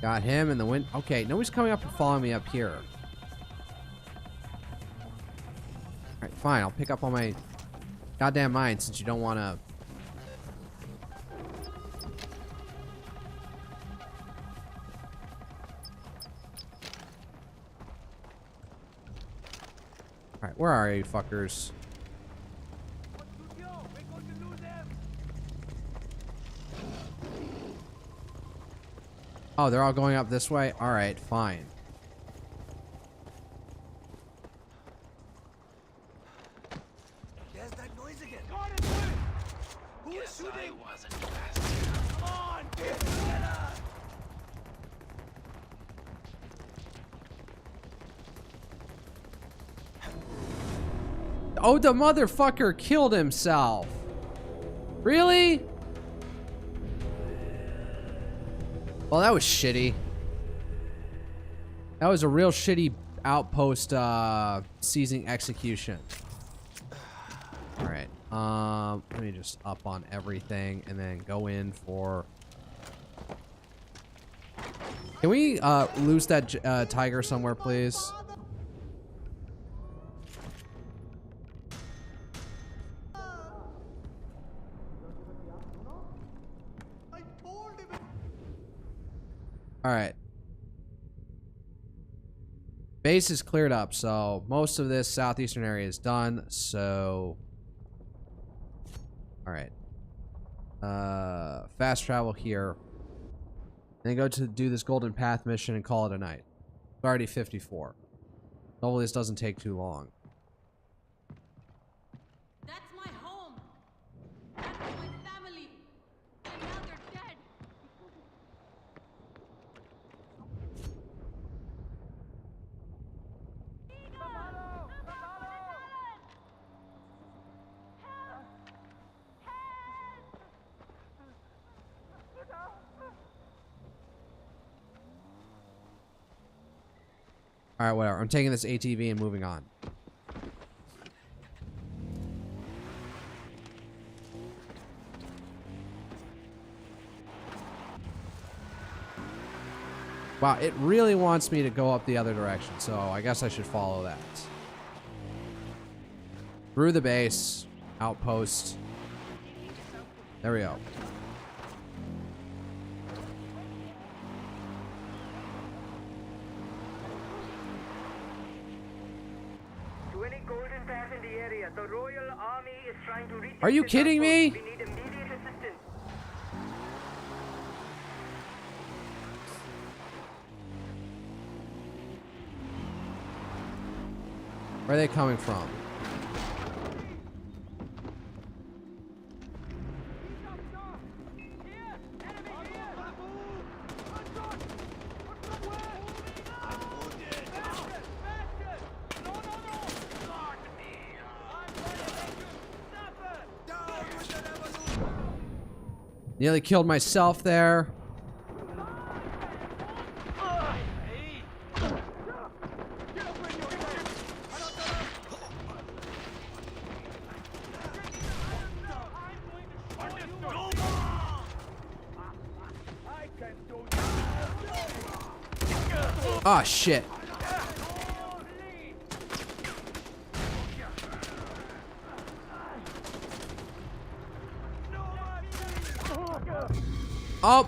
Got him in the wind. Okay, nobody's coming up and following me up here. Alright, fine. I'll pick up on my goddamn mine since you don't want to. Alright, where are you fuckers? Oh, they're all going up this way? Alright, fine. There's that noise again. Who is shooting? I wasn't fast. Come on, get her. Oh, the motherfucker killed himself. Really? Well, that was shitty. That was a real shitty outpost seizing execution. Alright. Let me just up on everything and then go in for... Can we lose that tiger somewhere, please? Alright. Base is cleared up, so most of this southeastern area is done, so... Alright. Fast travel here. Then go to do this Golden Path mission and call it a night. It's already 54. Hopefully this doesn't take too long. That's my home. That's my family. And now they're dead. Alright, whatever. I'm taking this ATV and moving on. Wow, it really wants me to go up the other direction, so I guess I should follow that. Through the base, outpost. There we go. To any Golden Path in the area, the Royal Army is trying to reach. Are you kidding me? We need immediate assistance. Where are they coming from? Nearly killed myself there. Oh shit. Oh!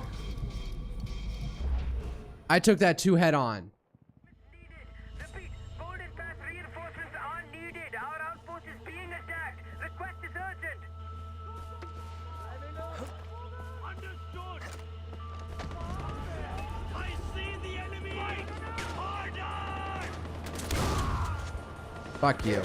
I took that 2 head on. Repeat, Golden Path reinforcements are needed. Our outpost is being attacked. Request is urgent. Understood. I see the enemy. Harder! Fuck you.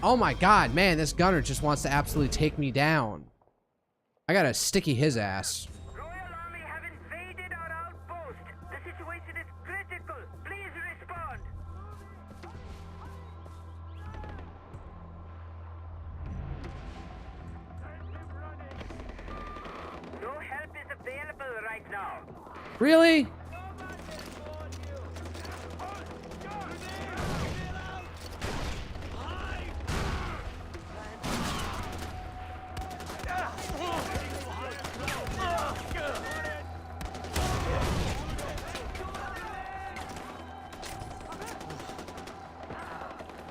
Oh my god, man, this gunner just wants to absolutely take me down. I gotta sticky his ass. Royal Army have invaded our outpost. The situation is critical. Please respond. No help is available right now. Really?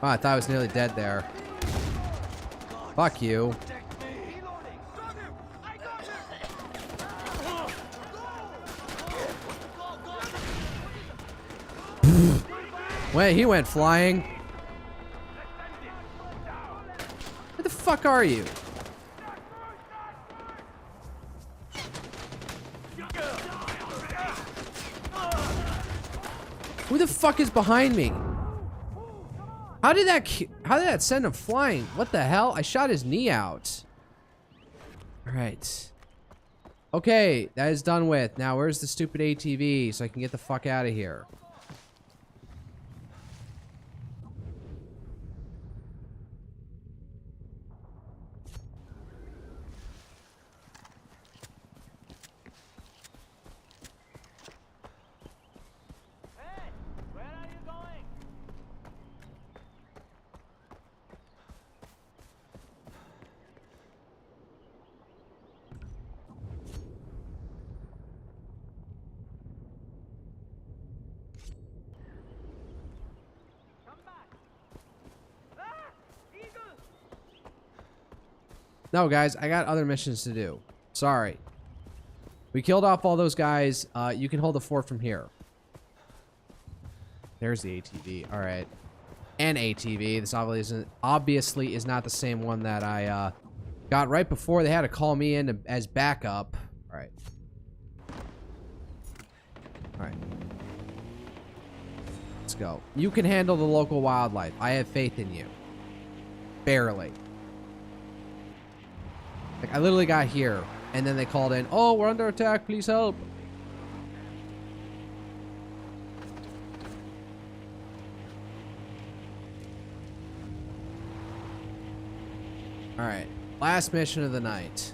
Oh, I thought I was nearly dead there. Fuck you. Wait, he went flying. Where the fuck are you? Who the fuck is behind me? How did that send him flying? What the hell? I shot his knee out. All right. Okay, that is done with. Now, where's the stupid ATV so I can get the fuck out of here? No, guys, I got other missions to do. Sorry. We killed off all those guys. You can hold the fort from here. There's the ATV. All right. An ATV. This obviously is not the same one that I got right before. They had to call me in as backup. All right. All right. Let's go. You can handle the local wildlife. I have faith in you. Barely. Like, I literally got here, and then they called in, oh, we're under attack, please help. Alright, last mission of the night.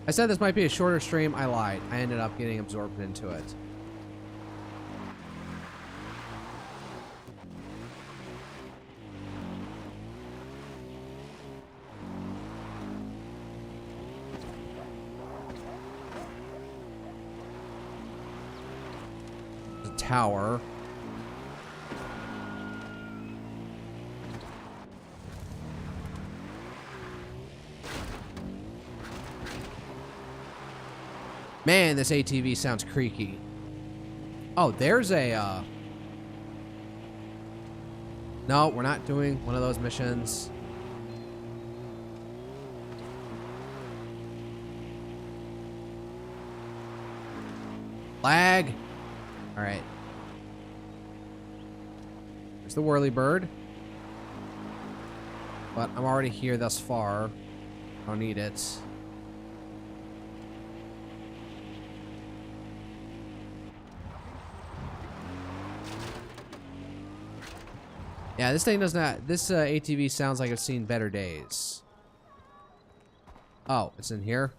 I said this might be a shorter stream, I lied. I ended up getting absorbed into it. Tower. Man, this ATV sounds creaky. Oh, there's a no, we're not doing one of those missions. Lag. All right. There's the whirly bird. But I'm already here thus far. I don't need it. Yeah, this thing does not. This ATV sounds like it's seen better days. Oh, it's in here.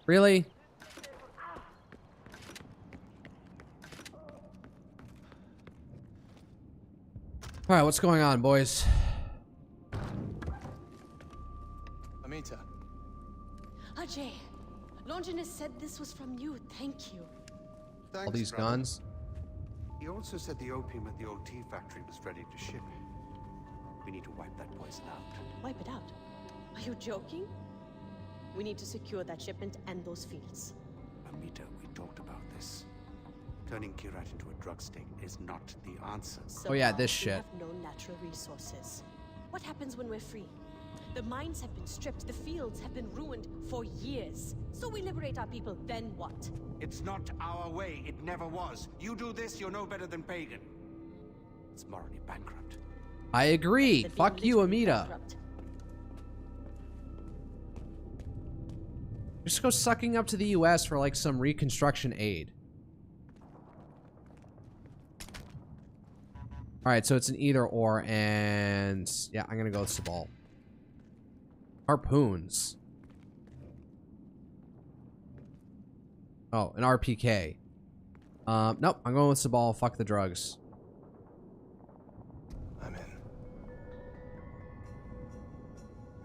Really? All right, what's going on, boys? Amita. Ajay, Longinus said this was from you. Thank you. Thanks, All these brother. guns. He also said the opium at the old tea factory was ready to ship. We need to wipe that poison out. Wipe it out? Are you joking? We need to secure that shipment and those fields. Amita, we talked about this. Turning Kirat into a drug state is not the answer. So oh yeah, far, this we shit. have no natural resources. What happens when we're free? The mines have been stripped, the fields have been ruined for years. So we liberate our people, then what? It's not our way. It never was. You do this, you're no better than pagan. It's morally bankrupt. I agree. Fuck you, Amita. Just go sucking up to the US for like some reconstruction aid. Alright, so it's an either or, and yeah, I'm gonna go with Sabal. Harpoons. Oh, an RPK. Nope, I'm going with Sabal. Fuck the drugs. I'm in.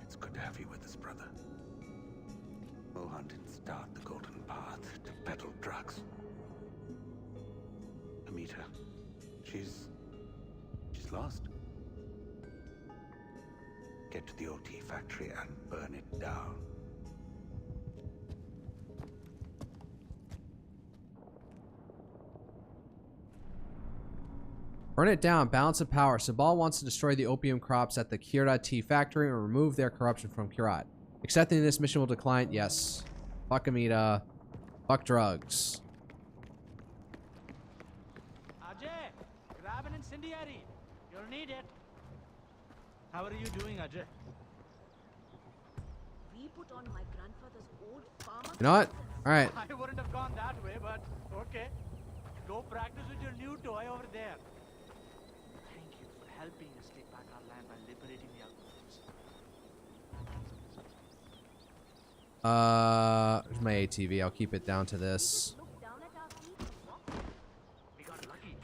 It's good to have you with us, brother. Mohun didn't start the golden path to peddle drugs. Amita, she's lost. Get to the OT factory and burn it down. Burn it down. Balance of power. Sabal wants to destroy the opium crops at the Kirat tea factory and remove their corruption from Kirat. Accepting this mission will decline. Yes. Fuck Amita. Fuck drugs. Ajay, grab an incendiary. You'll need it. How are you doing, Ajay? We put on my grandfather's old farmer. You know what? Alright. I wouldn't have gone that way, but okay. Go practice with your new toy over there. Thank you for helping us take back our land by liberating the outposts. There's my ATV. I'll keep it down to this. We got lucky.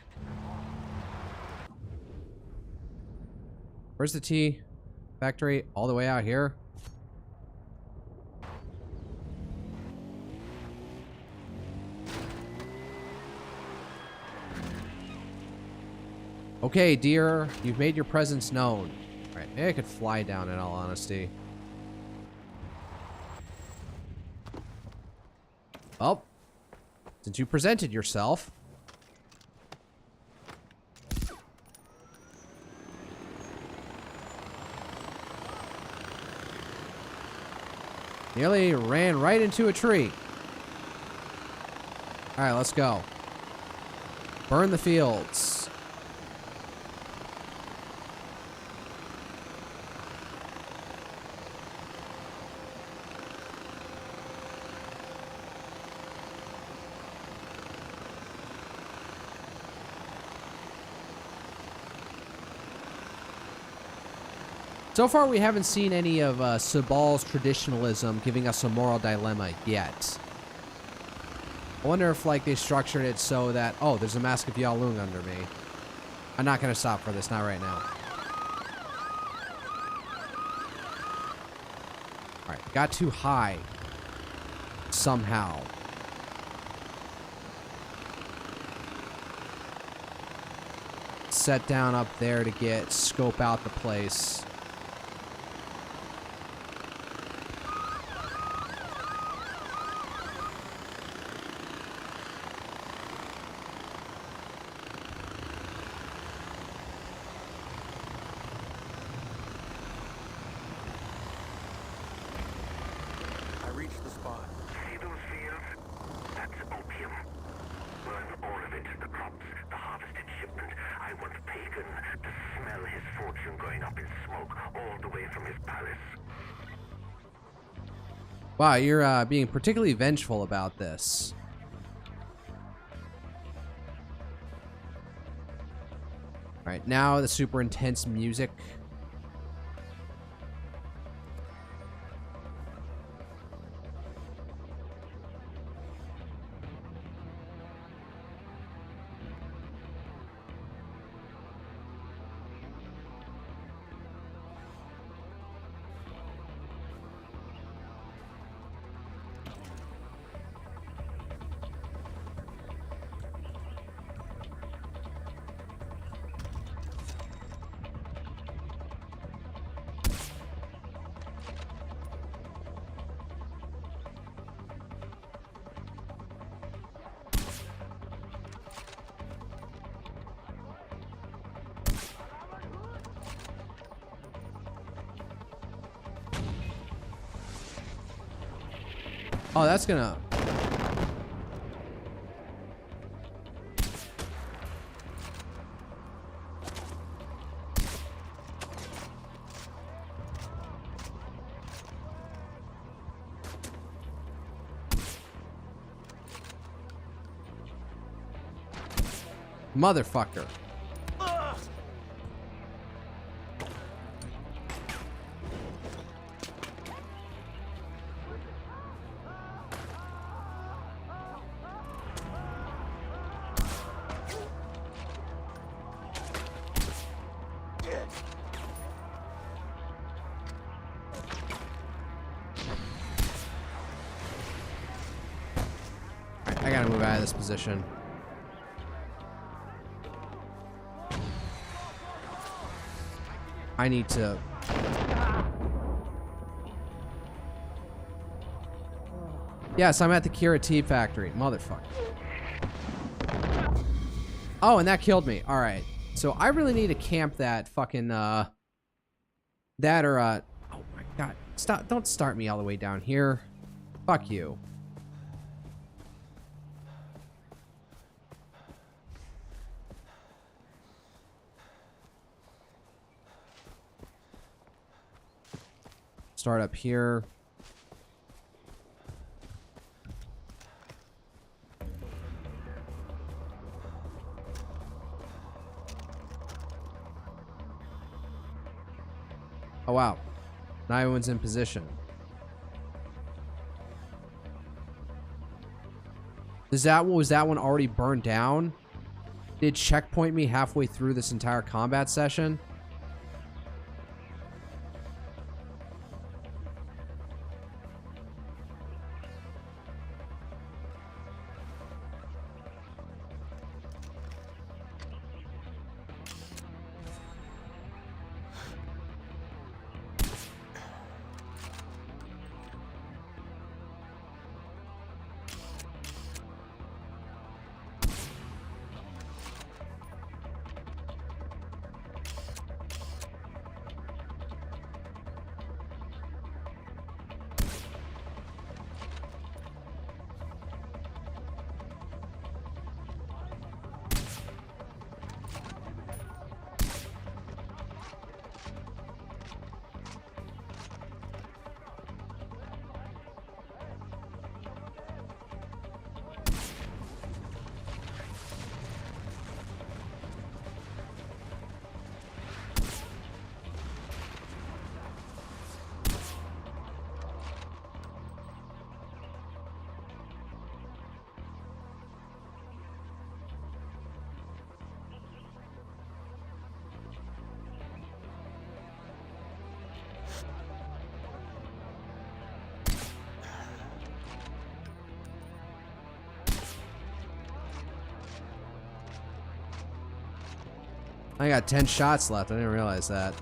Where's the tea factory? All the way out here? Okay, dear. You've made your presence known. Alright, maybe I could fly down in all honesty. Well, since you presented yourself. Nearly ran right into a tree. Alright, let's go. Burn the fields. So far, we haven't seen any of Sabal's traditionalism giving us a moral dilemma yet. I wonder if, like, they structured it so that, oh, there's a Mask of Yalung under me. I'm not going to stop for this, not right now. Alright, got too high. Somehow. Set down up there to scope out the place. Wow, you're being particularly vengeful about this. Alright, now the super intense music. Oh, that's gonna... Motherfucker. I gotta move out of this position. I need to... Yes, I'm at the Kira tea factory. Motherfucker. Oh, and that killed me. Alright. So I really need to camp that fucking, that or, oh my god. Stop. Don't start me all the way down here. Fuck you. Start up here. Oh wow. Now everyone's in position. Was that one already burned down? Did it checkpoint me halfway through this entire combat session? I got 10 shots left. I didn't realize that.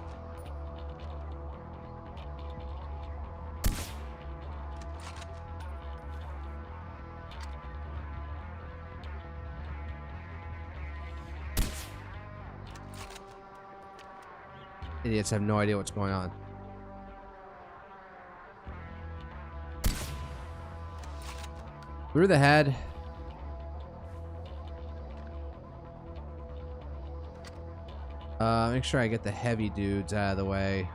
Idiots have no idea what's going on. Through the head. Make sure I get the heavy dudes out of the way.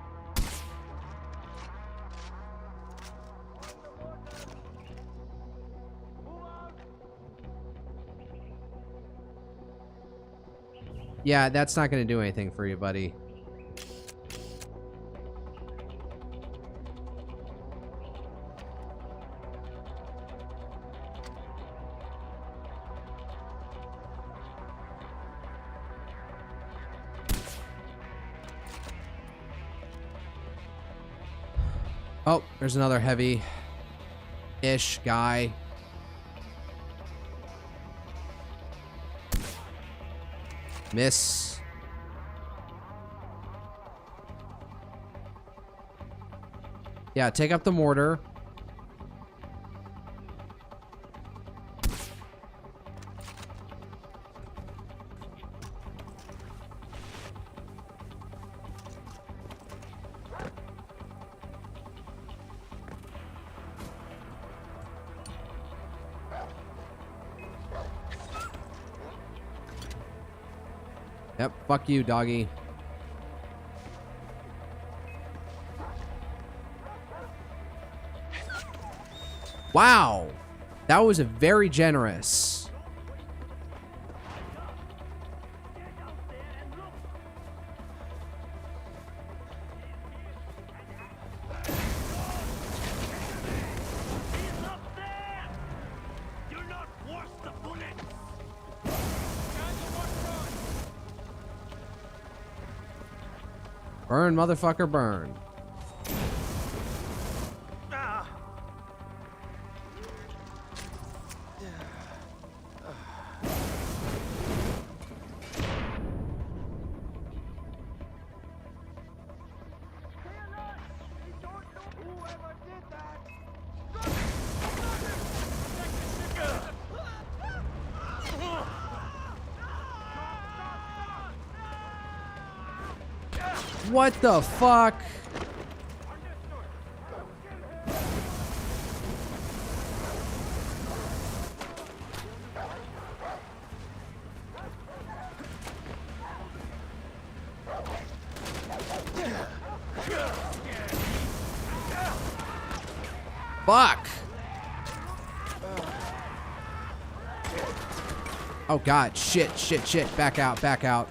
Yeah, that's not going to do anything for you, buddy. Oh, there's another heavy-ish guy. Miss. Yeah, take up the mortar. Yep, fuck you, doggy. Wow. That was a very generous. Burn, motherfucker, burn. What the fuck? Fuck. Oh god, shit. Back out, back out.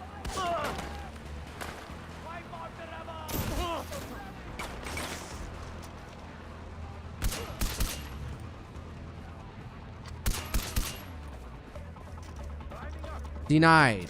Denied.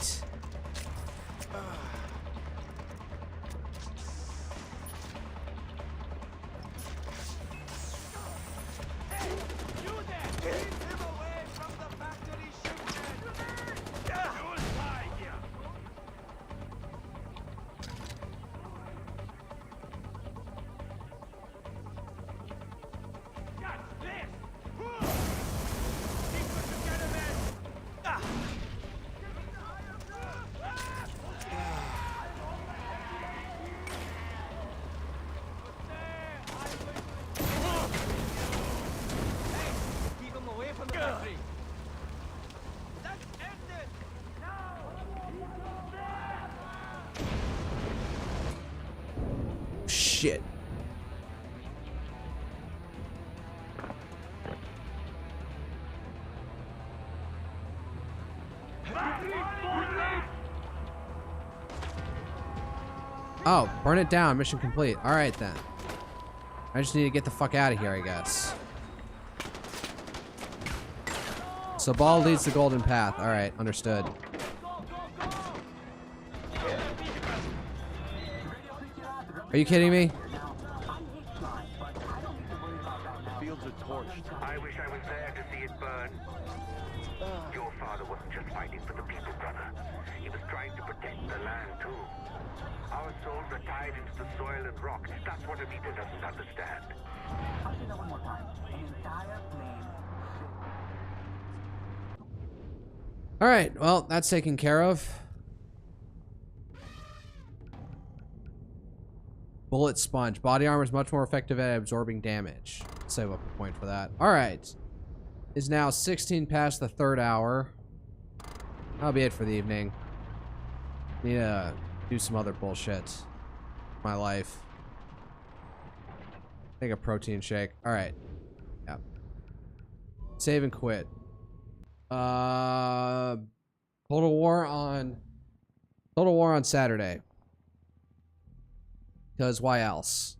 Shit. Oh, burn it down. Mission complete. All right, then. I just need to get the fuck out of here, I guess. So ball leads the golden path. All right, understood. Are you kidding me? Fields are torched. I wish I was there to see it burn. Your father wasn't just fighting for the people, brother. He was trying to protect the land, too. Our souls are tied into the soil and rock. That's what Anita doesn't understand. I'll say that one more time. An entire plane. All right, well, that's taken care of. Bullet sponge. Body armor is much more effective at absorbing damage. Save up a point for that. All right. It's now 16 past the 3rd hour. That'll be it for the evening. Need to do some other bullshit in my life. Take a protein shake. All right. Yeah. Save and quit. Total War on Saturday. Because why else?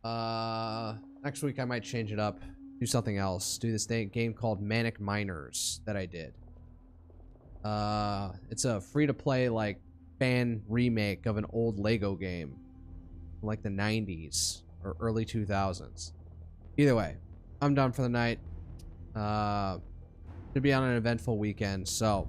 Next week I might change it up. Do something else. Do this game called Manic Miners that I did. It's a free-to-play, like, fan remake of an old Lego game. From, like, the 90s. Or early 2000s. Either way. I'm done for the night. Gonna be on an eventful weekend, so...